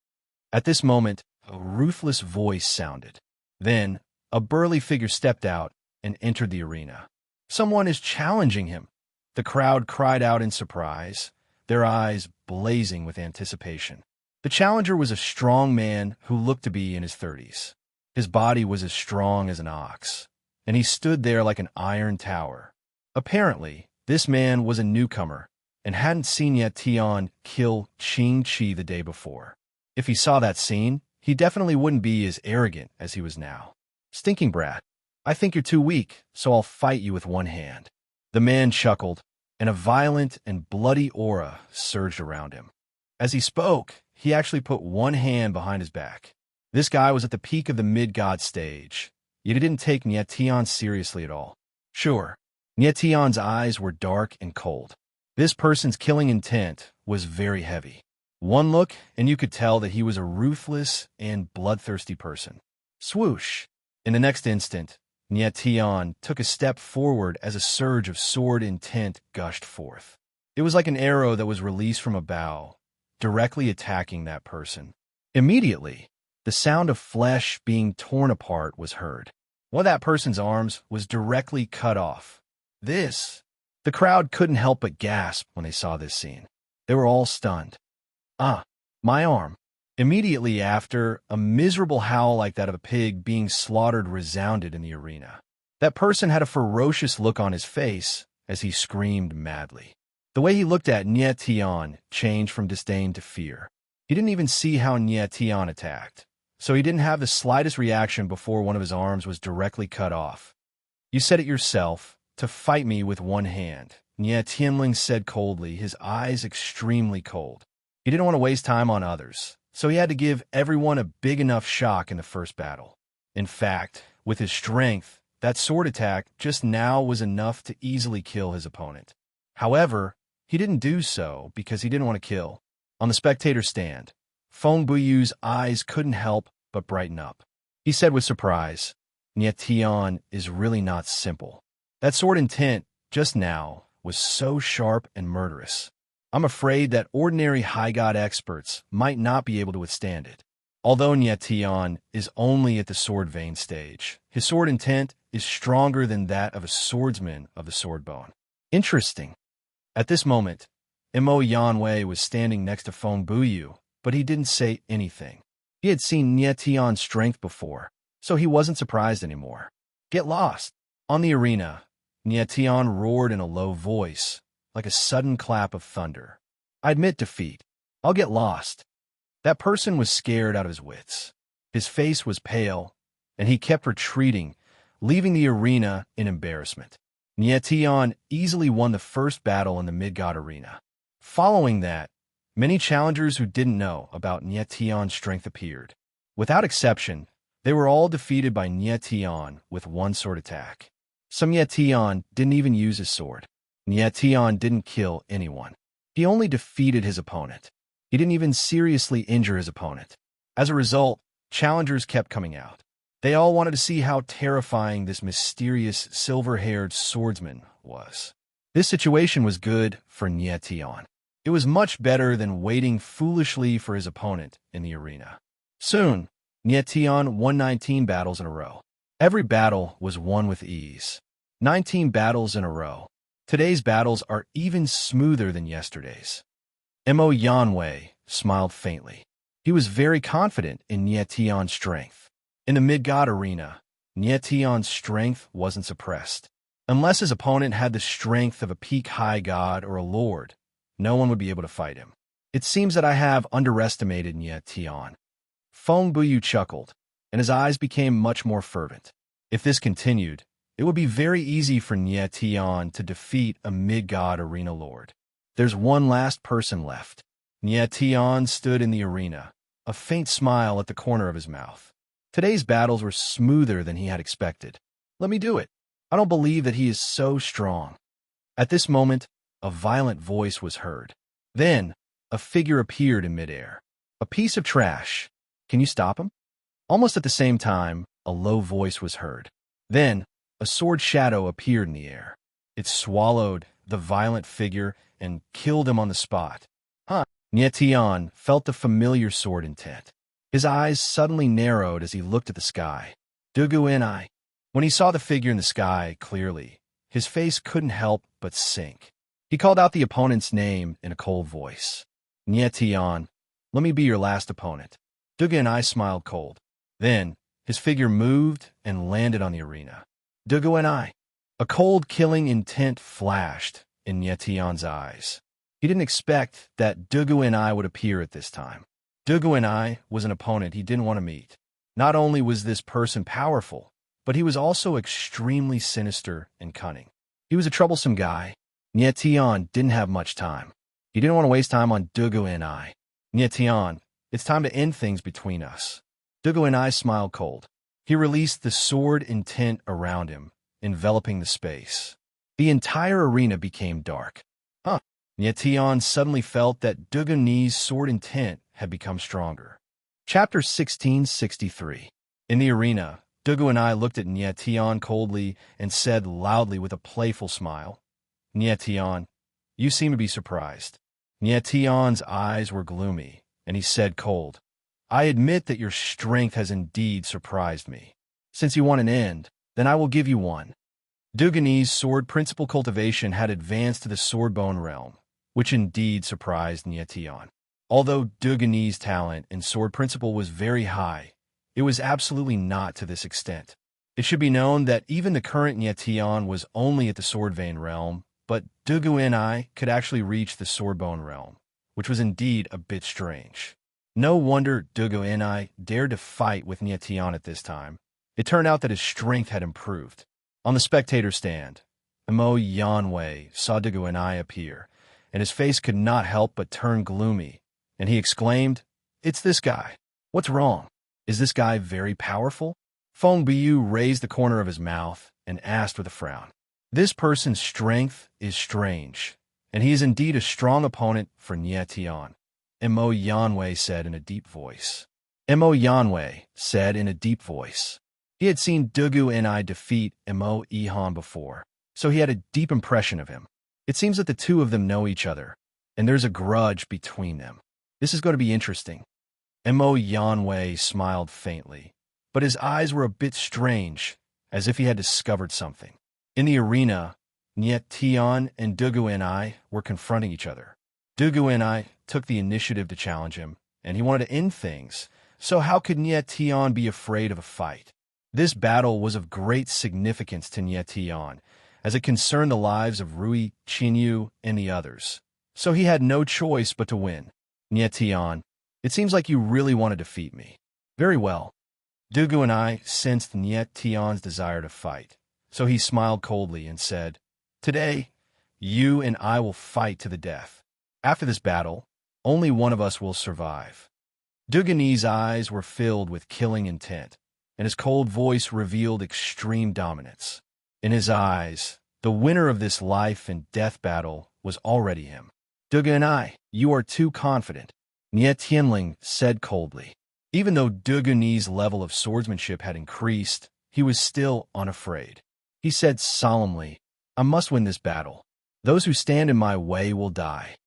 At this moment, a ruthless voice sounded. Then, a burly figure stepped out and entered the arena. Someone is challenging him. The crowd cried out in surprise, their eyes blazing with anticipation. The challenger was a strong man who looked to be in his 30s. His body was as strong as an ox, and he stood there like an iron tower. Apparently, this man was a newcomer and hadn't seen Nietion kill Qin Chi the day before. If he saw that scene, he definitely wouldn't be as arrogant as he was now. Stinking brat, I think you're too weak, so I'll fight you with one hand. The man chuckled, and a violent and bloody aura surged around him. As he spoke, he actually put one hand behind his back. This guy was at the peak of the mid-god stage, yet he didn't take Nietion seriously at all. Sure, Nietion's eyes were dark and cold. This person's killing intent was very heavy. One look, and you could tell that he was a ruthless and bloodthirsty person. Swoosh! In the next instant, Nietion took a step forward as a surge of sword intent gushed forth. It was like an arrow that was released from a bow, directly attacking that person. Immediately, the sound of flesh being torn apart was heard. One of that person's arms was directly cut off. The crowd couldn't help but gasp when they saw this scene. They were all stunned. Ah, my arm. Immediately after, a miserable howl like that of a pig being slaughtered resounded in the arena. That person had a ferocious look on his face as he screamed madly. The way he looked at Nietion changed from disdain to fear. He didn't even see how Nietion attacked, so he didn't have the slightest reaction before one of his arms was directly cut off. You said it yourself, to fight me with one hand, Nietion said coldly, his eyes extremely cold. He didn't want to waste time on others, so he had to give everyone a big enough shock in the first battle. In fact, with his strength, that sword attack just now was enough to easily kill his opponent. However, he didn't do so because he didn't want to kill. On the spectator stand, Feng Buyu's eyes couldn't help but brighten up. He said with surprise, Nietion is really not simple. That sword intent, just now, was so sharp and murderous. I'm afraid that ordinary high god experts might not be able to withstand it. Although Nietion is only at the sword vein stage, his sword intent is stronger than that of a swordsman of the sword bone. Interesting. At this moment, Mo Yanwei was standing next to Feng Buyu, but he didn't say anything. He had seen Nietion's strength before, so he wasn't surprised anymore. Get lost. On the arena, Nietion roared in a low voice, like a sudden clap of thunder. I admit defeat. I'll get lost. That person was scared out of his wits. His face was pale, and he kept retreating, leaving the arena in embarrassment. Nietion easily won the first battle in the mid-god arena. Following that, many challengers who didn't know about Nietion's strength appeared. Without exception, they were all defeated by Nietion with one sword attack. Some Nietion didn't even use his sword. Nietion didn't kill anyone. He only defeated his opponent. He didn't even seriously injure his opponent. As a result, challengers kept coming out. They all wanted to see how terrifying this mysterious silver-haired swordsman was. This situation was good for Nietion. It was much better than waiting foolishly for his opponent in the arena. Soon, Nietion won 19 battles in a row. Every battle was won with ease. 19 battles in a row. Today's battles are even smoother than yesterday's. Mo Yanwei smiled faintly. He was very confident in Nietion's strength. In the mid-god arena, Nietion's strength wasn't suppressed. Unless his opponent had the strength of a peak high god or a lord, no one would be able to fight him. It seems that I have underestimated Nietion. Feng Buyu chuckled, and his eyes became much more fervent. If this continued, It would be very easy for Nyetian to defeat a mid-god arena lord. There's one last person left. Nyetian stood in the arena, a faint smile at the corner of his mouth. Today's battles were smoother than he had expected. Let me do it. I don't believe that he is so strong. At this moment, a violent voice was heard. Then, a figure appeared in midair. A piece of trash. Can you stop him? Almost at the same time, a low voice was heard. Then, a sword shadow appeared in the air. It swallowed the violent figure and killed him on the spot. Nyetian felt the familiar sword intent. His eyes suddenly narrowed as he looked at the sky. Duguin. When he saw the figure in the sky clearly, his face couldn't help but sink. He called out the opponent's name in a cold voice. Nyetian, let me be your last opponent. Duguin smiled cold. Then, his figure moved and landed on the arena. Duguin. A cold, killing intent flashed in Nyetian's eyes. He didn't expect that Duguin would appear at this time. Duguin was an opponent he didn't want to meet. Not only was this person powerful, but he was also extremely sinister and cunning. He was a troublesome guy. Nyetian didn't have much time. He didn't want to waste time on Duguin. Nyetian, it's time to end things between us. Duguin smiled cold. He released the sword intent around him, enveloping the space. The entire arena became dark. Nyetian suddenly felt that Duguin's sword intent had become stronger. Chapter 1663. In the arena, Duguin looked at Nyetian coldly and said loudly with a playful smile, Nyetian, you seem to be surprised. Nyetian's eyes were gloomy, and he said cold, I admit that your strength has indeed surprised me. Since you want an end, then I will give you one. Duguin's sword principle cultivation had advanced to the swordbone realm, which indeed surprised Nyetian. Although Duguin's talent in sword principle was very high, it was absolutely not to this extent. It should be known that even the current Nyetian was only at the sword vein realm, but Duguin could actually reach the swordbone realm, which was indeed a bit strange. No wonder Duguin dared to fight with Nyetian at this time. It turned out that his strength had improved. On the spectator stand, Mo Yanwei saw Duguin appear, and his face could not help but turn gloomy, and he exclaimed, It's this guy. What's wrong? Is this guy very powerful? Feng Biu raised the corner of his mouth and asked with a frown. This person's strength is strange, and he is indeed a strong opponent for Nyetian, Mo Yanwei said in a deep voice. Mo Yanwei said in a deep voice. He had seen Duguin defeat Mo Ihan before, so he had a deep impression of him. It seems that the two of them know each other, and there's a grudge between them. This is going to be interesting. Mo Yanwei smiled faintly, but his eyes were a bit strange, as if he had discovered something. In the arena, Nyetian and Duguin were confronting each other. Duguin took the initiative to challenge him, and he wanted to end things, so how could Nyetian be afraid of a fight? This battle was of great significance to Nyetian, as it concerned the lives of Rui, Qinyu, and the others. So he had no choice but to win. Nyetian, it seems like you really want to defeat me. Very well. Duguin sensed Nyetian's desire to fight, so he smiled coldly and said, Today, you and I will fight to the death. After this battle, only one of us will survive. Duguin's eyes were filled with killing intent, and his cold voice revealed extreme dominance. In his eyes, the winner of this life and death battle was already him. Duguin, you are too confident, Nyetianling said coldly. Even though Duguin's level of swordsmanship had increased, he was still unafraid. He said solemnly, I must win this battle. Those who stand in my way will die.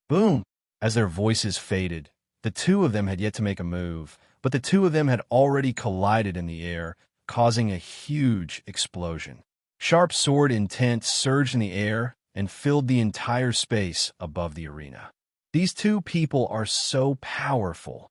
Boom! As their voices faded, the two of them had yet to make a move, but the two of them had already collided in the air, causing a huge explosion. Sharp sword intent surged in the air and filled the entire space above the arena. These two people are so powerful.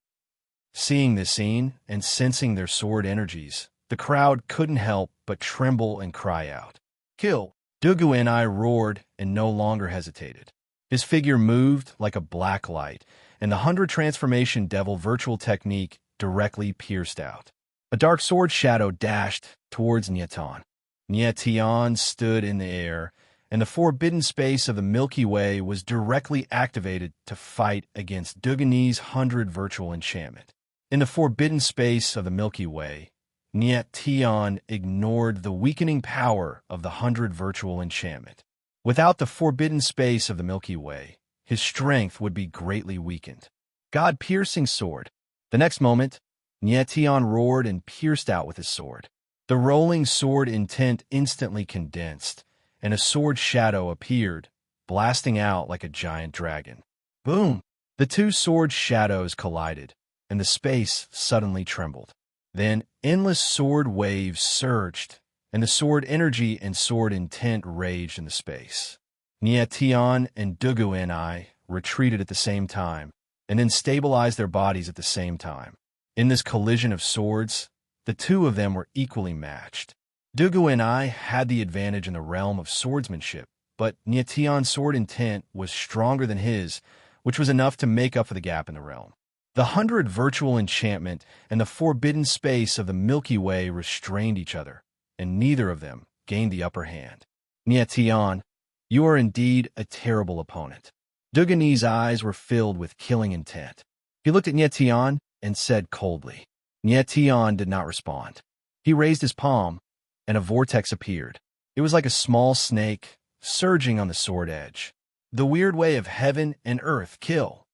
Seeing this scene and sensing their sword energies, the crowd couldn't help but tremble and cry out. Kill! Duguin roared and no longer hesitated. His figure moved like a black light, and the 100 transformation devil virtual technique directly pierced out. A dark sword shadow dashed towards Nyetian. Nietian stood in the air, and the forbidden space of the Milky Way was directly activated to fight against Duganese 100 virtual enchantment. In the forbidden space of the Milky Way, Nietian ignored the weakening power of the 100 virtual enchantment. Without the forbidden space of the Milky Way, his strength would be greatly weakened. God-piercing sword. The next moment, Nietian roared and pierced out with his sword. The rolling sword intent instantly condensed, and a sword shadow appeared, blasting out like a giant dragon. Boom! The two sword shadows collided, and the space suddenly trembled. Then endless sword waves surged, and the sword energy and sword intent raged in the space. Nietian and Duguenai retreated at the same time, and then stabilized their bodies at the same time. In this collision of swords, the two of them were equally matched. Duguenai had the advantage in the realm of swordsmanship, but Nietian's sword intent was stronger than his, which was enough to make up for the gap in the realm. The 100 virtual enchantment and the forbidden space of the Milky Way restrained each other, and neither of them gained the upper hand. Nietian, you are indeed a terrible opponent. Dugane's eyes were filled with killing intent. He looked at Nietian and said coldly. Nietian did not respond. He raised his palm, and a vortex appeared. It was like a small snake surging on the sword edge. The weird way of heaven and earth kill.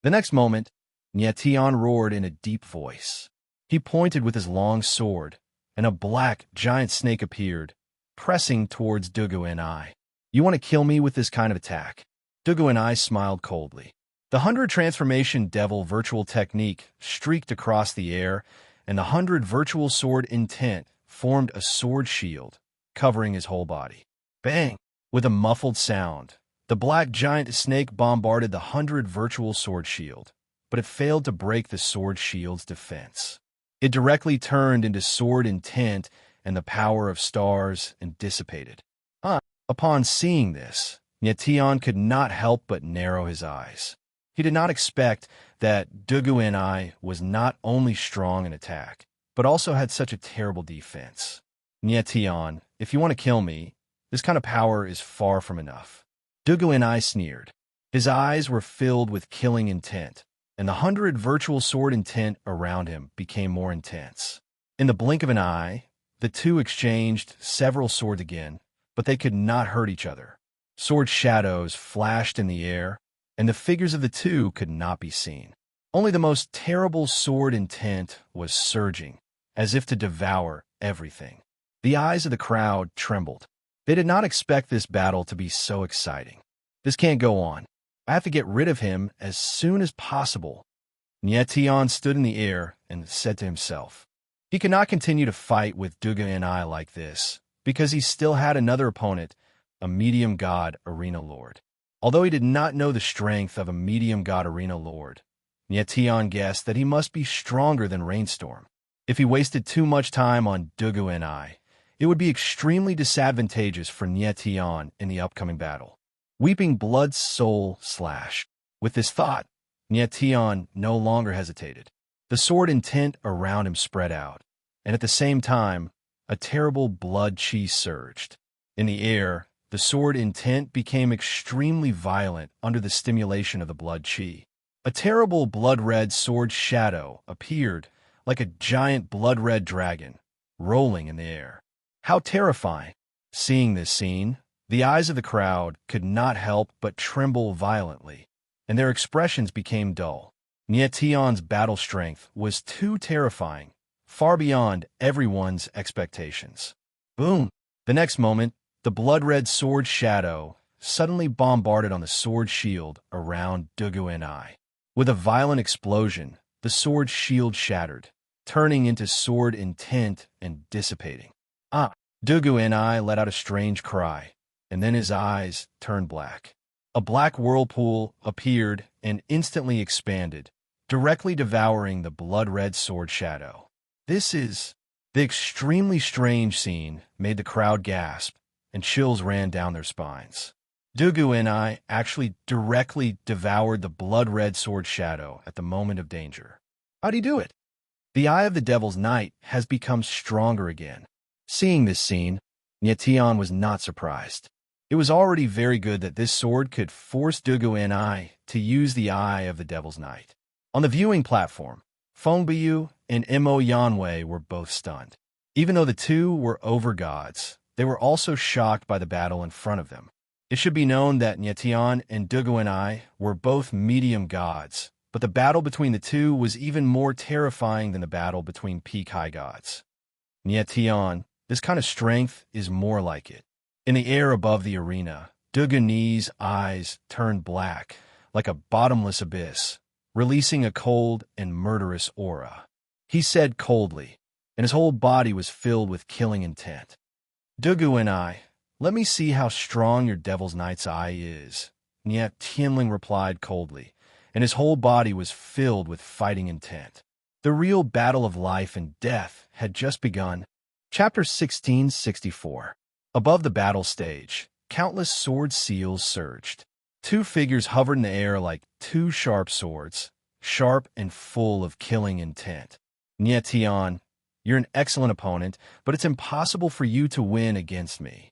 The next moment, Nietian roared in a deep voice. He pointed with his long sword, and a black giant snake appeared, pressing towards Duguenai. You want to kill me with this kind of attack? Duguenai smiled coldly. The 100 transformation devil virtual technique streaked across the air, and the 100 virtual sword intent formed a sword shield, covering his whole body. Bang! With a muffled sound, the black giant snake bombarded the 100 virtual sword shield, but it failed to break the sword shield's defense. It directly turned into sword intent and the power of stars and dissipated. Upon seeing this, Nietian could not help but narrow his eyes. He did not expect that Duguenai was not only strong in attack, but also had such a terrible defense. Nietian, if you want to kill me, this kind of power is far from enough. Duguenai sneered. His eyes were filled with killing intent, and the 100 virtual sword intent around him became more intense. In the blink of an eye, the two exchanged several swords again, but they could not hurt each other. Sword shadows flashed in the air, and the figures of the two could not be seen. Only the most terrible sword intent was surging, as if to devour everything. The eyes of the crowd trembled. They did not expect this battle to be so exciting. This can't go on. I have to get rid of him as soon as possible. Nietian stood in the air and said to himself. He could not continue to fight with Duguenai like this, because he still had another opponent, a medium god arena lord. Although he did not know the strength of a medium god arena lord, Nietian guessed that he must be stronger than Rainstorm. If he wasted too much time on Duguenai, it would be extremely disadvantageous for Nietian in the upcoming battle. Weeping Blood's soul slash. With this thought, Nietian no longer hesitated. The sword intent around him spread out, and at the same time, a terrible blood chi surged. In the air, the sword intent became extremely violent under the stimulation of the blood chi. A terrible blood-red sword shadow appeared like a giant blood-red dragon, rolling in the air. How terrifying! Seeing this scene, the eyes of the crowd could not help but tremble violently, and their expressions became dull. Nietian's battle strength was too terrifying, far beyond everyone's expectations. Boom! The next moment, the blood-red sword shadow suddenly bombarded on the sword shield around Duguenai. With a violent explosion, the sword shield shattered, turning into sword intent and dissipating. Duguenai let out a strange cry, and then his eyes turned black. A black whirlpool appeared and instantly expanded, directly devouring the blood-red sword shadow. The extremely strange scene made the crowd gasp, and chills ran down their spines. Duguenai actually directly devoured the blood-red sword shadow at the moment of danger. How'd he do it? The eye of the Devil's Knight has become stronger again. Seeing this scene, Nyetian was not surprised. It was already very good that this sword could force Dugu to use the Eye of the Devil's Knight. On the viewing platform, Fengbiyu and Mo Yanwei were both stunned. Even though the two were over-gods, they were also shocked by the battle in front of them. It should be known that Nyetian and Dugu were both medium gods, but the battle between the two was even more terrifying than the battle between peak high gods. Nyetian, this kind of strength is more like it. In the air above the arena, Dugu's eyes turned black, like a bottomless abyss, releasing a cold and murderous aura. He said coldly, and his whole body was filled with killing intent. Dugu, let me see how strong your Devil's Knight's eye is. Niet Tianling replied coldly, and his whole body was filled with fighting intent. The real battle of life and death had just begun. Chapter 1664. Above the battle stage, countless sword seals surged. Two figures hovered in the air like two sharp swords, sharp and full of killing intent. Nyetian, you're an excellent opponent, but it's impossible for you to win against me.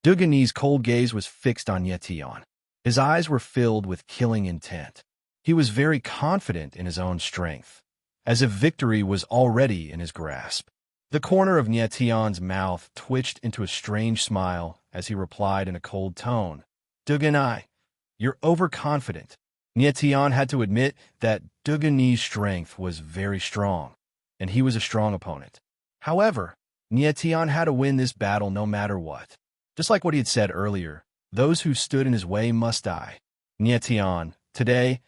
Dugu's cold gaze was fixed on Nyetian. His eyes were filled with killing intent. He was very confident in his own strength, as if victory was already in his grasp. The corner of Nyetian's mouth twitched into a strange smile as he replied in a cold tone, Dugu, you're overconfident. Nyetian had to admit that Dugu's strength was very strong, and he was a strong opponent. However, Nyetian had to win this battle no matter what. Just like what he had said earlier, those who stood in his way must die. Nyetian, today,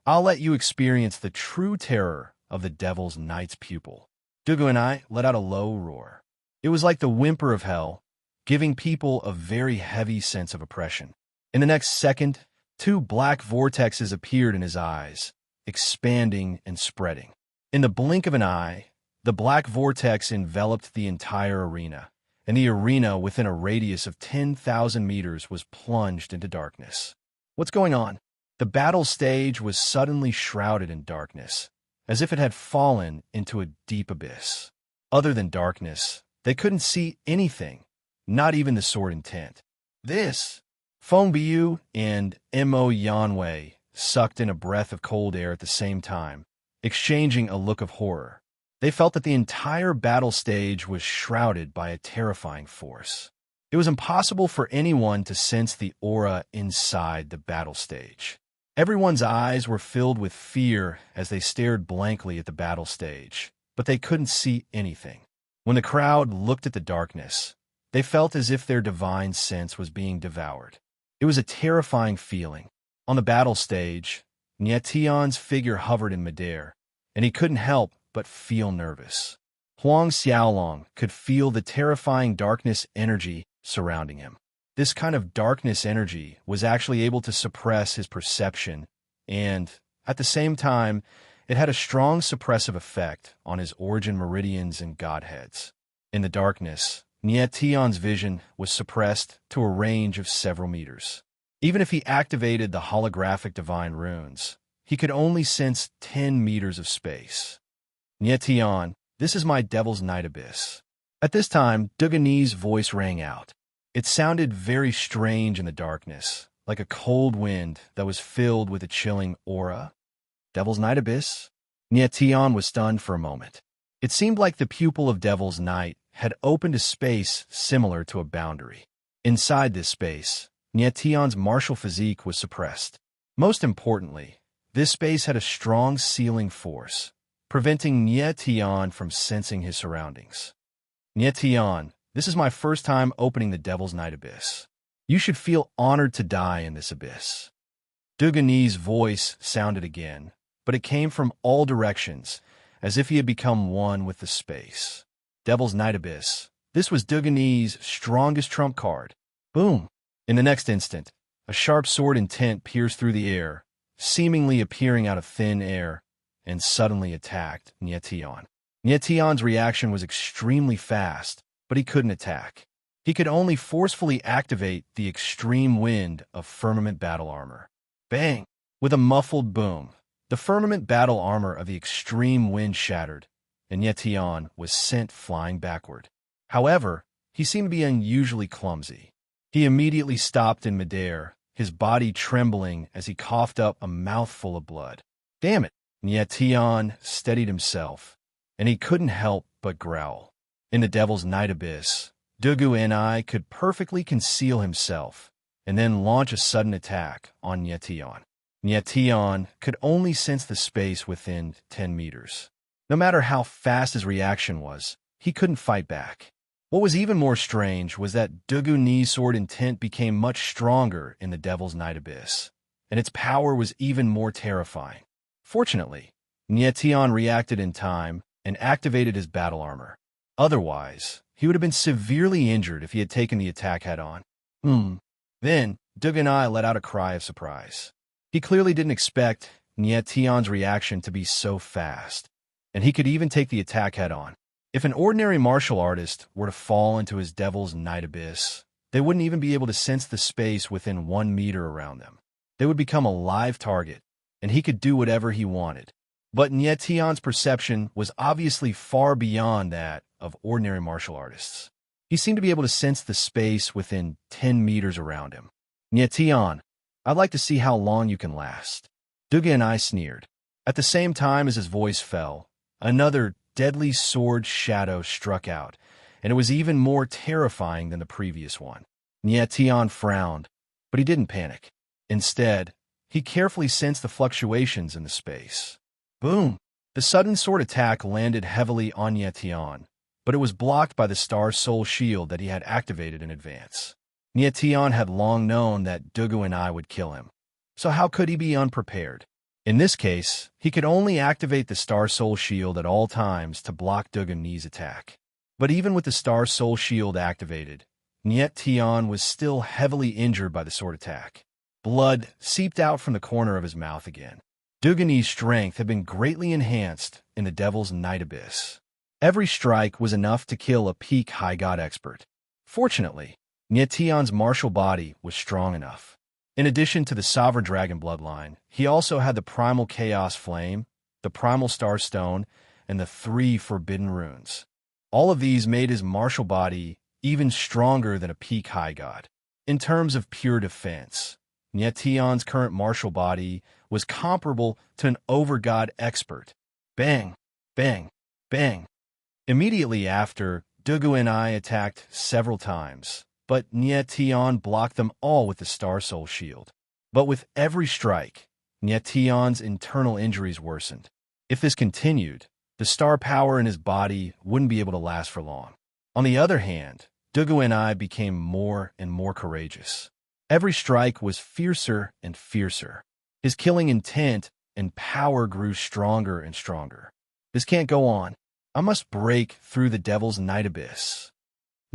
I'll let you experience the true terror of the Devil's Knight's pupil. Dugu let out a low roar. It was like the whimper of hell, giving people a very heavy sense of oppression. In the next second, two black vortexes appeared in his eyes, expanding and spreading. In the blink of an eye, the black vortex enveloped the entire arena, and the arena within a radius of 10,000 meters was plunged into darkness. What's going on? The battle stage was suddenly shrouded in darkness, as if it had fallen into a deep abyss. Other than darkness, they couldn't see anything, not even the sword intent. This, Fengbiyu and Mo Yanwei sucked in a breath of cold air at the same time, exchanging a look of horror. They felt that the entire battle stage was shrouded by a terrifying force. It was impossible for anyone to sense the aura inside the battle stage. Everyone's eyes were filled with fear as they stared blankly at the battle stage, but they couldn't see anything. When the crowd looked at the darkness, they felt as if their divine sense was being devoured. It was a terrifying feeling. On the battle stage, Nyetian's figure hovered in midair, and he couldn't help but feel nervous. Huang Xiaolong could feel the terrifying darkness energy surrounding him. This kind of darkness energy was actually able to suppress his perception, and, at the same time, it had a strong suppressive effect on his origin meridians and godheads. In the darkness, Nyetian's vision was suppressed to a range of several meters. Even if he activated the holographic divine runes, he could only sense 10 meters of space. Nyetian, this is my Devil's Night Abyss. At this time, Dugu's voice rang out. It sounded very strange in the darkness, like a cold wind that was filled with a chilling aura. Devil's Night Abyss? Nyetian was stunned for a moment. It seemed like the pupil of Devil's Night had opened a space similar to a boundary. Inside this space, Nyetian's martial physique was suppressed. Most importantly, this space had a strong sealing force, preventing Nyetian from sensing his surroundings. Nyetian, this is my first time opening the Devil's Night Abyss. You should feel honored to die in this abyss. Dugu's voice sounded again, but it came from all directions, as if he had become one with the space. Devil's Night Abyss. This was Dugu's strongest trump card. Boom! In the next instant, a sharp sword intent pierced through the air, seemingly appearing out of thin air, and suddenly attacked Nyetian. Nyetian's reaction was extremely fast, but he couldn't attack. He could only forcefully activate the extreme wind of firmament battle armor. Bang! With a muffled boom, the firmament battle armor of the extreme wind shattered, and Nyetian was sent flying backward. However, he seemed to be unusually clumsy. He immediately stopped in midair, his body trembling as he coughed up a mouthful of blood. Damn it! Nyetian steadied himself, and he couldn't help but growl. In the Devil's Night Abyss, Dugu and I could perfectly conceal himself and then launch a sudden attack on Nyetian. Nyetian could only sense the space within 10 meters. No matter how fast his reaction was, he couldn't fight back. What was even more strange was that Dugu Ni's sword intent became much stronger in the Devil's Night Abyss, and its power was even more terrifying. Fortunately, Nyetian reacted in time and activated his battle armor. Otherwise, he would have been severely injured if he had taken the attack head-on. Then, Dugu and I let out a cry of surprise. He clearly didn't expect Nyetian's reaction to be so fast, and he could even take the attack head-on. If an ordinary martial artist were to fall into his Devil's Night Abyss, they wouldn't even be able to sense the space within 1 meter around them. They would become a live target, and he could do whatever he wanted. But Nyetian's perception was obviously far beyond that of ordinary martial artists. He seemed to be able to sense the space within 10 meters around him. Nyetian, I'd like to see how long you can last. Dugu and I sneered. At the same time as his voice fell, another deadly sword shadow struck out, and it was even more terrifying than the previous one. Nyetian frowned, but he didn't panic. Instead, he carefully sensed the fluctuations in the space. Boom! The sudden sword attack landed heavily on Nyetian, but it was blocked by the Star Soul shield that he had activated in advance. Nyetian had long known that Dugu and I would kill him, so how could he be unprepared? In this case, he could only activate the Star Soul shield at all times to block Dugu Ni's attack. But even with the Star Soul shield activated, Nyetian was still heavily injured by the sword attack. Blood seeped out from the corner of his mouth again. Dugu Ni's strength had been greatly enhanced in the Devil's Night Abyss. Every strike was enough to kill a peak High God expert. Fortunately, Nyetian's martial body was strong enough. In addition to the Sovereign Dragon bloodline, he also had the Primal Chaos Flame, the Primal Star Stone, and the 3 Forbidden Runes. All of these made his martial body even stronger than a peak High God. In terms of pure defense, Nyetian's current martial body was comparable to an Overgod expert. Bang! Bang! Bang! Immediately after, Dugu and I attacked several times, but Nyetian blocked them all with the Star Soul shield. But with every strike, Nyetian's internal injuries worsened. If this continued, the star power in his body wouldn't be able to last for long. On the other hand, Dugu and I became more and more courageous. Every strike was fiercer and fiercer. His killing intent and power grew stronger and stronger. This can't go on. I must break through the Devil's Night Abyss.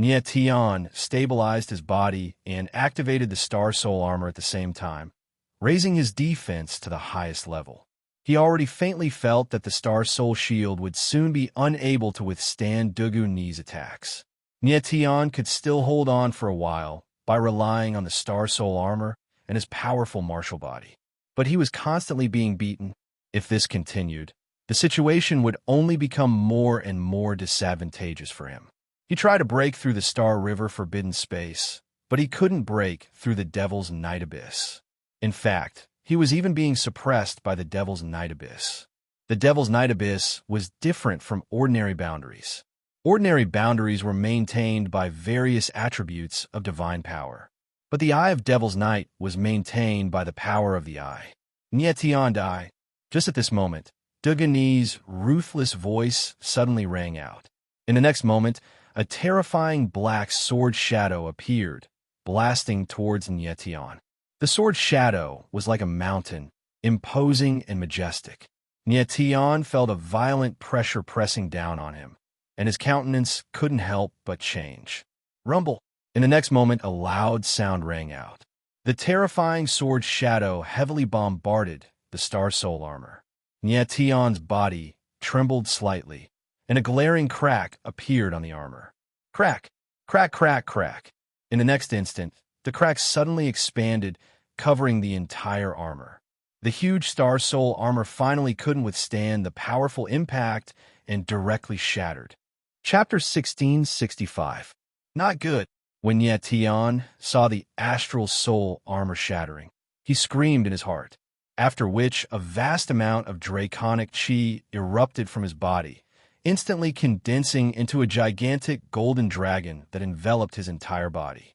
Nyetian stabilized his body and activated the Star Soul armor at the same time, raising his defense to the highest level. He already faintly felt that the Star Soul shield would soon be unable to withstand Dugu Ni's attacks. Nyetian could still hold on for a while by relying on the Star Soul armor and his powerful martial body. But he was constantly being beaten. If this continued, the situation would only become more and more disadvantageous for him. He tried to break through the Star River forbidden space, but he couldn't break through the Devil's Night Abyss. In fact, he was even being suppressed by the Devil's Night Abyss. The Devil's Night Abyss was different from ordinary boundaries. Ordinary boundaries were maintained by various attributes of divine power, but the Eye of Devil's Night was maintained by the power of the Eye. Nyetian died. Just at this moment, Dugu Ni's ruthless voice suddenly rang out. In the next moment, a terrifying black sword shadow appeared, blasting towards Nyetian. The sword shadow was like a mountain, imposing and majestic. Nyetian felt a violent pressure pressing down on him, and his countenance couldn't help but change. Rumble! In the next moment, a loud sound rang out. The terrifying sword shadow heavily bombarded the Star Soul armor. Nyetian's body trembled slightly, and a glaring crack appeared on the armor. Crack! Crack, crack, crack. In the next instant, the crack suddenly expanded, covering the entire armor. The huge Star Soul armor finally couldn't withstand the powerful impact and directly shattered. Chapter 1665. Not good. When Yetion saw the astral soul armor shattering, he screamed in his heart, after which a vast amount of draconic chi erupted from his body, instantly condensing into a gigantic golden dragon that enveloped his entire body.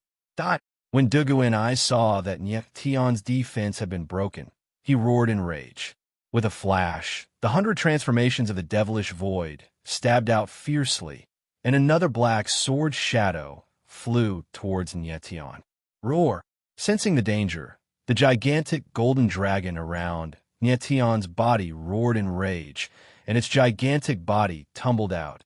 When Dugu and I saw that Yetion's defense had been broken, he roared in rage. With a flash, the 100 transformations of the devilish void stabbed out fiercely, and another black sword shadow flew towards Yetion. Roar! Sensing the danger, the gigantic golden dragon around Yetion's body roared in rage, and its gigantic body tumbled out,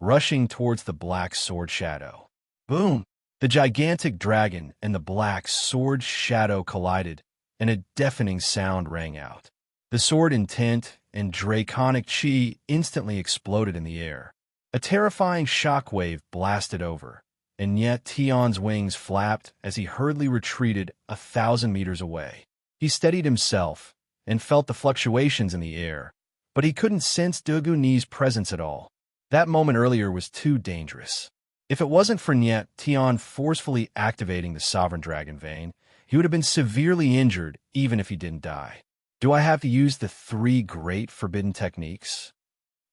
rushing towards the black sword shadow. Boom! The gigantic dragon and the black sword shadow collided, and a deafening sound rang out. The sword intent and draconic chi instantly exploded in the air. A terrifying shockwave blasted over, and yet Tion's wings flapped as he hurriedly retreated 1,000 meters away. He steadied himself and felt the fluctuations in the air, but he couldn't sense Duguni's presence at all. That moment earlier was too dangerous. If it wasn't for Tion forcefully activating the Sovereign Dragon Vein, he would have been severely injured even if he didn't die. Do I have to use the 3 great forbidden techniques?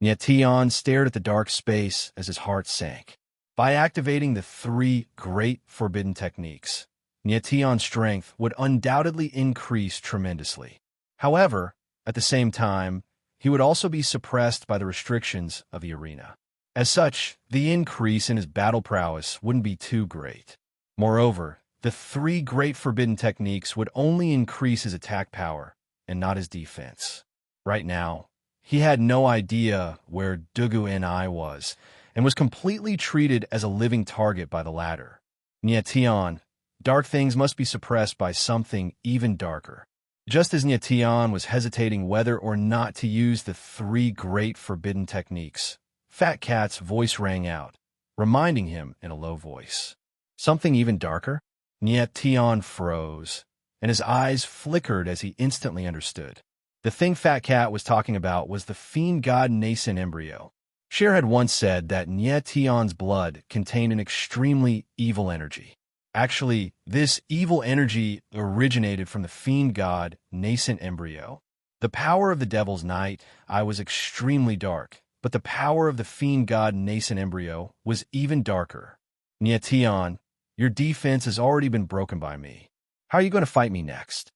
Tion stared at the dark space as his heart sank. By activating the 3 great forbidden techniques, Tion's strength would undoubtedly increase tremendously. However, at the same time, he would also be suppressed by the restrictions of the arena. As such, the increase in his battle prowess wouldn't be too great. Moreover, the 3 great forbidden techniques would only increase his attack power and not his defense. Right now, he had no idea where Dugu Ni was, and was completely treated as a living target by the latter. Tion, dark things must be suppressed by something even darker. Just as Tion was hesitating whether or not to use the 3 great forbidden techniques, Fat Cat's voice rang out, reminding him in a low voice. Something even darker? Tion froze, and his eyes flickered as he instantly understood. The thing Fat Cat was talking about was the fiend god nascent embryo. Cher had once said that Tion's blood contained an extremely evil energy. Actually, this evil energy originated from the fiend god nascent embryo. The power of the Devil's Night Eye was extremely dark, but the power of the fiend god nascent embryo was even darker. Tion, your defense has already been broken by me. How are you going to fight me next?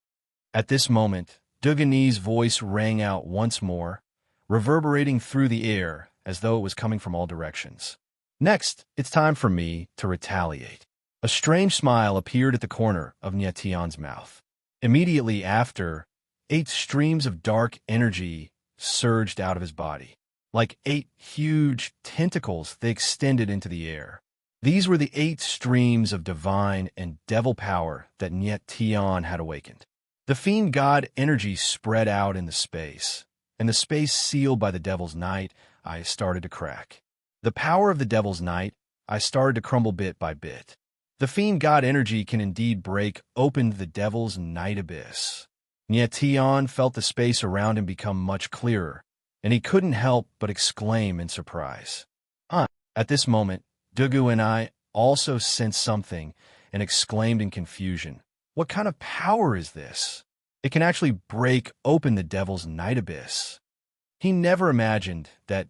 At this moment, Duguni's voice rang out once more, reverberating through the air as though it was coming from all directions. Next, it's time for me to retaliate. A strange smile appeared at the corner of Tion's mouth. Immediately after, 8 streams of dark energy surged out of his body. Like 8 huge tentacles, they extended into the air. These were the 8 streams of divine and devil power that Tion had awakened. The fiend god energy spread out in the space, and the space sealed by the Devil's Night Eye started to crack. The power of the Devil's Night Eye started to crumble bit by bit. The fiend god energy can indeed break open the Devil's Night Abyss. Tion felt the space around him become much clearer, and he couldn't help but exclaim in surprise. At this moment, Dugu and I also sensed something and exclaimed in confusion. What kind of power is this? It can actually break open the Devil's Night Abyss. He never imagined that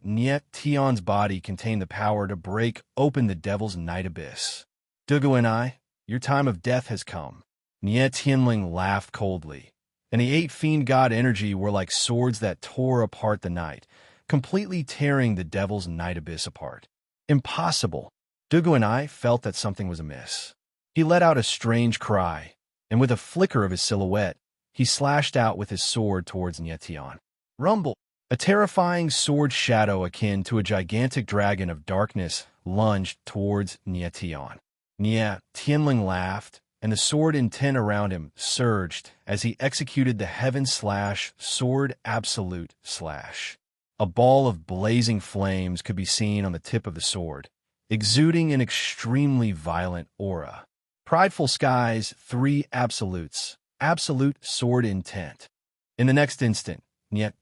Tion's body contained the power to break open the Devil's Night Abyss. Dugu and I, your time of death has come. Tianling laughed coldly, and the 8 fiend god energy were like swords that tore apart the night, completely tearing the Devil's Night Abyss apart. Impossible. Dugu and I felt that something was amiss. He let out a strange cry, and with a flicker of his silhouette, he slashed out with his sword towards Tion. Rumble! A terrifying sword shadow akin to a gigantic dragon of darkness lunged towards Tion. Tianling laughed, and the sword intent around him surged as he executed the heaven/sword absolute slash. A ball of blazing flames could be seen on the tip of the sword, exuding an extremely violent aura. Prideful Skies 3 absolutes, absolute sword intent. In the next instant,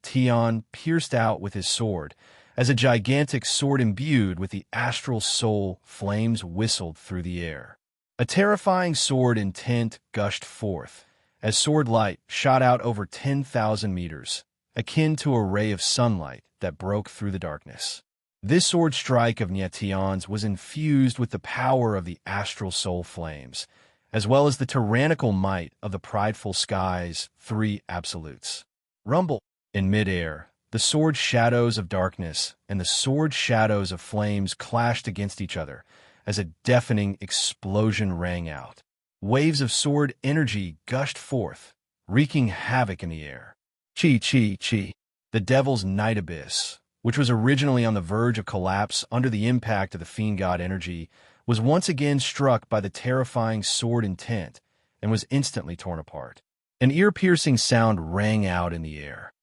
Tion pierced out with his sword As a gigantic sword imbued with the astral soul, flames whistled through the air. A terrifying sword intent gushed forth, as sword light shot out over 10,000 meters, akin to a ray of sunlight that broke through the darkness. This sword strike of Nietian's was infused with the power of the astral soul flames, as well as the tyrannical might of the prideful sky's three absolutes. Rumble! In midair, the sword shadows of darkness and the sword shadows of flames clashed against each other as a deafening explosion rang out. Waves of sword energy gushed forth, wreaking havoc in the air. Chi, chi, chi. The Devil's Night Abyss, which was originally on the verge of collapse under the impact of the fiend god energy, was once again struck by the terrifying sword intent and was instantly torn apart. An ear-piercing sound rang out in the air.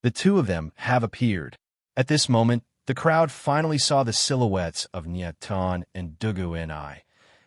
The two of them have appeared. At this moment, the crowd finally saw the silhouettes of Nietian and Dugu-ni,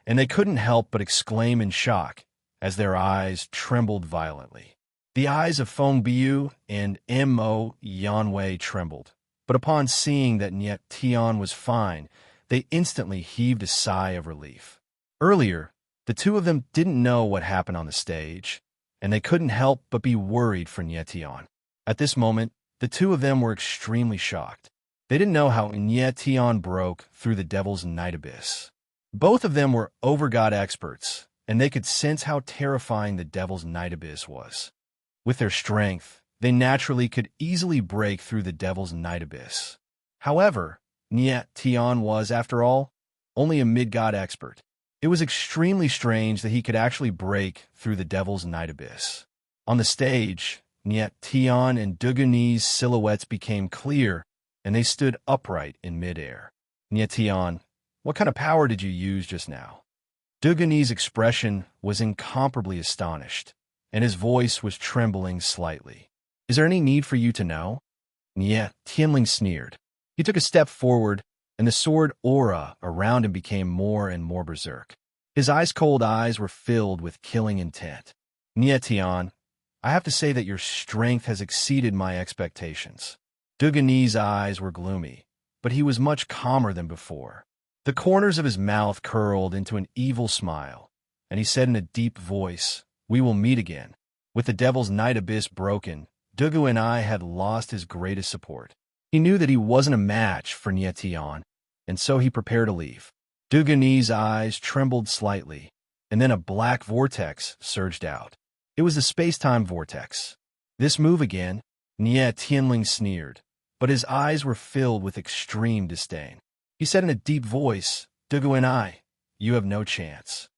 and they couldn't help but exclaim in shock as their eyes trembled violently. The eyes of Feng Biu and Mo Yanwei trembled, but upon seeing that Nietian was fine, they instantly heaved a sigh of relief. Earlier, the two of them didn't know what happened on the stage, and they couldn't help but be worried for Nietian. At this moment, the two of them were extremely shocked. They didn't know how Nietian broke through the Devil's Night Abyss. Both of them were overgod experts, and they could sense how terrifying the Devil's Night Abyss was. With their strength, they naturally could easily break through the Devil's Night Abyss. However, Nietian was, after all, only a mid-god expert. It was extremely strange that he could actually break through the Devil's Night Abyss. On the stage, Nietian and Dugu-ni's silhouettes became clear, and they stood upright in midair. Nietian, what kind of power did you use just now? Dugu-ni's expression was incomparably astonished, and his voice was trembling slightly. Is there any need for you to know? Tianling sneered. He took a step forward, and the sword aura around him became more and more berserk. His ice-cold eyes were filled with killing intent. Nietian, I have to say that your strength has exceeded my expectations. Dugu-ni's eyes were gloomy, but he was much calmer than before. The corners of his mouth curled into an evil smile, and he said in a deep voice, We will meet again. With the Devil's Night Abyss broken, Dugu-ni had lost his greatest support. He knew that he wasn't a match for Nietian, and so he prepared to leave. Dugu-ni's eyes trembled slightly, and then a black vortex surged out. It was the space-time vortex. This move again, Tianling sneered, but his eyes were filled with extreme disdain. He said in a deep voice, Dugu-ni, you have no chance.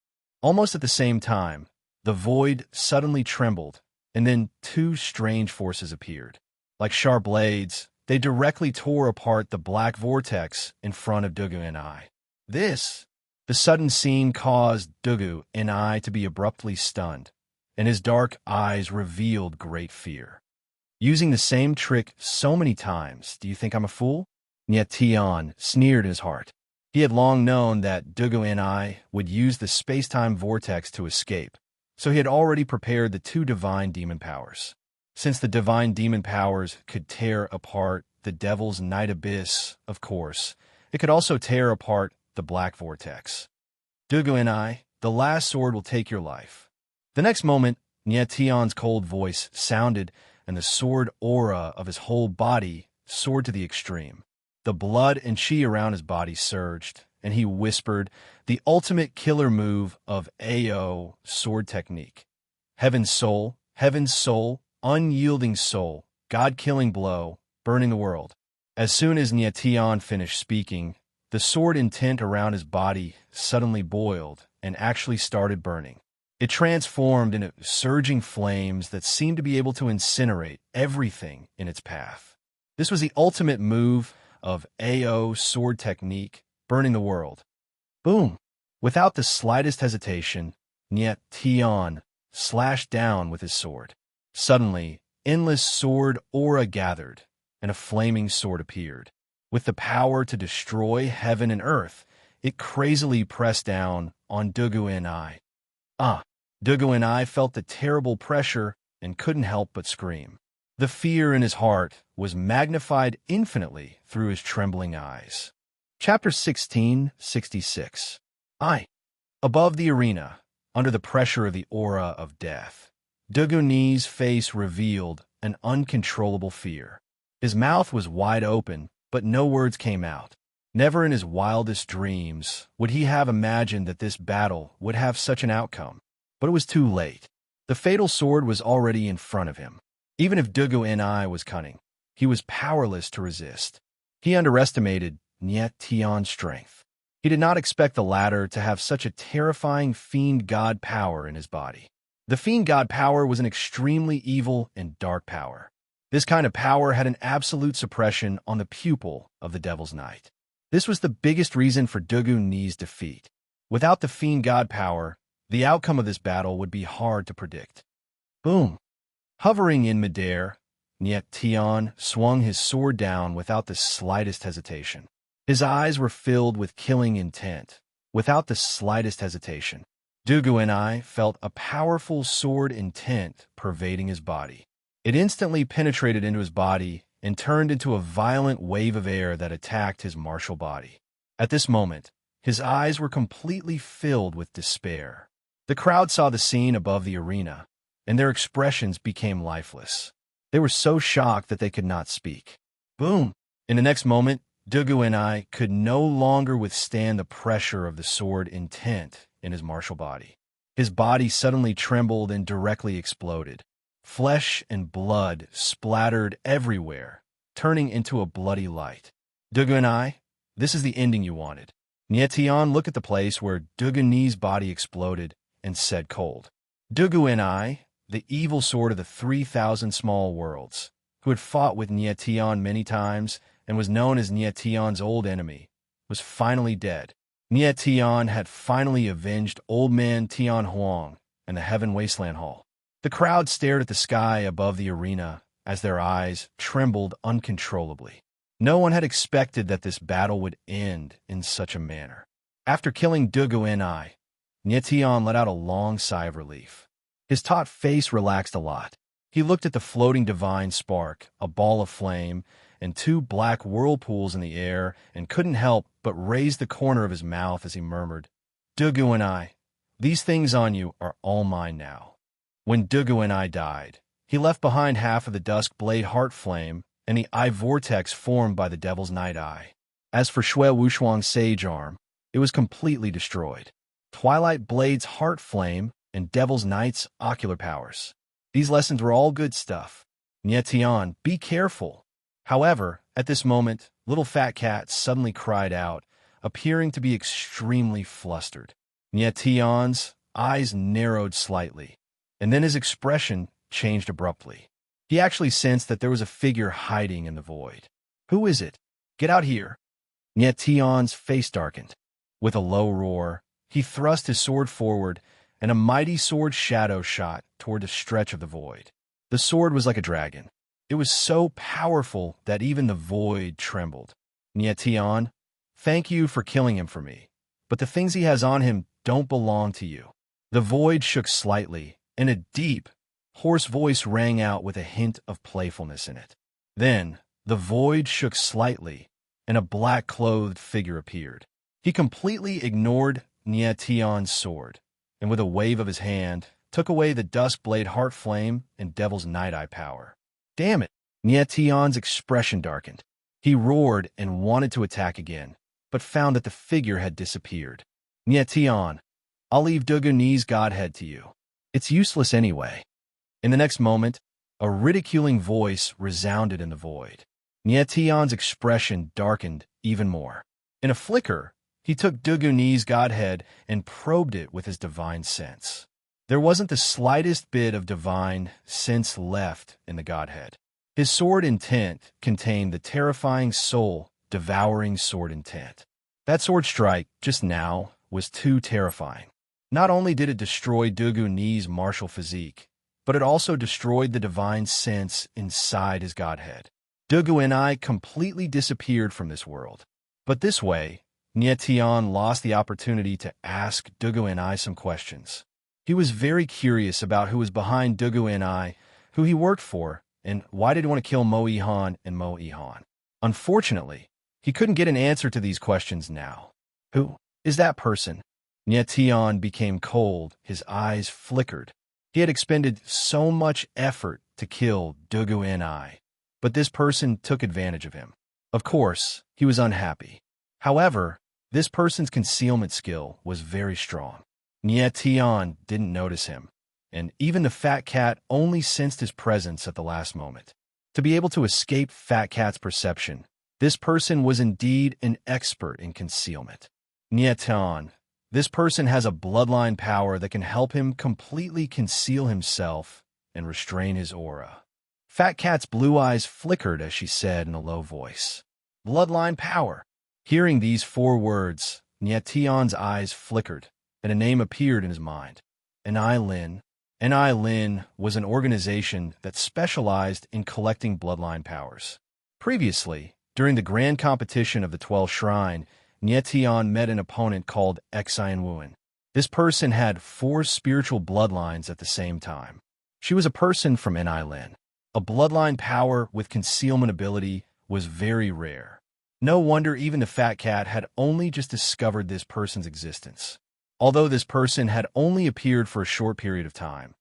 Almost at the same time, the void suddenly trembled, and then two strange forces appeared. Like sharp blades, they directly tore apart the black vortex in front of Dugu-ni. The sudden scene caused Dugu-ni to be abruptly stunned, and his dark eyes revealed great fear. Using the same trick so many times, do you think I'm a fool? Nietian sneered in his heart. He had long known that Dugu-ni would use the space-time vortex to escape, so he had already prepared the two divine demon powers. Since the divine demon powers could tear apart the Devil's Night Abyss, of course, it could also tear apart the black vortex. Dugu-ni, the last sword will take your life. The next moment, Nietian's cold voice sounded, and the sword aura of his whole body soared to the extreme. The blood and chi around his body surged, and he whispered the ultimate killer move of AO sword technique. Heaven's soul, unyielding soul, God-killing blow, burning the world. As soon as Nietian finished speaking, the sword intent around his body suddenly boiled and actually started burning. It transformed into surging flames that seemed to be able to incinerate everything in its path. This was the ultimate move of AO sword technique, burning the world. Boom! Without the slightest hesitation, Nietian slashed down with his sword. Suddenly, endless sword aura gathered, and a flaming sword appeared. With the power to destroy heaven and earth, it crazily pressed down on Dugu-ni. Dugu-ni felt the terrible pressure and couldn't help but scream. The fear in his heart was magnified infinitely through his trembling eyes. Chapter 1666. Above the arena, under the pressure of the aura of death, Duguni's face revealed an uncontrollable fear. His mouth was wide open, but no words came out. Never in his wildest dreams would he have imagined that this battle would have such an outcome. But it was too late. The fatal sword was already in front of him. Even if Dugu-ni was cunning, he was powerless to resist. He underestimated Niet Tion's strength. He did not expect the latter to have such a terrifying fiend god power in his body. The fiend god power was an extremely evil and dark power. This kind of power had an absolute suppression on the pupil of the Devil's Knight. This was the biggest reason for Dugu-ni's defeat. Without the fiend god power, the outcome of this battle would be hard to predict. Boom! Hovering in midair, Niet Tion swung his sword down without the slightest hesitation. His eyes were filled with killing intent. Without the slightest hesitation, Dugu-ni felt a powerful sword intent pervading his body. It instantly penetrated into his body and turned into a violent wave of air that attacked his martial body. At this moment, his eyes were completely filled with despair. The crowd saw the scene above the arena, and their expressions became lifeless. They were so shocked that they could not speak. Boom! In the next moment, Dugu-ni could no longer withstand the pressure of the sword intent in his martial body. His body suddenly trembled and directly exploded. Flesh and blood splattered everywhere, turning into a bloody light. Dugu-ni, this is the ending you wanted. Niet Tion looked at the place where Dugu-ni's body exploded and said cold. Dugu-ni, the evil sword of the 3,000 small worlds, who had fought with Niet Tion many times and was known as Niet Tion's old enemy, was finally dead. Niet Tion had finally avenged Old Man Tian Huang and the Heaven Wasteland Hall. The crowd stared at the sky above the arena as their eyes trembled uncontrollably. No one had expected that this battle would end in such a manner. After killing Dugu-ni, Niet Tion let out a long sigh of relief. His taut face relaxed a lot. He looked at the floating divine spark, a ball of flame, and two black whirlpools in the air, and couldn't help but raise the corner of his mouth as he murmured, Dugu-ni, these things on you are all mine now. When Dugu-ni died, he left behind half of the dusk blade heart flame and the eye vortex formed by the Devil's Night Eye. As for Shui Wushuang's sage arm, it was completely destroyed. Twilight Blade's heart flame and Devil's Knight's ocular powers. These lessons were all good stuff. Niet Tion, be careful. However, at this moment, Little Fat Cat suddenly cried out, appearing to be extremely flustered. Niet Tion's eyes narrowed slightly, and then his expression changed abruptly. He actually sensed that there was a figure hiding in the void. Who is it? Get out here. Niet Tion's face darkened. With a low roar, he thrust his sword forward, and a mighty sword shadow shot toward the stretch of the void. The sword was like a dragon. It was so powerful that even the void trembled. Niet Tion, thank you for killing him for me, but the things he has on him don't belong to you. The void shook slightly, and a deep, hoarse voice rang out with a hint of playfulness in it. Then, the void shook slightly, and a black-clothed figure appeared. He completely ignored Niet Tion's sword, and with a wave of his hand, took away the Dusk Blade Heart Flame and Devil's Night Eye power. Damn it! Niet Tion's expression darkened. He roared and wanted to attack again, but found that the figure had disappeared. Niet Tion, I'll leave Dugu-ni's godhead to you. It's useless anyway. In the next moment, a ridiculing voice resounded in the void. Niet Tion's expression darkened even more. In a flicker, he took Dugu-ni's godhead and probed it with his divine sense. There wasn't the slightest bit of divine sense left in the godhead. His sword intent contained the terrifying soul-devouring sword intent. That sword strike, just now, was too terrifying. Not only did it destroy Dugu-ni's martial physique, but it also destroyed the divine sense inside his godhead. Dugu-ni completely disappeared from this world. But this way, Niet Tion lost the opportunity to ask Dugu-ni some questions. He was very curious about who was behind Dugu-ni, who he worked for, And why did he want to kill Mo-i-han and Mo-i-han? Unfortunately, he couldn't get an answer to these questions now. Who is that person? Nyetian became cold, his eyes flickered. He had expended so much effort to kill Dugu-ni, but this person took advantage of him. Of course, he was unhappy. However, this person's concealment skill was very strong. Nyetian didn't notice him, and even the fat cat only sensed his presence at the last moment. To be able to escape Fat Cat's perception, this person was indeed an expert in concealment. Nyetian, this person has a bloodline power that can help him completely conceal himself and restrain his aura. Fat Cat's blue eyes flickered as she said in a low voice, "Bloodline power." Hearing these 4 words, Nyetian's eyes flickered, and a name appeared in his mind. Enai-Lin. Enai-Lin was an organization that specialized in collecting bloodline powers. Previously, during the grand competition of the 12 Shrine, Nyetian met an opponent called Xianwuan. This person had 4 spiritual bloodlines at the same time. She was a person from Enai-Lin. A bloodline power with concealment ability was very rare. No wonder even the Fat Cat had only just discovered this person's existence. Although this person had only appeared for a short period of time,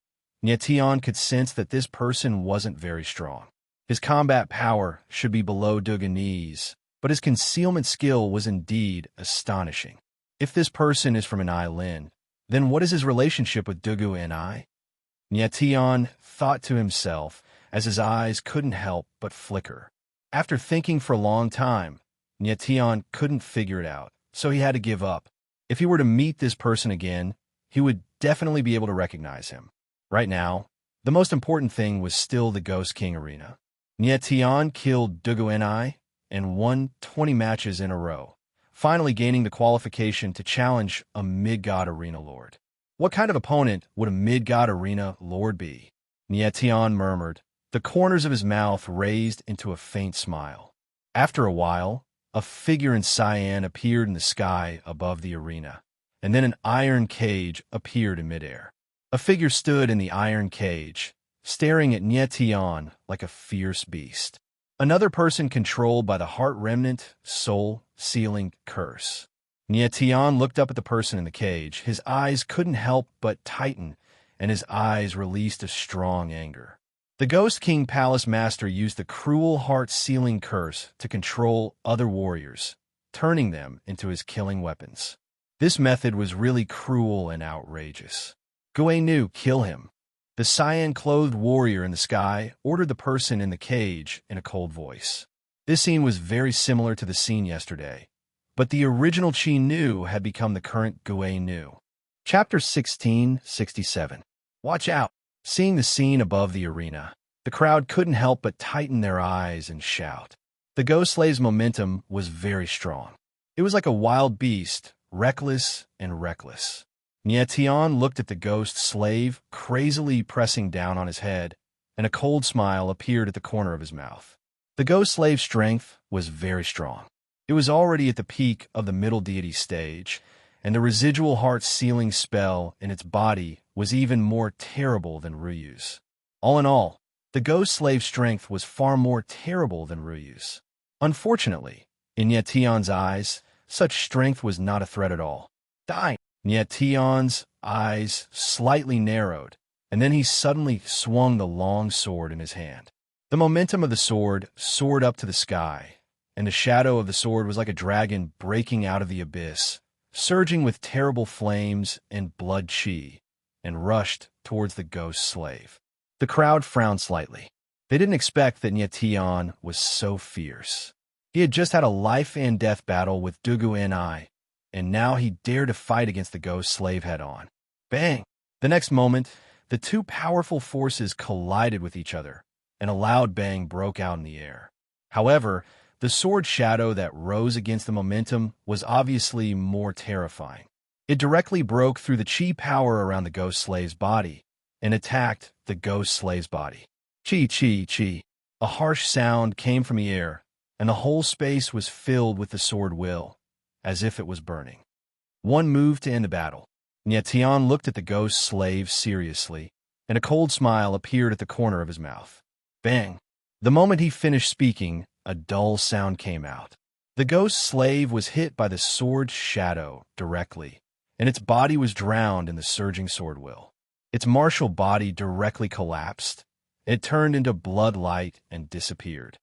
Nyetian could sense that this person wasn't very strong. His combat power should be below Dugani's, but his concealment skill was indeed astonishing. If this person is from Enai-Lin, then what is his relationship with Dugu-ni? Nyetian thought to himself as his eyes couldn't help but flicker. After thinking for a long time, Nyetian couldn't figure it out, so he had to give up. If he were to meet this person again, he would definitely be able to recognize him. Right now, the most important thing was still the Ghost King arena. Nyetian killed Dugu-ni and won 20 matches in a row, finally gaining the qualification to challenge a mid-god arena lord. What kind of opponent would a mid-god arena lord be? Nyetian murmured, the corners of his mouth raised into a faint smile. After a while, a figure in cyan appeared in the sky above the arena, and then an iron cage appeared in midair. A figure stood in the iron cage, staring at Nyetian like a fierce beast. Another person controlled by the heart remnant, soul, sealing curse. Nyetian looked up at the person in the cage. His eyes couldn't help but tighten, and his eyes released a strong anger. The Ghost King Palace Master used the cruel heart-sealing curse to control other warriors, turning them into his killing weapons. This method was really cruel and outrageous. Guanu, kill him. The cyan-clothed warrior in the sky ordered the person in the cage in a cold voice. This scene was very similar to the scene yesterday, but the original Chi Nu had become the current Guanu. Chapter 1667. Watch out! Seeing the scene above the arena, the crowd couldn't help but tighten their eyes and shout. The Ghost Slave's momentum was very strong. It was like a wild beast, reckless and reckless. Nyetian looked at the Ghost Slave, crazily pressing down on his head, and a cold smile appeared at the corner of his mouth. The Ghost Slave's strength was very strong. It was already at the peak of the middle deity stage, and the residual heart-sealing spell in its body was even more terrible than Ryu's. All in all, the Ghost Slave's strength was far more terrible than Ryu's. Unfortunately, in Nyetian's eyes, such strength was not a threat at all. Die! Nyetian's eyes slightly narrowed, and then he suddenly swung the long sword in his hand. The momentum of the sword soared up to the sky, and the shadow of the sword was like a dragon breaking out of the abyss, surging with terrible flames and blood chi, and rushed towards the Ghost Slave. The crowd frowned slightly. They didn't expect that Nyetian was so fierce. He had just had a life-and-death battle with Dugu-ni, and now he dared to fight against the Ghost Slave head-on. Bang! The next moment, the two powerful forces collided with each other, and a loud bang broke out in the air. However, the sword shadow that rose against the momentum was obviously more terrifying. It directly broke through the chi power around the Ghost Slave's body and attacked the Ghost Slave's body. Chi, chi, chi. A harsh sound came from the air, and the whole space was filled with the sword will, as if it was burning. One move to end the battle. Nyetian looked at the Ghost Slave seriously, and a cold smile appeared at the corner of his mouth. Bang! The moment he finished speaking, a dull sound came out. The ghost slave was hit by the sword's shadow directly, and its body was drowned in the surging sword will. Its martial body directly collapsed. It turned into blood light and disappeared.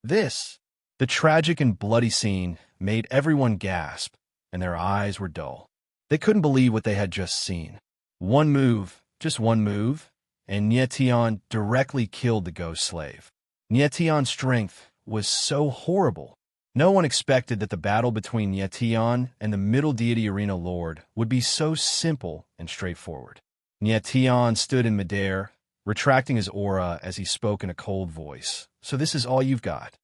The tragic and bloody scene, made everyone gasp, and their eyes were dull. They couldn't believe what they had just seen. One move, just one move, and Nietion directly killed the ghost slave. Nietion's strength was so horrible. No one expected that the battle between Nietion and the Middle Deity Arena Lord would be so simple and straightforward. Nietion stood in midair, retracting his aura as he spoke in a cold voice. So this is all you've got?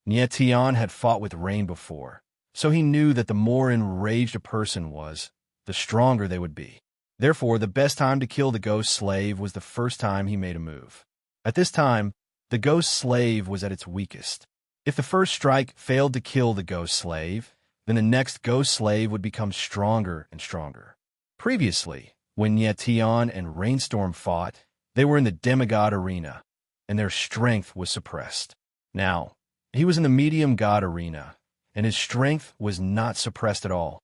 Nietion had fought with rain before, so he knew that the more enraged a person was, the stronger they would be. Therefore, the best time to kill the ghost slave was the first time he made a move. At this time, the ghost slave was at its weakest. If the first strike failed to kill the ghost slave, then the next ghost slave would become stronger and stronger. Previously, when Nietion and Rainstorm fought, they were in the demigod arena, and their strength was suppressed. Now, he was in the medium god arena, and his strength was not suppressed at all.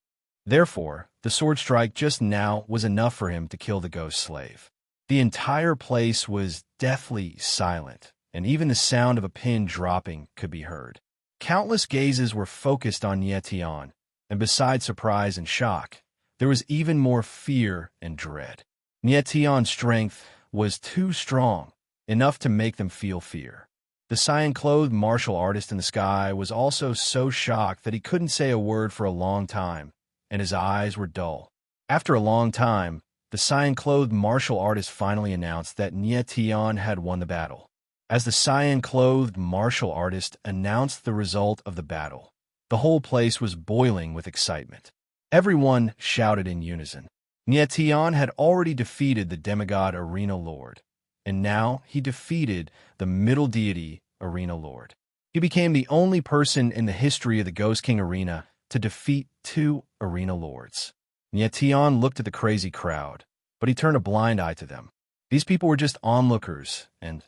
Therefore, the sword strike just now was enough for him to kill the ghost slave. The entire place was deathly silent, and even the sound of a pin dropping could be heard. Countless gazes were focused on Nietion, and besides surprise and shock, there was even more fear and dread. Nietion's strength was too strong, enough to make them feel fear. The cyan-clothed martial artist in the sky was also so shocked that he couldn't say a word for a long time, and his eyes were dull. After a long time, the cyan-clothed martial artist finally announced that Nietion had won the battle. As the cyan-clothed martial artist announced the result of the battle, the whole place was boiling with excitement. Everyone shouted in unison. Nietion had already defeated the demigod Arena Lord, and now he defeated the Middle Deity Arena Lord. He became the only person in the history of the Ghost King Arena to defeat two Arena Lords. Nietion looked at the crazy crowd, but he turned a blind eye to them. These people were just onlookers, and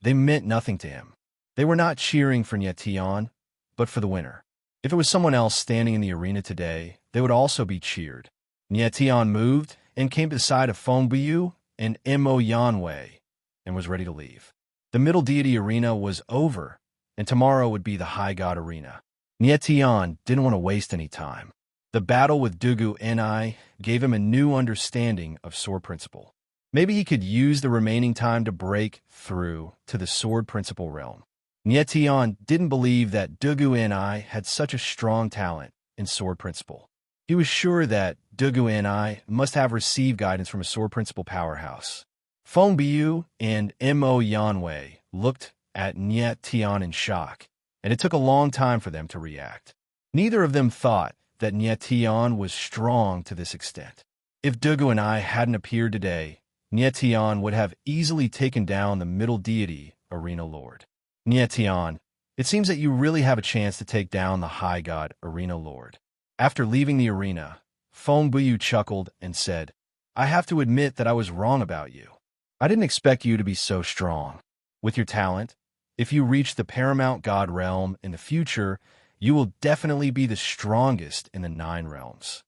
they meant nothing to him. They were not cheering for Nietion, but for the winner. If it was someone else standing in the arena today, they would also be cheered. Nietion moved and came to the side of Fengbiu and Mo Yanwei and was ready to leave. The Middle Deity Arena was over, and tomorrow would be the High God Arena. Nietion didn't want to waste any time. The battle with Dugu Ni gave him a new understanding of Sword Principle. Maybe he could use the remaining time to break through to the Sword Principle realm. Nietion didn't believe that Dugu Ni had such a strong talent in Sword Principle. He was sure that Dugu Ni must have received guidance from a Sword Principle powerhouse. Fengbiu and Mo Yanwei looked at Nietion in shock, and it took a long time for them to react. Neither of them thought that Nietion was strong to this extent. If Dugu Ni hadn't appeared today, Nietion would have easily taken down the Middle Deity Arena Lord. Nietion, it seems that you really have a chance to take down the High God Arena Lord. After leaving the arena, Fengbiu chuckled and said, I have to admit that I was wrong about you. I didn't expect you to be so strong. With your talent, if you reach the Paramount God realm in the future, you will definitely be the strongest in the 9 realms.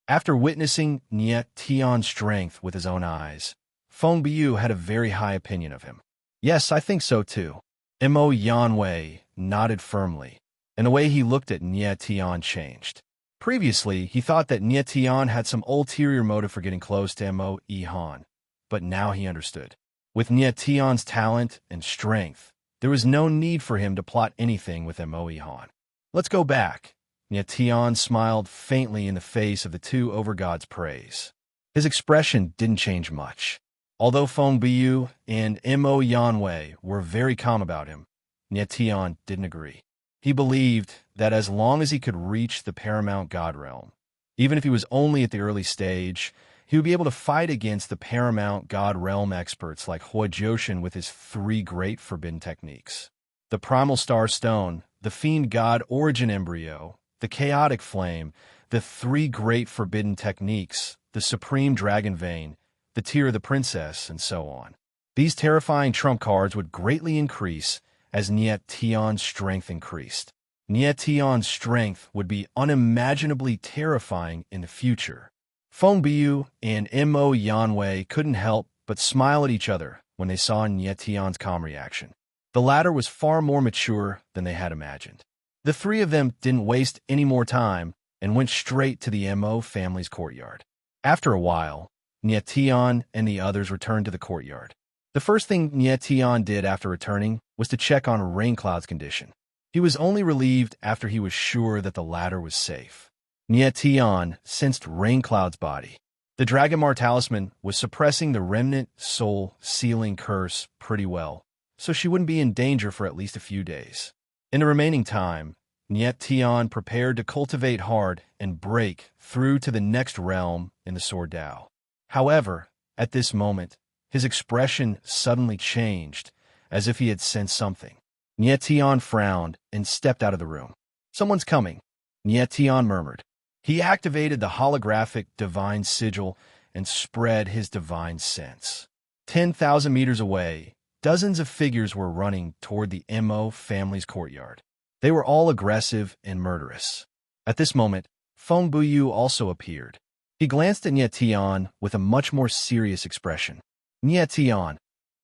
After witnessing Nietion's strength with his own eyes, Fengbiu had a very high opinion of him. Yes, I think so too. Mo Yanwei nodded firmly, and the way he looked at Nietion changed. Previously, he thought that Nietion had some ulterior motive for getting close to Mo Ihan, but now he understood. With Nietion's talent and strength, there was no need for him to plot anything with Mo Ihan. Let's go back. Nietion smiled faintly in the face of the two overgods' praise. His expression didn't change much. Although Fengbiu and Mo Yanwei were very calm about him, Nietion didn't agree. He believed that as long as he could reach the Paramount God realm, even if he was only at the early stage, he would be able to fight against the Paramount God realm experts like Huojiushin with his 3 great forbidden techniques. The Primal Star Stone, the Fiend God Origin Embryo, the Chaotic Flame, the 3 great forbidden techniques, the Supreme Dragon Vein, the Tear of the Princess, and so on. These terrifying trump cards would greatly increase as Niet Tion's strength increased. Niet Tion's strength would be unimaginably terrifying in the future. Feng Biu and Mo Yanwei couldn't help but smile at each other when they saw Niet Tion's calm reaction. The latter was far more mature than they had imagined. The three of them didn't waste any more time and went straight to the Mo family's courtyard. After a while, Niet Tion and the others returned to the courtyard. The first thing Niet Tion did after returning was to check on Raincloud's condition. He was only relieved after he was sure that the latter was safe. Niet Tion sensed Raincloud's body. The Dragonmar talisman was suppressing the remnant soul sealing curse pretty well, so she wouldn't be in danger for at least a few days. In the remaining time, Niet Tion prepared to cultivate hard and break through to the next realm in the Sword Dao. However, at this moment, his expression suddenly changed, as if he had sensed something. Niet Tion frowned and stepped out of the room. "Someone's coming," Niet Tion murmured. He activated the holographic divine sigil and spread his divine sense. 10,000 meters away, dozens of figures were running toward the Mo family's courtyard. They were all aggressive and murderous. At this moment, Feng Buyu also appeared. He glanced at Niet Tion with a much more serious expression. Niet Tion.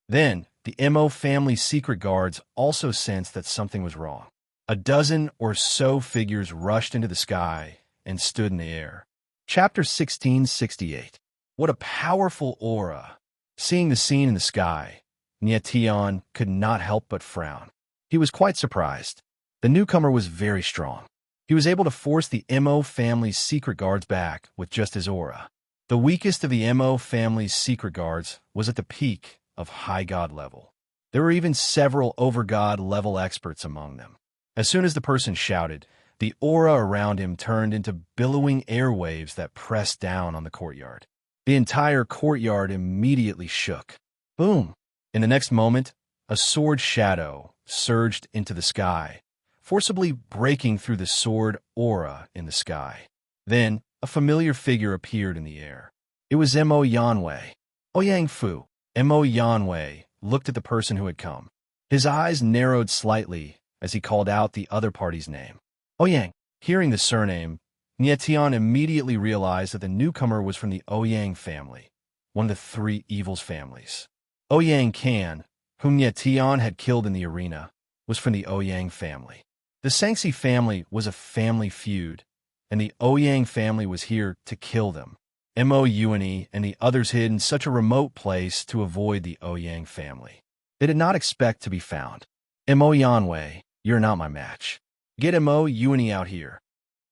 Then, the Mo family's secret guards also sensed that something was wrong. A dozen or so figures rushed into the sky and stood in the air. Chapter 1668. What a powerful aura! Seeing the scene in the sky, Niet Tion could not help but frown. He was quite surprised. The newcomer was very strong. He was able to force the Mo family's secret guards back with just his aura. The weakest of the Mo family's secret guards was at the peak of high god level. There were even several over-god level experts among them. As soon as the person shouted, the aura around him turned into billowing airwaves that pressed down on the courtyard. The entire courtyard immediately shook. Boom! In the next moment, a sword shadow surged into the sky, forcibly breaking through the sword aura in the sky. Then, a familiar figure appeared in the air. It was Mo Yanwei. Ouyang Fu. Mo Yanwei looked at the person who had come. His eyes narrowed slightly as he called out the other party's name. Ouyang. Hearing the surname, Niet Tion immediately realized that the newcomer was from the Ouyang family, one of the three evils families. Ouyang Kan, whom Niet Tion had killed in the arena, was from the Ouyang family. The Sangxi family was a family feud, and the Ouyang family was here to kill them. Mo Yuani and the others hid in such a remote place to avoid the Ouyang family. They did not expect to be found. Mo Yanwei, you're not my match. Get Mo Yuani out here.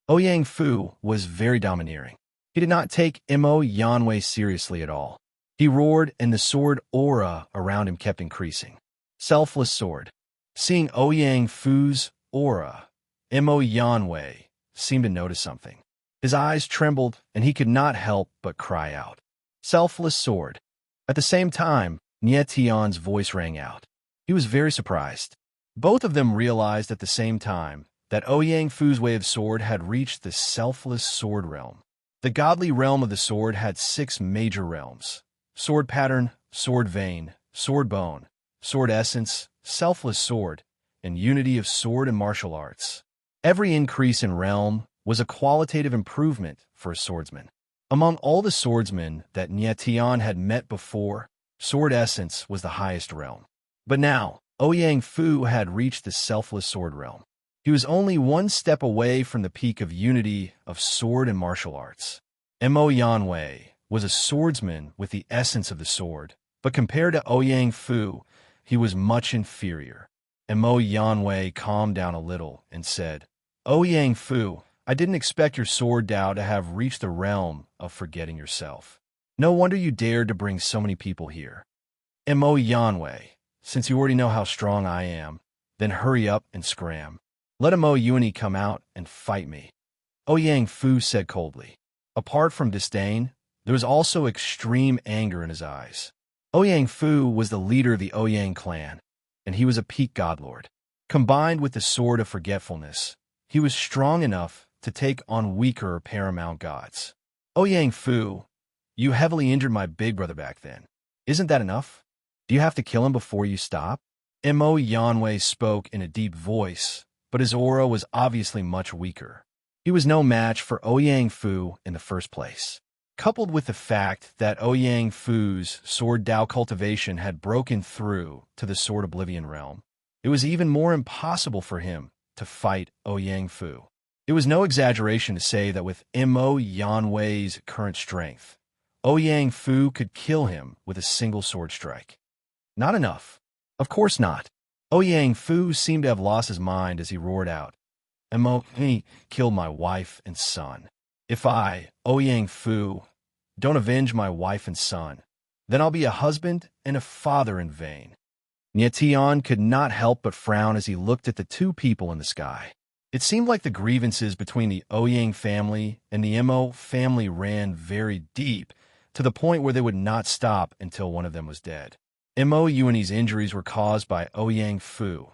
Ouyang Fu was very domineering. He did not take Mo Yanwei seriously at all. He roared, and the sword aura around him kept increasing. Selfless sword. Seeing Ouyang Fu's aura, Mo Yanwei seemed to notice something. His eyes trembled, and he could not help but cry out. Selfless sword. At the same time, Niet Tion's voice rang out. He was very surprised. Both of them realized at the same time that Ouyang Fu's way of sword had reached the selfless sword realm. The godly realm of the sword had 6 major realms: sword pattern, sword vein, sword bone, sword essence, selfless sword, and unity of sword and martial arts. Every increase in realm was a qualitative improvement for a swordsman. Among all the swordsmen that Niet Tion had met before, sword essence was the highest realm. But now, Ouyang Fu had reached the selfless sword realm. He was only one step away from the peak of unity of sword and martial arts. Mo Yanwei was a swordsman with the essence of the sword, but compared to Ouyang Fu, he was much inferior. Mo Yanwei calmed down a little and said, Ouyang Fu, I didn't expect your sword Dao to have reached the realm of forgetting yourself. No wonder you dared to bring so many people here. Mo Yanwei, since you already know how strong I am, then hurry up and scram. Let Mo Yuani come out and fight me. Ouyang Fu said coldly. Apart from disdain, there was also extreme anger in his eyes. Ouyang Fu was the leader of the Ouyang clan, and he was a peak godlord. Combined with the sword of forgetfulness, he was strong enough to take on weaker paramount gods. Ouyang Fu, you heavily injured my big brother back then. Isn't that enough? Do you have to kill him before you stop? Mo Yanwei spoke in a deep voice, but his aura was obviously much weaker. He was no match for Ouyang Fu in the first place. Coupled with the fact that Ouyang Fu's sword Dao cultivation had broken through to the Sword Oblivion realm, it was even more impossible for him to fight Ouyang Fu. It was no exaggeration to say that with Mo Yanwei's current strength, Ouyang Fu could kill him with a single sword strike. Not enough. Of course not. Ouyang Fu seemed to have lost his mind as he roared out, Mo, he killed my wife and son. If I, Ouyang Fu, don't avenge my wife and son, then I'll be a husband and a father in vain. Nie Tian could not help but frown as he looked at the two people in the sky. It seemed like the grievances between the Ouyang family and the Mo family ran very deep, to the point where they would not stop until one of them was dead. Mo Yuani's injuries were caused by Ouyang Fu,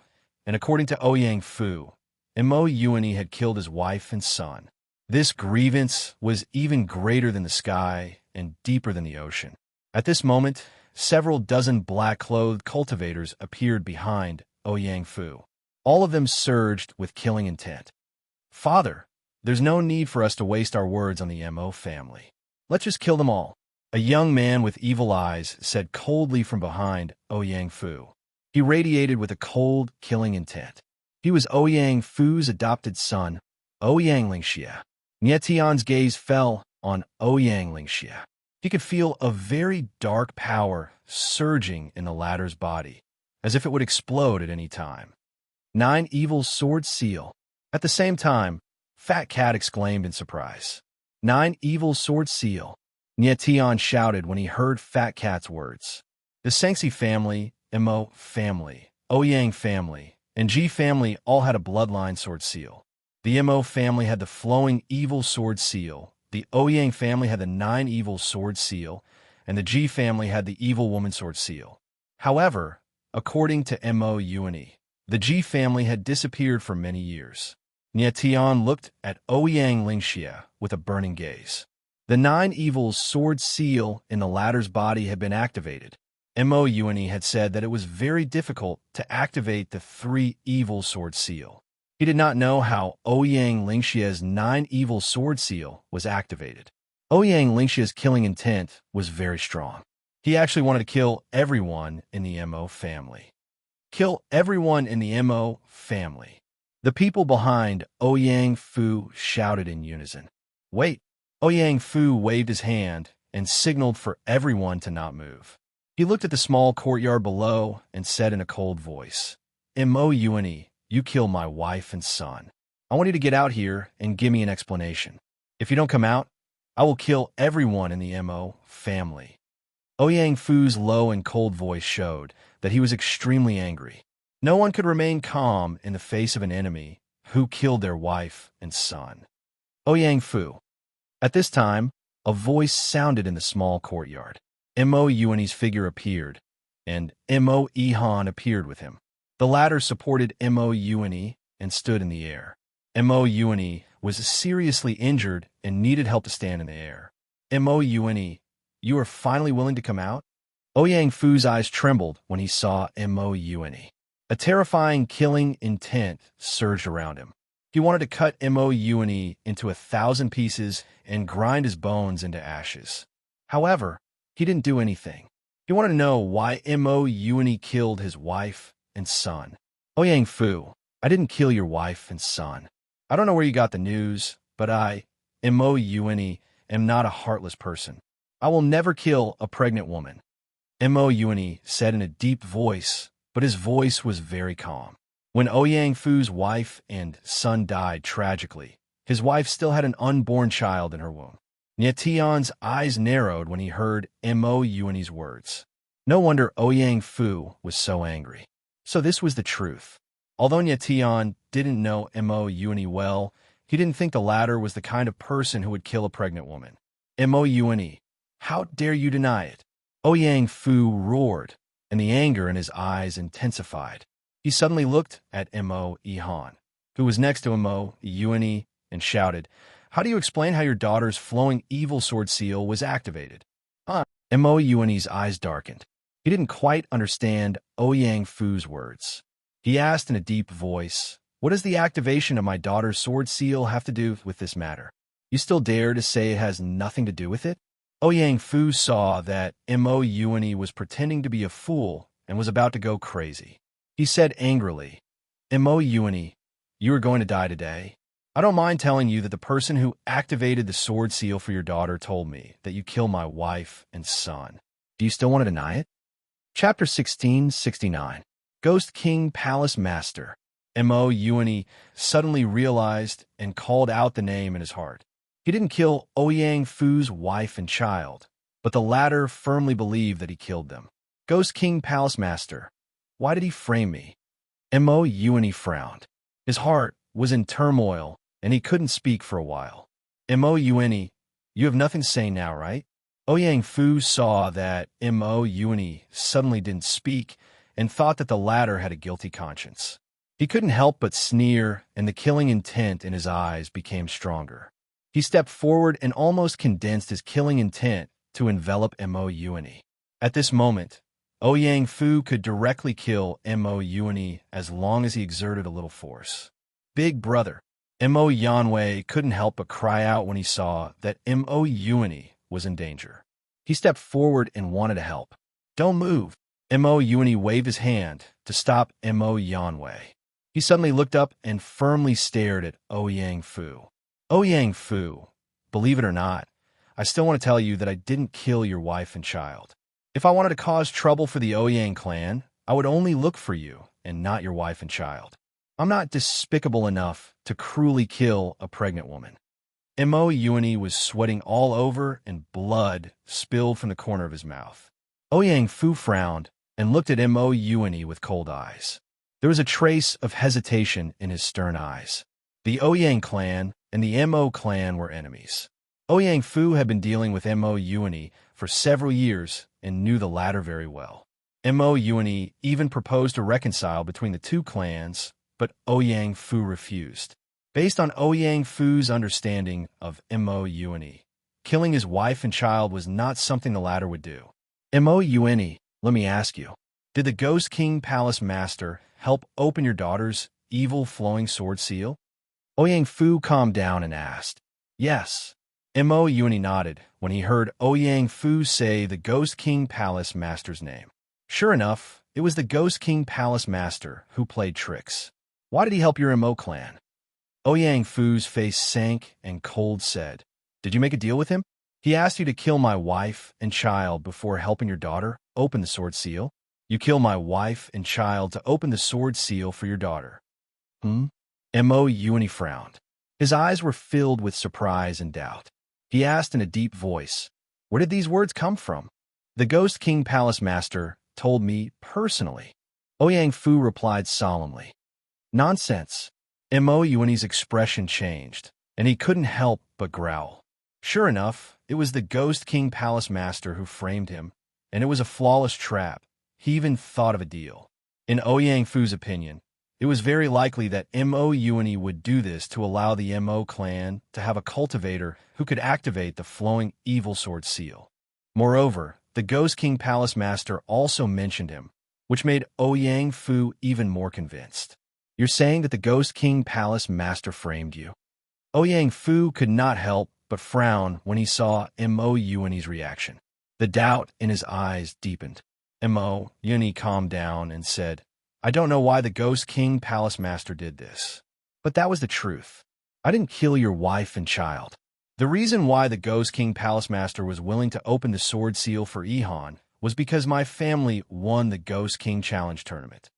and according to Ouyang Fu, Mo Yuani had killed his wife and son. This grievance was even greater than the sky and deeper than the ocean. At this moment, several dozen black-clothed cultivators appeared behind Ouyang Fu. All of them surged with killing intent. Father, there's no need for us to waste our words on the Mo family. Let's just kill them all. A young man with evil eyes said coldly from behind Ouyang Fu. He radiated with a cold, killing intent. He was Ouyang Fu's adopted son, Ouyang Lingxia. Nie Tian's gaze fell on Ouyang Lingxia. He could feel a very dark power surging in the latter's body, as if it would explode at any time. 9 Evil Sword Seal. At the same time, Fat Cat exclaimed in surprise. 9 Evil Sword Seal. Nie Tian shouted when he heard Fat Cat's words. The Sangxi family, Mo family, Ouyang family, and Ji family all had a bloodline sword seal. The Mo family had the flowing evil sword seal, the Ouyang family had the 9 evil sword seal, and the Ji family had the evil woman sword seal. However, according to Mo Yuani, the Ji family had disappeared for many years. Nie Tian looked at Ouyang Lingxia with a burning gaze. The 9 evil sword seal in the latter's body had been activated. Mo Yuani had said that it was very difficult to activate the 3 evil sword seal. He did not know how Ouyang Lingxia's 9 evil sword seal was activated. Ouyang Lingxia's killing intent was very strong. He actually wanted to kill everyone in the Mo family. Kill everyone in the Mo family. The people behind Ouyang Fu shouted in unison. Wait! Ouyang Fu waved his hand and signaled for everyone to not move. He looked at the small courtyard below and said in a cold voice, Mo Yuani, you killed my wife and son. I want you to get out here and give me an explanation. If you don't come out, I will kill everyone in the Mo family. Ouyang Fu's low and cold voice showed that he was extremely angry. No one could remain calm in the face of an enemy who killed their wife and son. Ouyang Fu. At this time, a voice sounded in the small courtyard. Mo Yuani's figure appeared, and Mo Ihan appeared with him. The latter supported Mo Yuani and stood in the air. Mo Yuani was seriously injured and needed help to stand in the air. Mo Yuani, you are finally willing to come out? Ouyang Fu's eyes trembled when he saw Mo Yuani. A terrifying killing intent surged around him. He wanted to cut Mo Yuani into 1,000 pieces and grind his bones into ashes. However, he didn't do anything. He wanted to know why Mo Yuani killed his wife and son. Ouyang Fu, I didn't kill your wife and son. I don't know where you got the news, but I, Mo Yuani, am not a heartless person. I will never kill a pregnant woman. Mo Yuani said in a deep voice, but his voice was very calm. When Ouyang Fu's wife and son died tragically, his wife still had an unborn child in her womb. Nie Tian's eyes narrowed when he heard Mo Yuani's words. No wonder Ouyang Fu was so angry. So this was the truth. Although Nie Tian didn't know Mo Yuani well, he didn't think the latter was the kind of person who would kill a pregnant woman. Mo Yuani, how dare you deny it? Ouyang Fu roared, and the anger in his eyes intensified. He suddenly looked at Mo Ihan, who was next to Mo Yuani, and shouted, How do you explain how your daughter's flowing evil sword seal was activated? Mo Yuani's eyes darkened. He didn't quite understand Ouyang Fu's words. He asked in a deep voice, "What does the activation of my daughter's sword seal have to do with this matter? You still dare to say it has nothing to do with it?" Ouyang Fu saw that Mo Yuani was pretending to be a fool and was about to go crazy. He said angrily, "Mo Yuani, you are going to die today. I don't mind telling you that the person who activated the sword seal for your daughter told me that you killed my wife and son. Do you still want to deny it?" Chapter 1669. Ghost King Palace Master. Mo Yuani suddenly realized and called out the name in his heart. He didn't kill Ouyang Fu's wife and child, but the latter firmly believed that he killed them. Ghost King Palace Master. Why did he frame me? Mo Yuani frowned. His heart was in turmoil, and he couldn't speak for a while. Mo Yuani, you have nothing to say now, right? Ouyang Fu saw that Mo Yuani suddenly didn't speak and thought that the latter had a guilty conscience. He couldn't help but sneer, and the killing intent in his eyes became stronger. He stepped forward and almost condensed his killing intent to envelop Mo Yuani. At this moment, Ouyang Fu could directly kill Mo Yuani as long as he exerted a little force. Big brother. Mo Yanwei couldn't help but cry out when he saw that Mo Yuani was in danger. He stepped forward and wanted to help. "Don't move." Mo Yuani waved his hand to stop Mo Yanwei. He suddenly looked up and firmly stared at Ouyang Fu. "Ouyang Fu, believe it or not, I still want to tell you that I didn't kill your wife and child. If I wanted to cause trouble for the Ouyang clan, I would only look for you and not your wife and child. I'm not despicable enough to cruelly kill a pregnant woman." Mo Yuani was sweating all over and blood spilled from the corner of his mouth. Ouyang Fu frowned and looked at Mo Yuani with cold eyes. There was a trace of hesitation in his stern eyes. The Ouyang clan and the Mo clan were enemies. Ouyang Fu had been dealing with Mo Yuani for several years and knew the latter very well. Mo Yuani even proposed to reconcile between the two clans, but Ouyang Fu refused. Based on Ouyang Fu's understanding of Mo Yuani, killing his wife and child was not something the latter would do. Mo Yuani, let me ask you, did the Ghost King Palace Master help open your daughter's evil flowing sword seal? Ouyang Fu calmed down and asked. Yes. Mo Yuani nodded when he heard Ouyang Fu say the Ghost King Palace Master's name. Sure enough, it was the Ghost King Palace Master who played tricks. Why did he help your Mo clan? Ouyang Fu's face sank and cold said, "Did you make a deal with him? He asked you to kill my wife and child before helping your daughter open the sword seal. You kill my wife and child to open the sword seal for your daughter." Mo Yuani frowned. His eyes were filled with surprise and doubt. He asked in a deep voice, "Where did these words come from?" "The Ghost King Palace Master told me personally." Ouyang Fu replied solemnly. "Nonsense." Mo Yuani's expression changed, and he couldn't help but growl. Sure enough, it was the Ghost King Palace Master who framed him, and it was a flawless trap. He even thought of a deal. In Ouyang Fu's opinion, it was very likely that Mo Yuani would do this to allow the Mo clan to have a cultivator who could activate the flowing evil sword seal. Moreover, the Ghost King Palace Master also mentioned him, which made Ouyang Fu even more convinced. "You're saying that the Ghost King Palace Master framed you?" Ouyang Fu could not help but frown when he saw Mo Yuani's reaction. The doubt in his eyes deepened. Mo Yuani calmed down and said, "I don't know why the Ghost King Palace Master did this, but that was the truth. I didn't kill your wife and child. The reason why the Ghost King Palace Master was willing to open the sword seal for Ihan was because my family won the Ghost King Challenge tournament."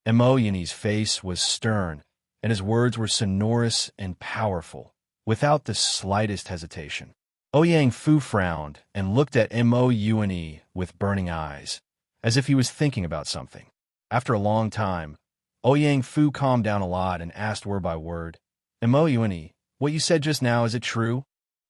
Mo Yuani's face was stern, and his words were sonorous and powerful, without the slightest hesitation. Ouyang Fu frowned and looked at Mo Yuani with burning eyes, as if he was thinking about something. After a long time, Ouyang Fu calmed down a lot and asked word by word, "Mo Yuani, what you said just now, is it true?"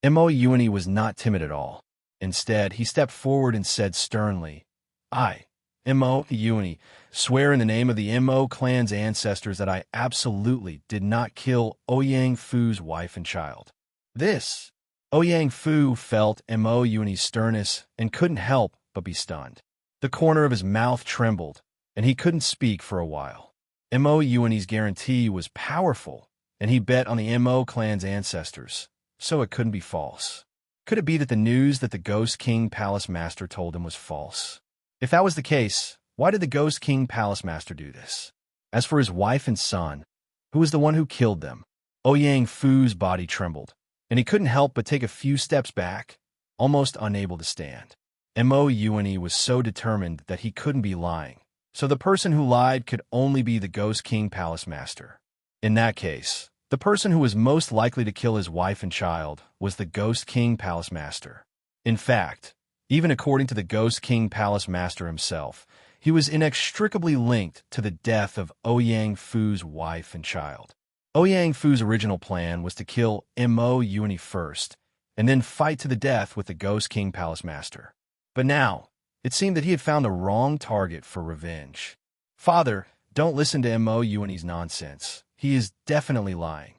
Mo Yuani was not timid at all. Instead, he stepped forward and said sternly, "I, Mo Yuani, swear in the name of the Mo clan's ancestors that I absolutely did not kill Ouyang Fu's wife and child." This, Ouyang Fu felt Mo Yuani's sternness and couldn't help but be stunned. The corner of his mouth trembled, and he couldn't speak for a while. Mo Yuani's guarantee was powerful, and he bet on the Mo clan's ancestors, so it couldn't be false. Could it be that the news that the Ghost King Palace Master told him was false? If that was the case, why did the Ghost King Palace Master do this? As for his wife and son, who was the one who killed them? Ouyang Fu's body trembled, and he couldn't help but take a few steps back, almost unable to stand. Mo Yuani was so determined that he couldn't be lying, so the person who lied could only be the Ghost King Palace Master. In that case, the person who was most likely to kill his wife and child was the Ghost King Palace Master. In fact, even according to the Ghost King Palace Master himself, he was inextricably linked to the death of Ouyang Fu's wife and child. Ouyang Fu's original plan was to kill Mo Yuani first, and then fight to the death with the Ghost King Palace Master. But now, it seemed that he had found the wrong target for revenge. Father, don't listen to Mo Yuani's nonsense. He is definitely lying.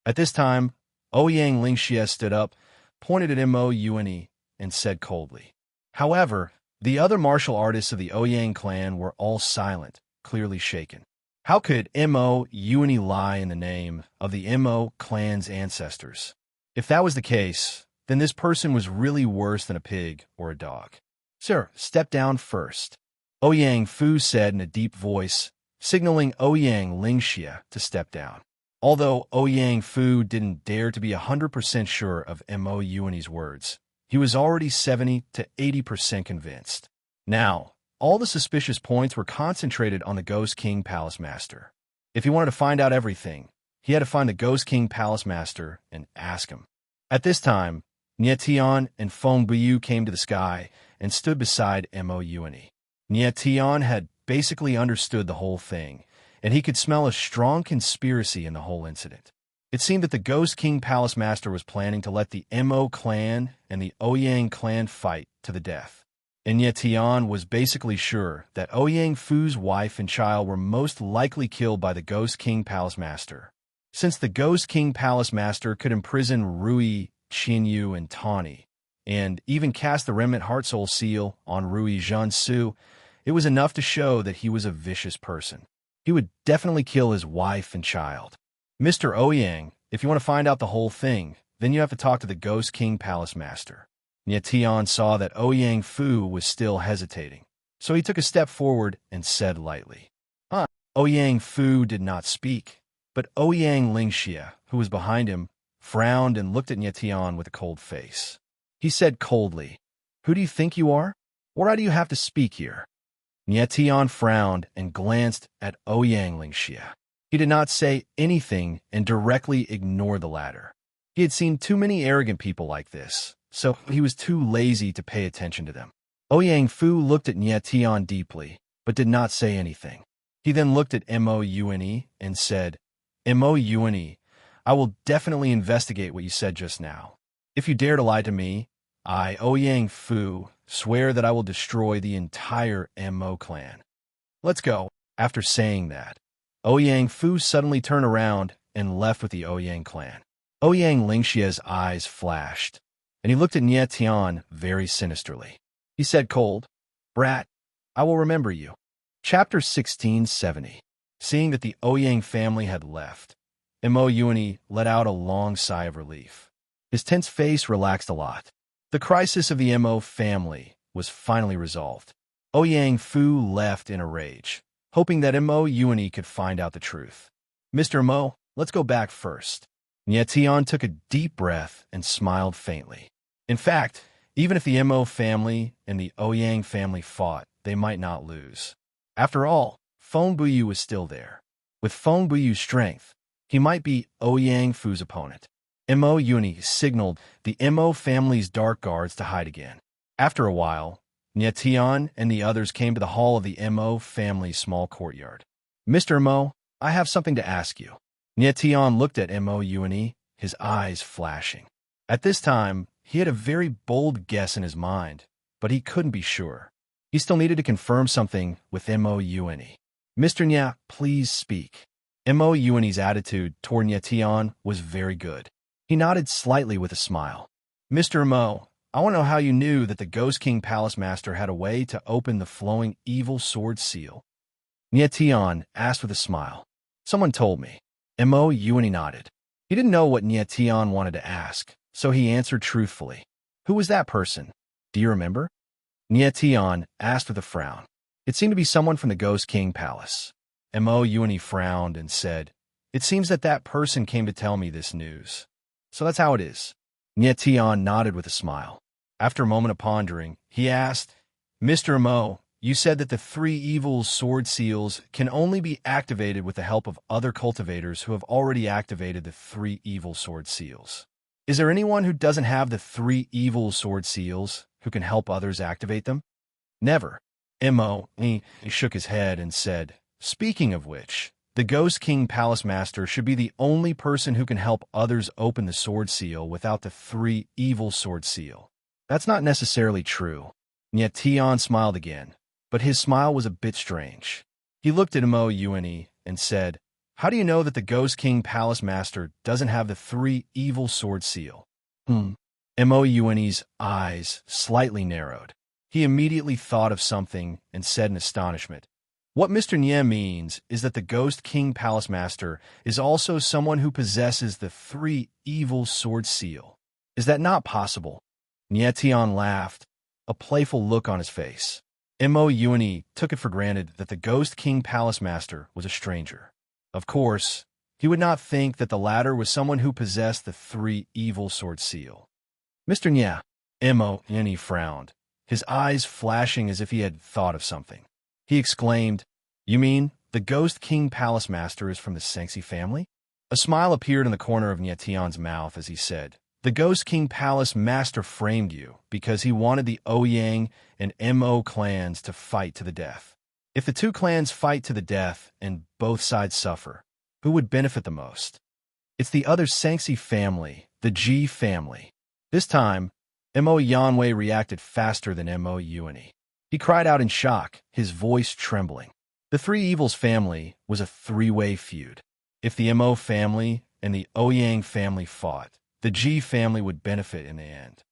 At this time, Ouyang Lingxie stood up, pointed at Mo Yuani, and said coldly. However, the other martial artists of the Ouyang clan were all silent, clearly shaken. How could Mo Yuani lie in the name of the Mo clan's ancestors? If that was the case, then this person was really worse than a pig or a dog. Sir, step down first, Ouyang Fu said in a deep voice, signaling Ouyang Lingxie to step down. Although Ouyang Fu didn't dare to be 100% sure of Mo Yuani's words, he was already 70 to 80% convinced. Now, all the suspicious points were concentrated on the Ghost King Palace Master. If he wanted to find out everything, he had to find the Ghost King Palace Master and ask him. At this time, Nie Tian and Feng Buyu came to the sky and stood beside Mo Yuani. Nie Tian had basically understood the whole thing, and he could smell a strong conspiracy in the whole incident. It seemed that the Ghost King Palace Master was planning to let the Mo clan and the Ouyang clan fight to the death. And Nie Tian was basically sure that Ouyang Fu's wife and child were most likely killed by the Ghost King Palace Master. Since the Ghost King Palace Master could imprison Rui, Qinyu, and Tawny, and even cast the Remnant Heart Soul seal on Rui Zhansu, it was enough to show that he was a vicious person. He would definitely kill his wife and child. Mr. Ouyang, if you want to find out the whole thing, then you have to talk to the Ghost King Palace Master. Nie Tian saw that Ouyang Fu was still hesitating, so he took a step forward and said lightly, Ouyang Fu did not speak, but Ouyang Lingxie, who was behind him, frowned and looked at Nie Tian with a cold face. He said coldly, Who do you think you are? Why do you have to speak here? Nie Tian frowned and glanced at Ouyang Lingxie. He did not say anything and directly ignored the latter. He had seen too many arrogant people like this, so he was too lazy to pay attention to them. Ouyang Fu looked at Nie Tian deeply, but did not say anything. He then looked at Mo Yuani and said, Mo Yuani, I will definitely investigate what you said just now. If you dare to lie to me, I, Ouyang Fu, swear that I will destroy the entire Mo clan. Let's go. After saying that, Ouyang Fu suddenly turned around and left with the Ouyang clan. Ouyang Lingxie's eyes flashed, and he looked at Nie Tian very sinisterly. He said cold, Brat, I will remember you. Chapter 1670. Seeing that the Ouyang family had left, Mo Yuani let out a long sigh of relief. His tense face relaxed a lot. The crisis of the Mo family was finally resolved. Ouyang Fu left in a rage, hoping that Mo Yuani could find out the truth. Mr. Mo, let's go back first. Nie Tian took a deep breath and smiled faintly. In fact, even if the Mo family and the Ouyang family fought, they might not lose. After all, Feng Buyu was still there. With Feng Buyu's strength, he might be Ouyang Fu's opponent. Mo Yuani signaled the Mo family's dark guards to hide again. After a while, Nie Tian and the others came to the hall of the Mo family's small courtyard. Mr. Mo, I have something to ask you. Nie Tian looked at Mo Yuani, his eyes flashing. At this time, he had a very bold guess in his mind, but he couldn't be sure. He still needed to confirm something with Mo Yuani. Mr. Nya, please speak. Mo Yuani's attitude toward Nie Tian was very good. He nodded slightly with a smile. Mr. Mo, I want to know how you knew that the Ghost King Palace Master had a way to open the flowing evil sword seal. Nietion asked with a smile. Someone told me. Mo Yuani nodded. He didn't know what Nietion wanted to ask, so he answered truthfully. Who was that person? Do you remember? Nietion asked with a frown. It seemed to be someone from the Ghost King Palace. Mo Yuani frowned and said, It seems that that person came to tell me this news. So that's how it is. Nietion nodded with a smile. After a moment of pondering, he asked, Mr. Mo, you said that the 3 evil sword seals can only be activated with the help of other cultivators who have already activated the 3 evil sword seals. Is there anyone who doesn't have the 3 evil sword seals who can help others activate them? Never. Mo, he shook his head and said, Speaking of which, the Ghost King Palace Master should be the only person who can help others open the sword seal without the 3 evil sword seal. That's not necessarily true. Nietion smiled again, but his smile was a bit strange. He looked at Mo Yuani and said, How do you know that the Ghost King Palace Master doesn't have the 3 evil sword seal? Mo Yuani's eyes slightly narrowed. He immediately thought of something and said in astonishment, What Mr. Nie means is that the Ghost King Palace Master is also someone who possesses the 3 evil sword seal. Is that not possible? Nietion laughed, a playful look on his face. Mo Yuani took it for granted that the Ghost King Palace Master was a stranger. Of course, he would not think that the latter was someone who possessed the 3 evil sword seal. Mr. Nye, Mo Yuani frowned, his eyes flashing as if he had thought of something. He exclaimed, You mean the Ghost King Palace Master is from the Sengxi family? A smile appeared in the corner of Nietion's mouth as he said, The Ghost King Palace Master framed you because he wanted the Ouyang and Mo clans to fight to the death. If the 2 clans fight to the death and both sides suffer, who would benefit the most? It's the other Sengxi family, the Ji family. This time, Mo Yanwei reacted faster than Mo Yuani. He cried out in shock, his voice trembling. The 3 Evils family was a 3-way feud. If the Mo family and the Ouyang family fought, the Ji family would benefit in the end.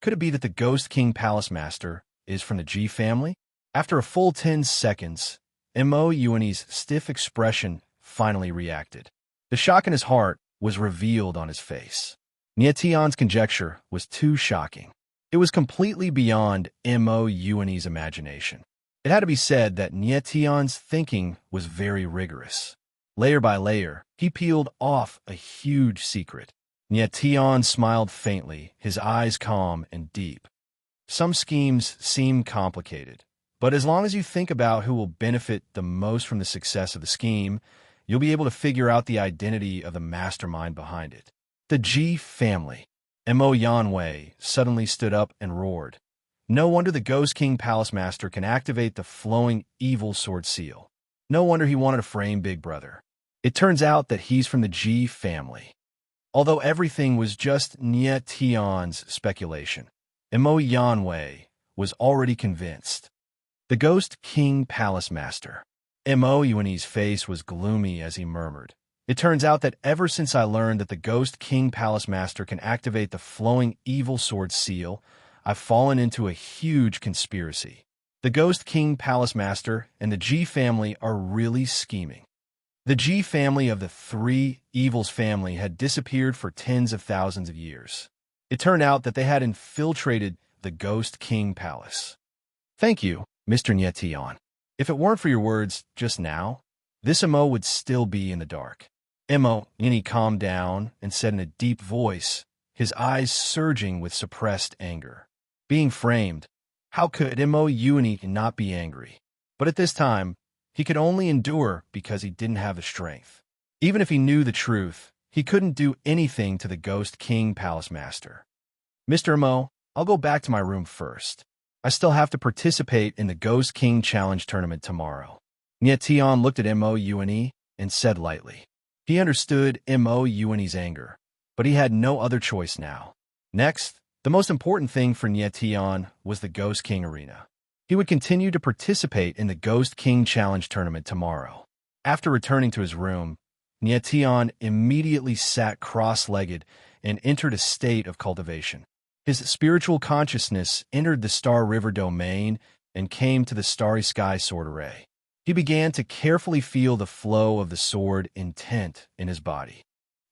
Could it be that the Ghost King Palace Master is from the Ji family? After a full 10 seconds, Mo Yuani's stiff expression finally reacted. The shock in his heart was revealed on his face. Nietion's conjecture was too shocking. It was completely beyond Mo Yuani's imagination. It had to be said that Nietion's thinking was very rigorous. Layer by layer, he peeled off a huge secret. Nietion smiled faintly, his eyes calm and deep. Some schemes seem complicated, but as long as you think about who will benefit the most from the success of the scheme, you'll be able to figure out the identity of the mastermind behind it. The Ji family. Mo Yanwei suddenly stood up and roared. No wonder the Ghost King Palace Master can activate the flowing evil sword seal. No wonder he wanted to frame Big Brother. It turns out that he's from the Ji family. Although everything was just Nietion's speculation, Mo Yanwei was already convinced. The Ghost King Palace Master. Mo Yuani's face was gloomy as he murmured, It turns out that ever since I learned that the Ghost King Palace Master can activate the flowing evil sword seal, I've fallen into a huge conspiracy. The Ghost King Palace Master and the Ji family are really scheming. The Ji family of the 3 Evils family had disappeared for tens of thousands of years. It turned out that they had infiltrated the Ghost King Palace. Thank you, Mr. Nietion. If it weren't for your words just now, this Mo would still be in the dark. Mo Yuani calmed down and said in a deep voice, his eyes surging with suppressed anger. Being framed, how could Mo Yuani not be angry? But at this time, he could only endure because he didn't have the strength. Even if he knew the truth, he couldn't do anything to the Ghost King Palace Master. Mr. Mo, I'll go back to my room first. I still have to participate in the Ghost King Challenge tournament tomorrow. Nietion looked at Mo Yuani and said lightly. He understood Mo Yuani's anger, but he had no other choice now. Next, the most important thing for Nietion was the Ghost King Arena. He would continue to participate in the Ghost King Challenge tournament tomorrow. After returning to his room, Nietion immediately sat cross-legged and entered a state of cultivation. His spiritual consciousness entered the Star River domain and came to the starry sky sword array. He began to carefully feel the flow of the sword intent in his body.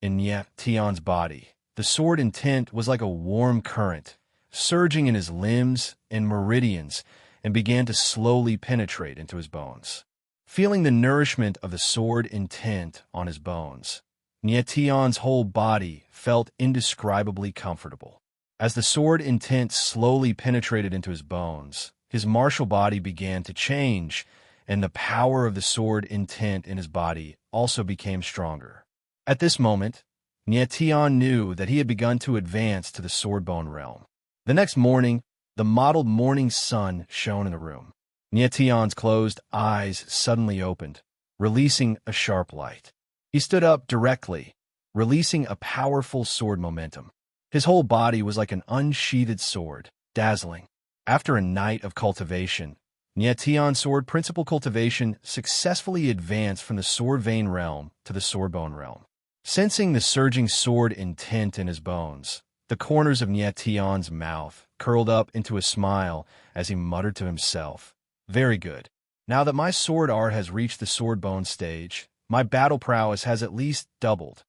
In Nye Tian's body, the sword intent was like a warm current, surging in his limbs and meridians, and began to slowly penetrate into his bones. Feeling the nourishment of the sword intent on his bones, Nye Tian's whole body felt indescribably comfortable. As the sword intent slowly penetrated into his bones, his martial body began to change, and the power of the sword intent in his body also became stronger. At this moment, Nye Tian knew that he had begun to advance to the swordbone realm. The next morning, the mottled morning sun shone in the room. Nye Tian's closed eyes suddenly opened, releasing a sharp light. He stood up directly, releasing a powerful sword momentum. His whole body was like an unsheathed sword, dazzling. After a night of cultivation, Nye Tian's sword principle cultivation successfully advanced from the sword vein realm to the swordbone realm. Sensing the surging sword intent in his bones, the corners of Nye Tian's mouth curled up into a smile as he muttered to himself, "Very good. Now that my sword art has reached the swordbone stage, my battle prowess has at least doubled."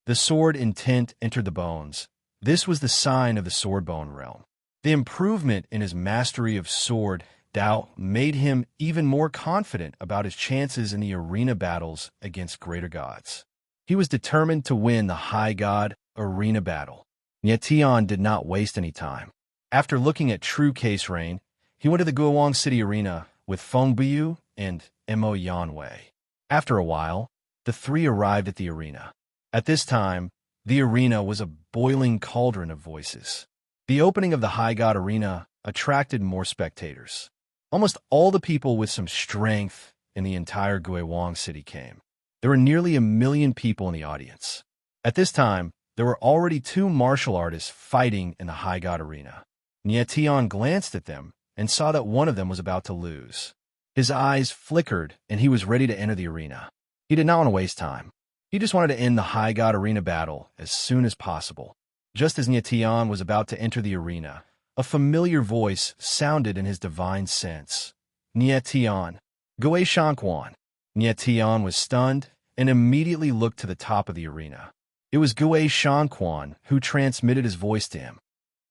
The sword intent entered the bones. This was the sign of the swordbone realm. The improvement in his mastery of sword Dao made him even more confident about his chances in the arena battles against greater gods. He was determined to win the high god arena battle. Nye Tian did not waste any time. After looking at True Case Rain, he went to the Guowang City arena with Feng Biyu and Mo Yanwei. After a while, the three arrived at the arena. At this time, the arena was a boiling cauldron of voices. The opening of the High God Arena attracted more spectators. Almost all the people with some strength in the entire Guowang city came. There were nearly 1 million people in the audience. At this time, there were already 2 martial artists fighting in the High God Arena. Nye Tian glanced at them and saw that one of them was about to lose. His eyes flickered and he was ready to enter the arena. He did not want to waste time. He just wanted to end the High God Arena battle as soon as possible. Just as Nye Tian was about to enter the arena, a familiar voice sounded in his divine sense. "Nye Tian, Gui Shanquan." Nye Tian was stunned and immediately looked to the top of the arena. It was Gui Shanquan who transmitted his voice to him.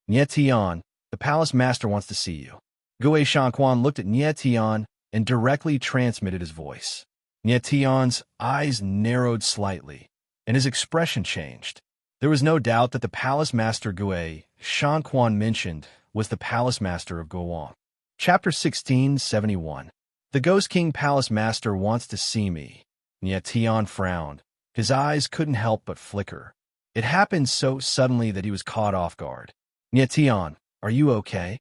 "Nye Tian, the palace master wants to see you." Gui Shanquan looked at Nye Tian and directly transmitted his voice. Nye Tian's eyes narrowed slightly, and his expression changed. There was no doubt that the palace master Gui Shanquan mentioned was the palace master of Guowang. Chapter 1671. The Ghost King Palace Master wants to see me. Nye Tian frowned. His eyes couldn't help but flicker. It happened so suddenly that he was caught off guard. "Nye Tian, are you okay?"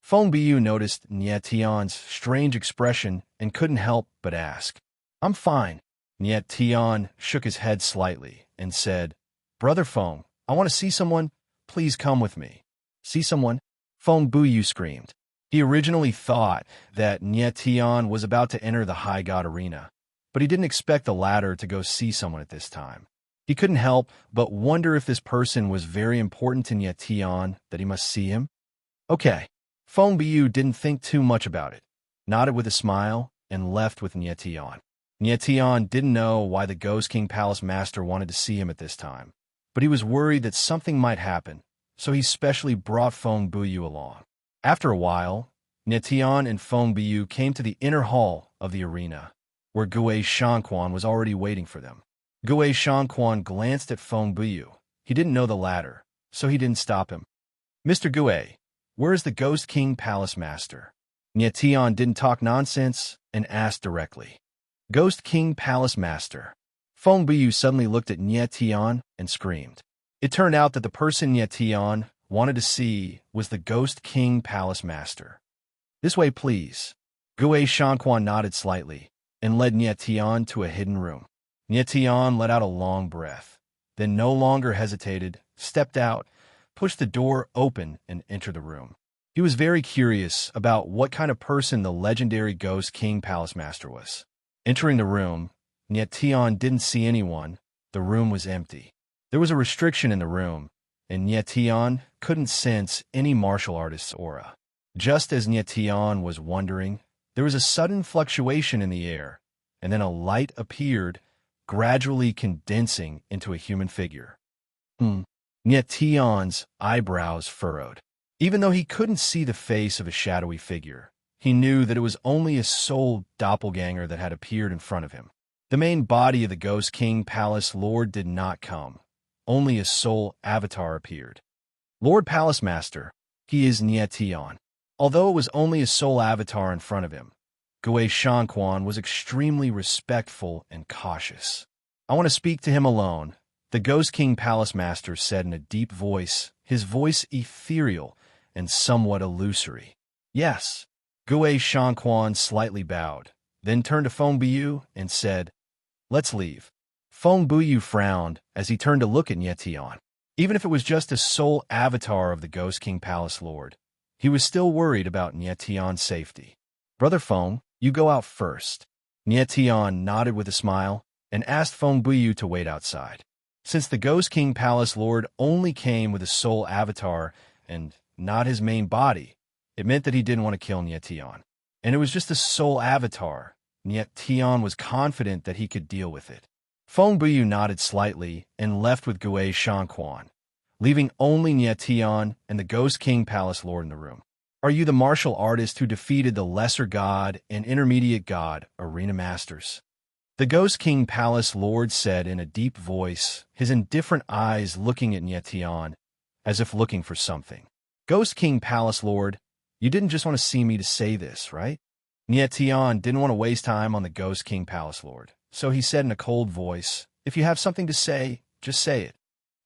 Feng Biyu noticed Nye Tian's strange expression and couldn't help but ask. "I'm fine." Nye Tian shook his head slightly and said, "Brother Feng, I want to see someone. Please come with me." "See someone?" Feng Biyu screamed. He originally thought that Nye Tian was about to enter the High God Arena, but he didn't expect the latter to go see someone at this time. He couldn't help but wonder if this person was very important to Nye Tian that he must see him. "Okay." Feng Biyu didn't think too much about it, nodded with a smile, and left with Nye Tian. Nye Tian didn't know why the Ghost King Palace Master wanted to see him at this time, but he was worried that something might happen, so he specially brought Feng Biyu along. After a while, Nye Tian and Feng Biyu came to the inner hall of the arena, where Gui Shanquan was already waiting for them. Gui Shanquan glanced at Feng Biyu. He didn't know the latter, so he didn't stop him. "Mr. Gui, where is the Ghost King Palace Master?" Nye Tian didn't talk nonsense and asked directly. "Ghost King Palace Master." Feng Biyu suddenly looked at Nye Tian and screamed. It turned out that the person Nye Tian wanted to see was the Ghost King Palace Master. "This way, please." Gui Shanquan nodded slightly and led Nye Tian to a hidden room. Nye Tian let out a long breath, then no longer hesitated, stepped out, pushed the door open, and entered the room. He was very curious about what kind of person the legendary Ghost King Palace Master was. Entering the room, Nye Tian didn't see anyone. The room was empty. There was a restriction in the room. and Nyetian couldn't sense any martial artist's aura. Just as Nyetian was wondering, there was a sudden fluctuation in the air, and then a light appeared, gradually condensing into a human figure. Nyetian's eyebrows furrowed. Even though he couldn't see the face of a shadowy figure, he knew that it was only a soul doppelganger that had appeared in front of him. The main body of the Ghost King Palace Lord did not come. Only a soul avatar appeared. Lord Palace Master, he is Nyetian. Although it was only a soul avatar in front of him, Gui Shanquan was extremely respectful and cautious. I want to speak to him alone, the Ghost King Palace Master said in a deep voice, his voice ethereal and somewhat illusory. Yes. Gui Shanquan slightly bowed, then turned to Feng Buyu and said, "Let's leave." Feng Buyu frowned as he turned to look at Nyetian. Even if it was just a soul avatar of the Ghost King Palace Lord, he was still worried about Nyetian's safety. "Brother Feng, you go out first." Nyetian nodded with a smile and asked Feng Buyu to wait outside. Since the Ghost King Palace Lord only came with a soul avatar and not his main body, it meant that he didn't want to kill Nyetian. And it was just a soul avatar. Nyetian was confident that he could deal with it. Feng Buyu nodded slightly and left with Gui Shanquan, leaving only Nyetian and the Ghost King Palace Lord in the room. "Are you the martial artist who defeated the Lesser God and Intermediate God Arena Masters?" The Ghost King Palace Lord said in a deep voice, his indifferent eyes looking at Nyetian as if looking for something. "Ghost King Palace Lord, you didn't just want to see me to say this, right?" Nyetian didn't want to waste time on the Ghost King Palace Lord, so he said in a cold voice, "If you have something to say, just say it."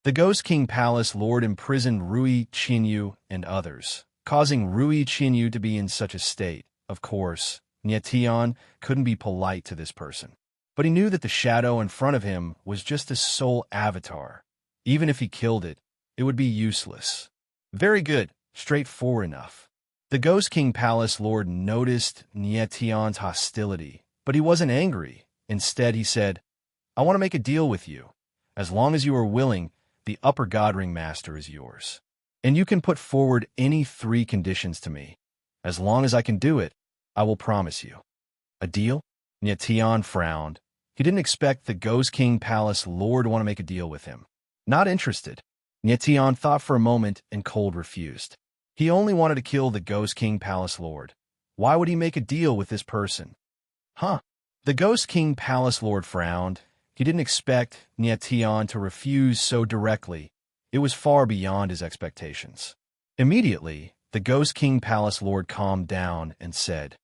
The Ghost King Palace Lord imprisoned Rui Qinyu and others, causing Rui Qinyu to be in such a state. Of course, Nyetian couldn't be polite to this person, but he knew that the shadow in front of him was just a soul avatar. Even if he killed it, it would be useless. Very good, straightforward enough. The Ghost King Palace Lord noticed Nyetian's hostility, but he wasn't angry. Instead, he said, "I want to make a deal with you. As long as you are willing, the Upper God Ring Master is yours. And you can put forward any 3 conditions to me. As long as I can do it, I will promise you." "A deal?" Nyetian frowned. He didn't expect the Ghost King Palace Lord to want to make a deal with him. Not interested. Nyetian thought for a moment and cold refused. He only wanted to kill the Ghost King Palace Lord. Why would he make a deal with this person? The Ghost King Palace Lord frowned. He didn't expect Nyetian to refuse so directly. It was far beyond his expectations. Immediately, the Ghost King Palace Lord calmed down and said,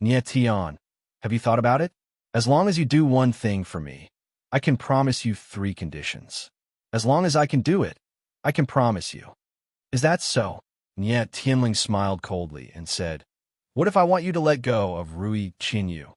"Nyetian, have you thought about it? As long as you do one thing for me, I can promise you 3 conditions. As long as I can do it, I can promise you." "Is that so?" Nyetian smiled coldly and said, "What if I want you to let go of Rui Qinyu?"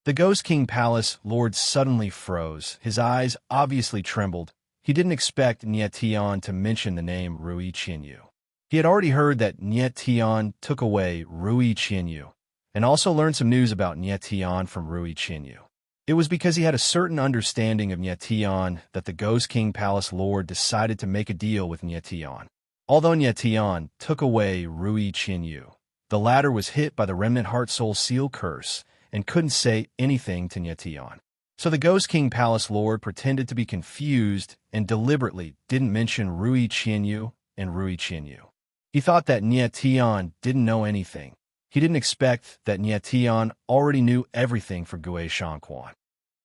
The Ghost King Palace Lord suddenly froze. His eyes obviously trembled. He didn't expect Nyetian to mention the name Rui Qinyu. He had already heard that Nyetian took away Rui Qinyu, and also learned some news about Nyetian from Rui Qinyu. It was because he had a certain understanding of Nyetian that the Ghost King Palace Lord decided to make a deal with Nyetian. Although Nyetian took away Rui Qinyu, the latter was hit by the Remnant Heart Soul Seal curse and couldn't say anything to Nyetian. So the Ghost King Palace Lord pretended to be confused and deliberately didn't mention Rui Qinyu and Rui Qinyu. He thought that Nyetian didn't know anything. He didn't expect that Nyetian already knew everything for Gui Shanquan.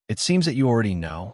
"It seems that you already know."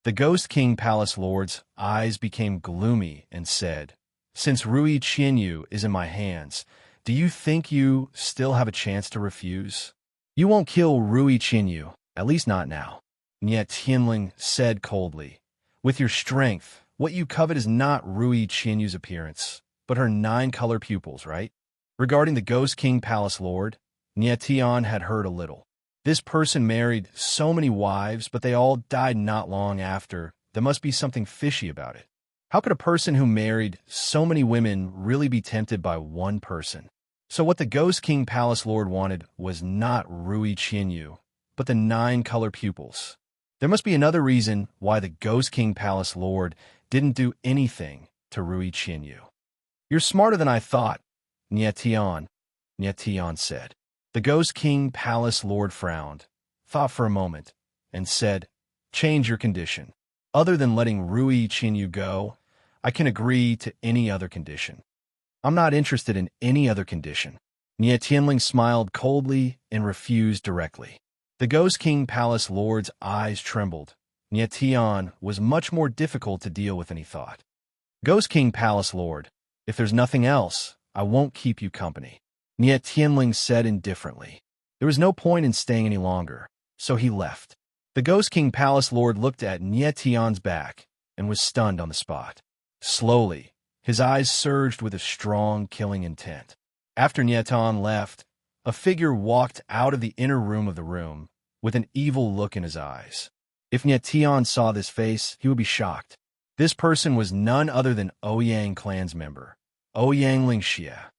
The Ghost King Palace Lord's eyes became gloomy and said, "Since Rui Qinyu is in my hands, do you think you still have a chance to refuse? You won't kill Rui Qinyu, at least not now." Nyetian said coldly, "With your strength, what you covet is not Rui Qinyu's appearance, but her 9-color pupils, right?" Regarding the Ghost King Palace Lord, Nyetian had heard a little. This person married so many wives, but they all died not long after. There must be something fishy about it. How could a person who married so many women really be tempted by one person? So what the Ghost King Palace Lord wanted was not Rui Qinyu, but the 9-color pupils. There must be another reason why the Ghost King Palace Lord didn't do anything to Rui Qinyu. "You're smarter than I thought, Nietian said. The Ghost King Palace Lord frowned, thought for a moment, and said, "Change your condition. Other than letting Rui Qinyu go, I can agree to any other condition." "I'm not interested in any other condition." Nie Tianling smiled coldly and refused directly. The Ghost King Palace Lord's eyes trembled. Nie Tian was much more difficult to deal with than he thought. "Ghost King Palace Lord, if there's nothing else, I won't keep you company," Nie Tianling said indifferently. There was no point in staying any longer, so he left. The Ghost King Palace Lord looked at Nie Tian's back and was stunned on the spot. Slowly, his eyes surged with a strong, killing intent. After Nie Tian left, a figure walked out of the inner room of the room with an evil look in his eyes. If Nie Tian saw this face, he would be shocked. This person was none other than Ouyang clan's member, Ouyang Lingxia.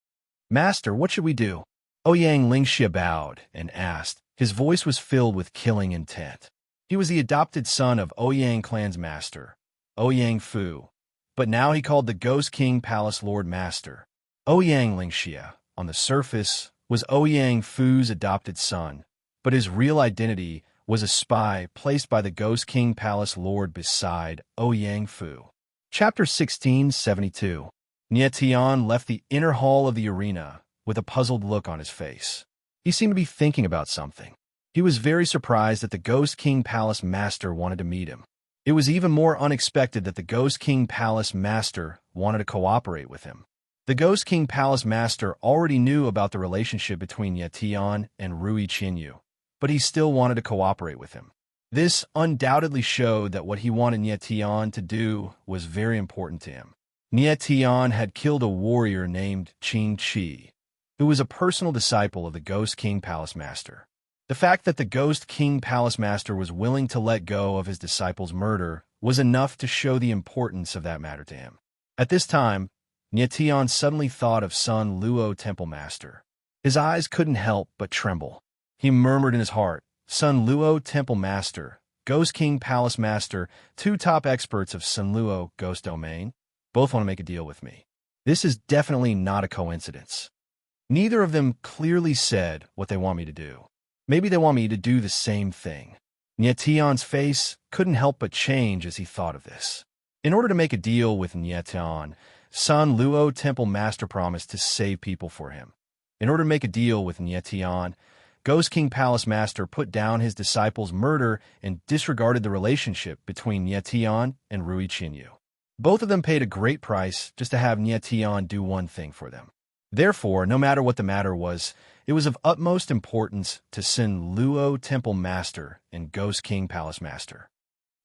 "Master, what should we do?" Ouyang Lingxia bowed and asked. His voice was filled with killing intent. He was the adopted son of Ouyang clan's master, Ouyang Fu, but now he called the Ghost King Palace Lord Master. Ouyang Lingxia, on the surface, was Ouyang Fu's adopted son, but his real identity was a spy placed by the Ghost King Palace Lord beside Ouyang Fu. Chapter 1672. Nie Tian left the inner hall of the arena with a puzzled look on his face. He seemed to be thinking about something. He was very surprised that the Ghost King Palace Master wanted to meet him. It was even more unexpected that the Ghost King Palace Master wanted to cooperate with him. The Ghost King Palace Master already knew about the relationship between Nie Tian and Rui Qinyu, but he still wanted to cooperate with him. This undoubtedly showed that what he wanted Nie Tian to do was very important to him. Nie Tian had killed a warrior named Qing Qi, who was a personal disciple of the Ghost King Palace Master. The fact that the Ghost King Palace Master was willing to let go of his disciple's murder was enough to show the importance of that matter to him. At this time, Nie Tian suddenly thought of Sun Luo Temple Master. His eyes couldn't help but tremble. He murmured in his heart, "Sun Luo Temple Master, Ghost King Palace Master, two top experts of Sun Luo Ghost Domain, both want to make a deal with me. This is definitely not a coincidence. Neither of them clearly said what they want me to do. Maybe they want me to do the same thing." Nie Tian's face couldn't help but change as he thought of this. In order to make a deal with Nie Tian, Sun Luo Temple Master promised to save people for him. In order to make a deal with Nie Tian, Ghost King Palace Master put down his disciple's murder and disregarded the relationship between Nie Tian and Rui Qinyu. Both of them paid a great price just to have Nie Tian do one thing for them. Therefore, no matter what the matter was, it was of utmost importance to Sun Luo Temple Master and Ghost King Palace Master.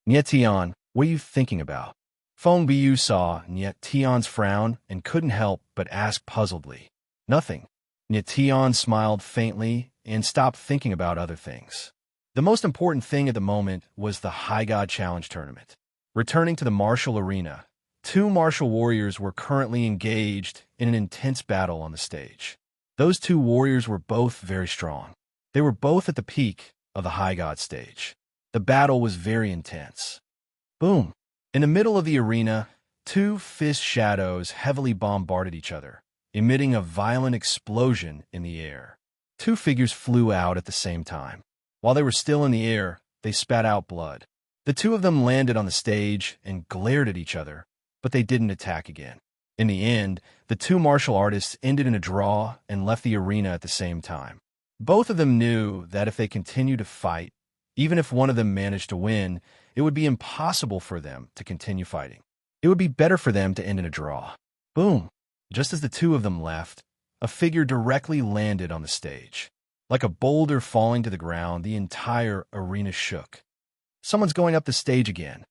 "Nie Tian, what are you thinking about?" Feng Biyu saw Nie Tian's frown and couldn't help but ask puzzledly. "Nothing." Nie Tian smiled faintly and stopped thinking about other things. The most important thing at the moment was the High God Challenge tournament. Returning to the martial arena, two martial warriors were currently engaged in an intense battle on the stage. Those two warriors were both very strong. They were both at the peak of the High God stage. The battle was very intense. Boom! In the middle of the arena, two fist shadows heavily bombarded each other, emitting a violent explosion in the air. Two figures flew out at the same time. While they were still in the air, they spat out blood. The two of them landed on the stage and glared at each other, but they didn't attack again. In the end, the two martial artists ended in a draw and left the arena at the same time. Both of them knew that if they continued to fight, even if one of them managed to win, it would be impossible for them to continue fighting. It would be better for them to end in a draw. Boom! Just as the two of them left, a figure directly landed on the stage. Like a boulder falling to the ground, the entire arena shook. Someone's going up the stage again.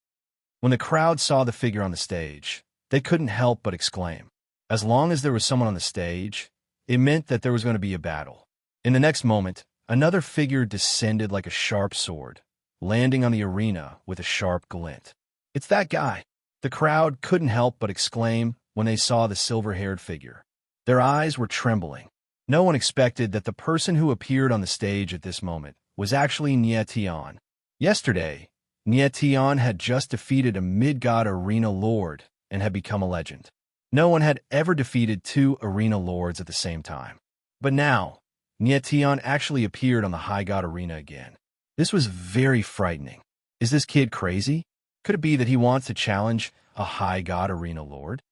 When the crowd saw the figure on the stage, they couldn't help but exclaim. As long as there was someone on the stage, it meant that there was going to be a battle. In the next moment, another figure descended like a sharp sword, landing on the arena with a sharp glint. "It's that guy!" The crowd couldn't help but exclaim when they saw the silver-haired figure. Their eyes were trembling. No one expected that the person who appeared on the stage at this moment was actually Nie Tian. Yesterday, Nie Tian had just defeated a mid-god arena lord and had become a legend. No one had ever defeated two arena lords at the same time. But now, Nietion actually appeared on the High God Arena again. This was very frightening. Is this kid crazy? Could it be that he wants to challenge a High God Arena lord?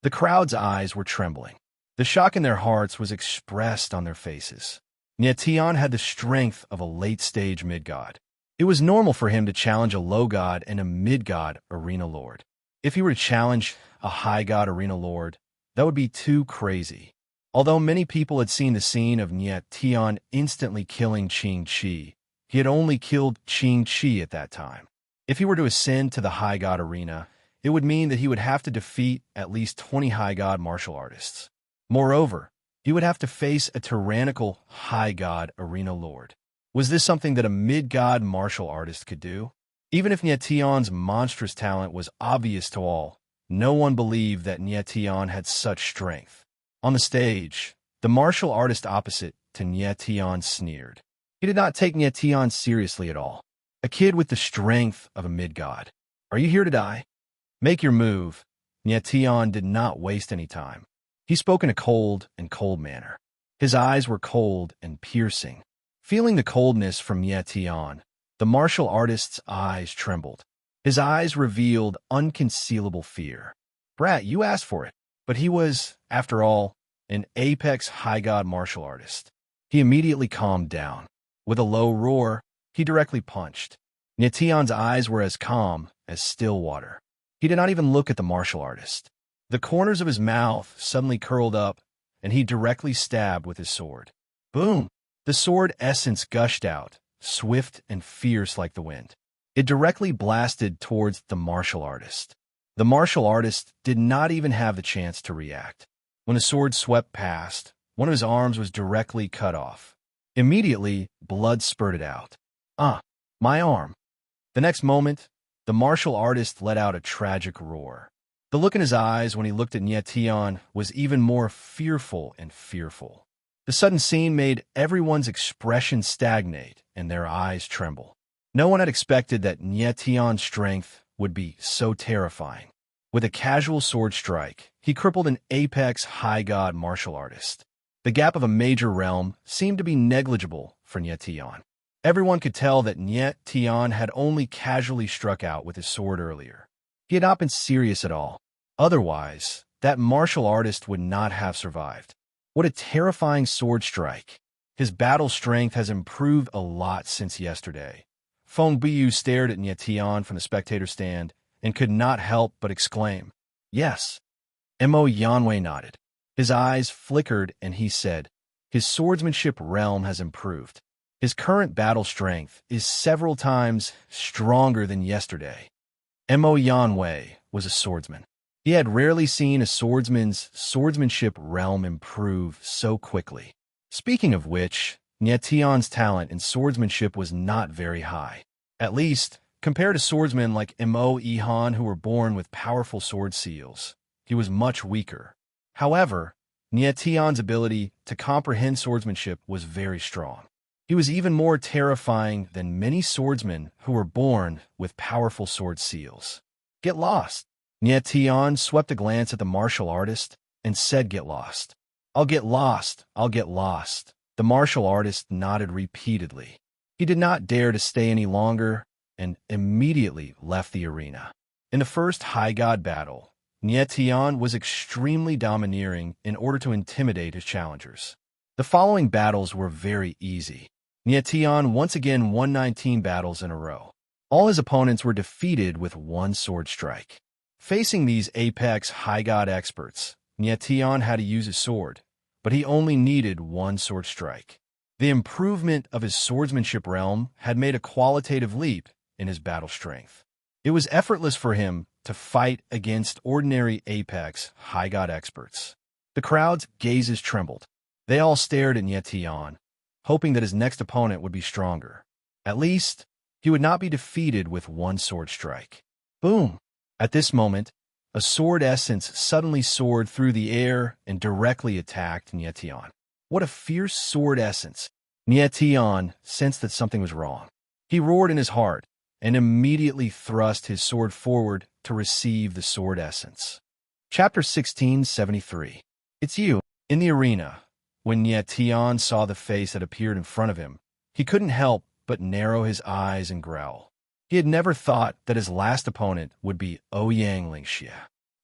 The crowd's eyes were trembling. The shock in their hearts was expressed on their faces. Nietion had the strength of a late-stage mid-god. It was normal for him to challenge a low-god and a mid-god arena lord. If he were to challenge a high-god arena lord, that would be too crazy. Although many people had seen the scene of Nietion instantly killing Qing-Chi, he had only killed Qing-Chi at that time. If he were to ascend to the high-god arena, it would mean that he would have to defeat at least 20 high-god martial artists. Moreover, he would have to face a tyrannical high-god arena lord. Was this something that a mid-god martial artist could do? Even if Nietion's monstrous talent was obvious to all, no one believed that Nietion had such strength. On the stage, the martial artist opposite to Nietion sneered. He did not take Nietion seriously at all. A kid with the strength of a mid-god. Are you here to die? Make your move. Nietion did not waste any time. He spoke in a cold manner. His eyes were cold and piercing. Feeling the coldness from Nietion, the martial artist's eyes trembled. His eyes revealed unconcealable fear. Brat, you asked for it. But he was, after all, an apex high god martial artist. He immediately calmed down. With a low roar, he directly punched. Nietion's eyes were as calm as still water. He did not even look at the martial artist. The corners of his mouth suddenly curled up, and he directly stabbed with his sword. Boom! The sword essence gushed out, swift and fierce like the wind. It directly blasted towards the martial artist. The martial artist did not even have the chance to react. When the sword swept past, one of his arms was directly cut off. Immediately, blood spurted out. My arm. The next moment, the martial artist let out a tragic roar. The look in his eyes when he looked at Nietion was even more fearful and fearful. The sudden scene made everyone's expression stagnate and their eyes tremble. No one had expected that Nietion's strength would be so terrifying. With a casual sword strike, he crippled an apex high god martial artist. The gap of a major realm seemed to be negligible for Nietion. Everyone could tell that Nietion had only casually struck out with his sword earlier. He had not been serious at all. Otherwise, that martial artist would not have survived. What a terrifying sword strike. His battle strength has improved a lot since yesterday. Feng Biyu stared at Nietion from the spectator stand and could not help but exclaim, "Yes." Mo Yanwei nodded. His eyes flickered and he said, "His swordsmanship realm has improved. His current battle strength is several times stronger than yesterday." Mo Yanwei was a swordsman. He had rarely seen a swordsman's swordsmanship realm improve so quickly. Speaking of which, Nietion's talent in swordsmanship was not very high. At least, compared to swordsmen like Mo Ihan who were born with powerful sword seals, he was much weaker. However, Nietion's ability to comprehend swordsmanship was very strong. He was even more terrifying than many swordsmen who were born with powerful sword seals. "Get lost." Nietion swept a glance at the martial artist and said, "Get lost." "I'll get lost. I'll get lost." The martial artist nodded repeatedly. He did not dare to stay any longer and immediately left the arena. In the first high god battle, Nietion was extremely domineering in order to intimidate his challengers. The following battles were very easy. Nietion once again won 19 battles in a row. All his opponents were defeated with one sword strike. Facing these apex high god experts, Nietion had to use his sword, but he only needed one sword strike. The improvement of his swordsmanship realm had made a qualitative leap in his battle strength. It was effortless for him to fight against ordinary apex high god experts. The crowd's gazes trembled. They all stared at Nietion, hoping that his next opponent would be stronger. At least, he would not be defeated with one sword strike. Boom! At this moment, a sword essence suddenly soared through the air and directly attacked Nietion. What a fierce sword essence! Nietion sensed that something was wrong. He roared in his heart and immediately thrust his sword forward to receive the sword essence. Chapter 1673. It's you. In the arena, when Nye Tian saw the face that appeared in front of him, he couldn't help but narrow his eyes and growl. He had never thought that his last opponent would be Ouyang Lingxie.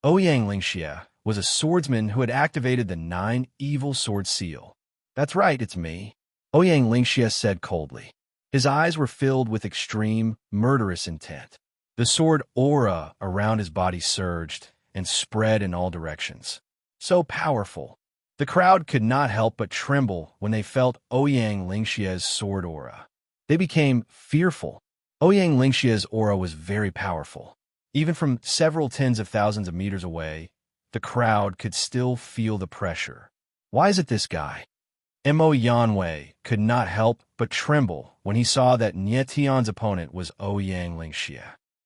Ouyang Lingxie was a swordsman who had activated the 9 evil sword seal. That's right, it's me, Ouyang Lingxie said coldly. His eyes were filled with extreme, murderous intent. The sword aura around his body surged and spread in all directions. So powerful. The crowd could not help but tremble when they felt Ouyang Lingxie's sword aura. They became fearful. Ouyang Lingxie's aura was very powerful. Even from several tens of thousands of meters away, the crowd could still feel the pressure. Why is it this guy? Mo Yanwei could not help but tremble when he saw that Nye Tian's opponent was Ouyang Lingxie.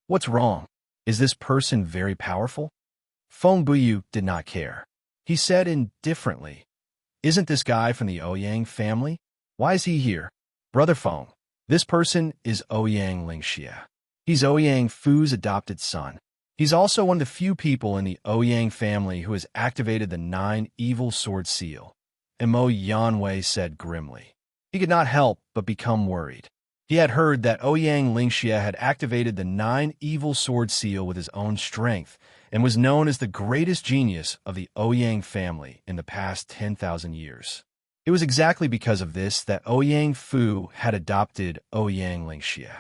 What's wrong? Is this person very powerful? Feng Buyu did not care. He said indifferently, "Isn't this guy from the Ouyang family? Why is he here? Brother Feng, this person is Ouyang Lingxie. He's Ouyang Fu's adopted son. He's also one of the few people in the Ouyang family who has activated the 9 evil sword seal," Mo Yanwei said grimly. He could not help but become worried. He had heard that Ouyang Lingxie had activated the 9 evil sword seal with his own strength and was known as the greatest genius of the Ouyang family in the past 10,000 years. It was exactly because of this that Ouyang Fu had adopted Ouyang Lingxie.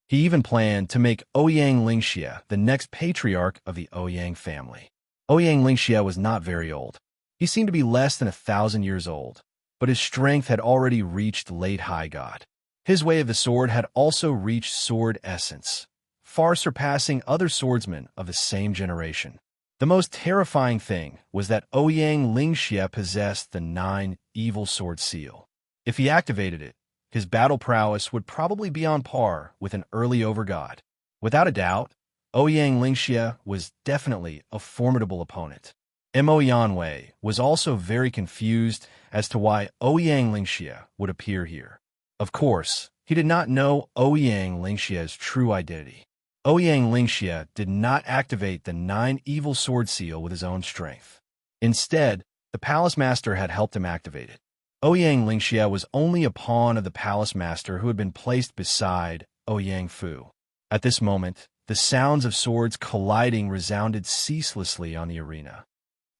He even planned to make Ouyang Lingxie the next patriarch of the Ouyang family. Ouyang Lingxie was not very old. He seemed to be less than 1,000 years old, but his strength had already reached late high god. His way of the sword had also reached sword essence, far surpassing other swordsmen of the same generation. The most terrifying thing was that Ouyang Lingxie possessed the 9 evil sword seal. If he activated it, his battle prowess would probably be on par with an early overgod. Without a doubt, Ouyang Lingxie was definitely a formidable opponent. Mo Yanwei was also very confused as to why Ouyang Lingxie would appear here. Of course, he did not know Ouyang Lingxie's true identity. Ouyang Lingxie did not activate the 9 evil sword seal with his own strength. Instead, the palace master had helped him activate it. Ouyang Lingxie was only a pawn of the palace master who had been placed beside Ouyang Fu. At this moment, the sounds of swords colliding resounded ceaselessly on the arena.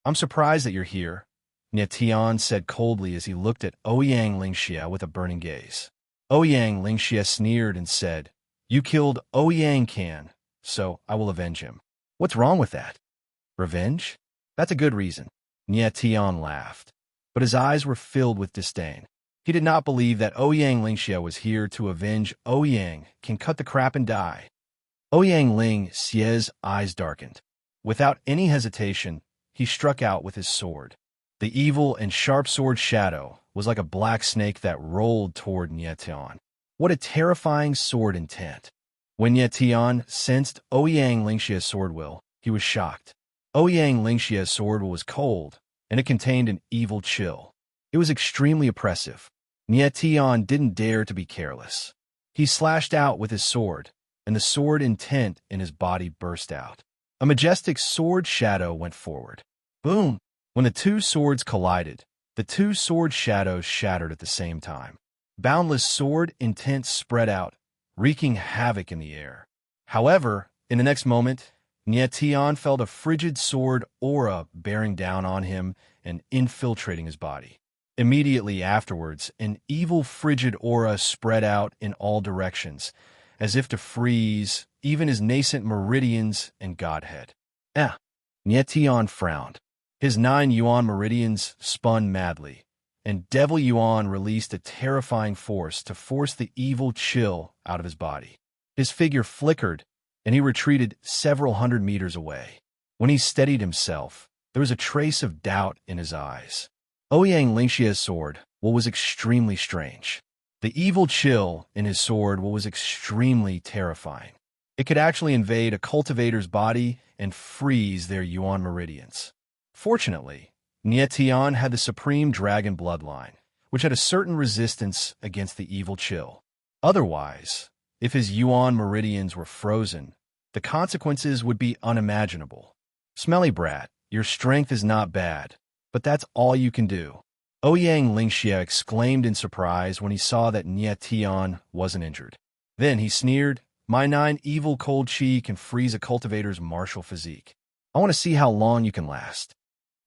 "I'm surprised that you're here," Nye Tian said coldly as he looked at Ouyang Lingxie with a burning gaze. Ouyang Lingxie sneered and said, "You killed Ouyang Can, so I will avenge him." "What's wrong with that?" "Revenge? That's a good reason." Nye Tian laughed, but his eyes were filled with disdain. He did not believe that Ouyang Lingxie was here to avenge Ouyang Can cut the crap and die. Ouyang Lingxie's eyes darkened. Without any hesitation, he struck out with his sword. The evil and sharp sword shadow was like a black snake that rolled toward Nye Tian. What a terrifying sword intent. When Nye Tian sensed Ouyang Lingxie's sword will, he was shocked. Ouyang Lingxie's sword will was cold, and it contained an evil chill. It was extremely oppressive. Nye Tian didn't dare to be careless. He slashed out with his sword, and the sword intent in his body burst out. A majestic sword shadow went forward. Boom! When the 2 swords collided, the 2 sword shadows shattered at the same time. Boundless sword intent spread out, wreaking havoc in the air. However, in the next moment, Nye Tian felt a frigid sword aura bearing down on him and infiltrating his body. Immediately afterwards, an evil frigid aura spread out in all directions, as if to freeze even his nascent meridians and godhead. Nye Tian frowned. His 9 Yuan meridians spun madly, and Devil Yuan released a terrifying force to force the evil chill out of his body. His figure flickered, and he retreated several hundred meters away. When he steadied himself, there was a trace of doubt in his eyes. Ouyang Lingxie's sword was extremely strange. The evil chill in his sword was extremely terrifying. It could actually invade a cultivator's body and freeze their Yuan meridians. Fortunately, Nye Tian had the supreme dragon bloodline, which had a certain resistance against the evil chill. Otherwise, if his Yuan meridians were frozen, the consequences would be unimaginable. Smelly brat, your strength is not bad, but that's all you can do. Ouyang Lingxia exclaimed in surprise when he saw that Nie Tian wasn't injured. Then he sneered, my 9 evil cold chi can freeze a cultivator's martial physique. I want to see how long you can last.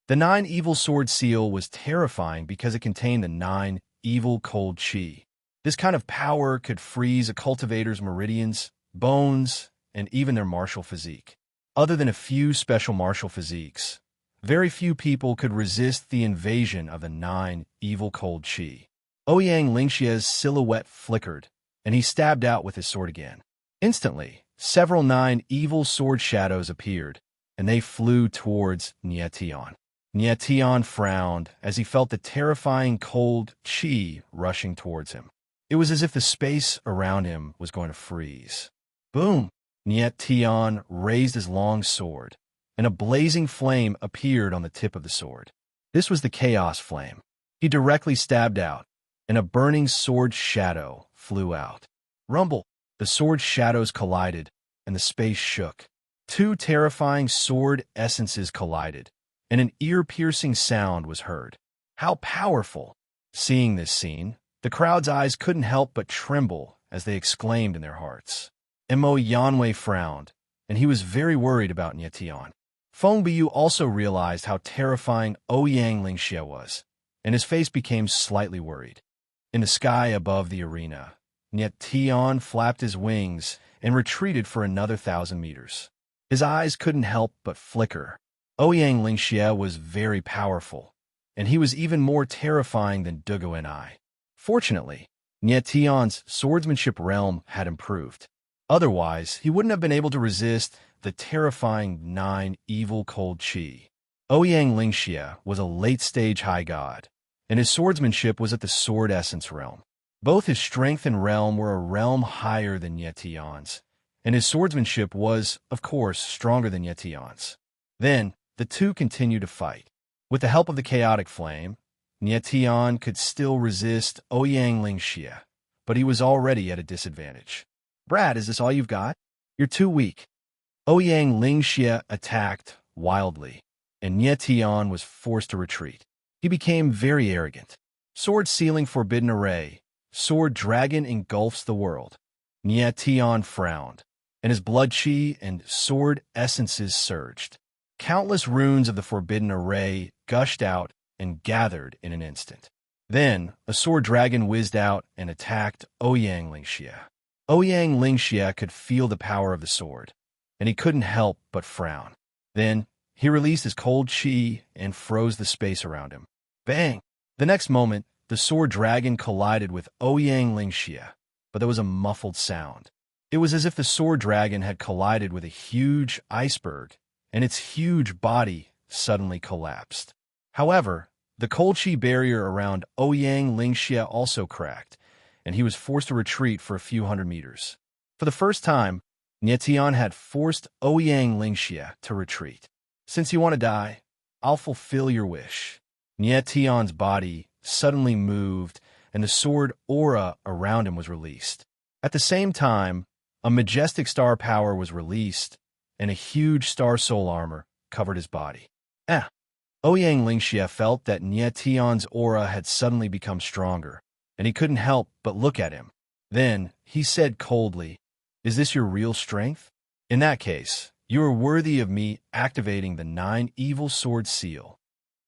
The 9 evil sword seal was terrifying because it contained the 9 evil cold chi. This kind of power could freeze a cultivator's meridians, bones, and even their martial physique. Other than a few special martial physiques, very few people could resist the invasion of the 9 evil cold chi. Ouyang Lingxia's silhouette flickered, and he stabbed out with his sword again. Instantly, several 9 evil sword shadows appeared, and they flew towards Nie Tian. Nie Tian frowned as he felt the terrifying cold chi rushing towards him. It was as if the space around him was going to freeze. Boom! Nie Tian raised his long sword, and a blazing flame appeared on the tip of the sword. This was the Chaos Flame. He directly stabbed out, and a burning sword shadow flew out. Rumble! The sword shadows collided, and the space shook. 2 terrifying sword essences collided, and an ear-piercing sound was heard. How powerful! Seeing this scene, the crowd's eyes couldn't help but tremble as they exclaimed in their hearts. Mo Yanwei frowned, and he was very worried about Nie Tian. Feng Biyu also realized how terrifying Ouyang Lingxia was, and his face became slightly worried. In the sky above the arena, Nie Tian flapped his wings and retreated for another 1,000 meters. His eyes couldn't help but flicker. Ouyang Lingxia was very powerful, and he was even more terrifying than Dugo and I. Fortunately, Nie Tian's swordsmanship realm had improved. Otherwise, he wouldn't have been able to resist the terrifying 9 evil cold chi. Ouyang Lingxia was a late-stage high god, and his swordsmanship was at the sword essence realm. Both his strength and realm were a realm higher than Nie Tian's, and his swordsmanship was, of course, stronger than Nie Tian's. Then, the two continued to fight. With the help of the chaotic flame, Nie Tian could still resist Ouyang Lingxia, but he was already at a disadvantage. Brad, is this all you've got? You're too weak. Ouyang Lingxia attacked wildly, and Nie Tian was forced to retreat. He became very arrogant. Sword sealing forbidden array. Sword dragon engulfs the world. Nie Tian frowned, and his blood chi and sword essences surged. Countless runes of the forbidden array gushed out and gathered in an instant. Then, a sword dragon whizzed out and attacked Ouyang Lingxia. Ouyang Lingxia could feel the power of the sword, and he couldn't help but frown. Then, he released his cold chi and froze the space around him. Bang! The next moment, the sword dragon collided with Ouyang Lingxia, but there was a muffled sound. It was as if the sword dragon had collided with a huge iceberg, and its huge body suddenly collapsed. However, the cold chi barrier around Ouyang Lingxia also cracked, and he was forced to retreat for a few hundred meters. For the first time, Nie Tian had forced Ouyang Lingxia to retreat. Since you want to die, I'll fulfill your wish. Nie Tian's body suddenly moved, and the sword aura around him was released. At the same time, a majestic star power was released, and a huge star soul armor covered his body. Ouyang Lingxia felt that Nie Tian's aura had suddenly become stronger, and he couldn't help but look at him. Then, he said coldly, "Is this your real strength? In that case, you are worthy of me activating the 9 evil sword seal."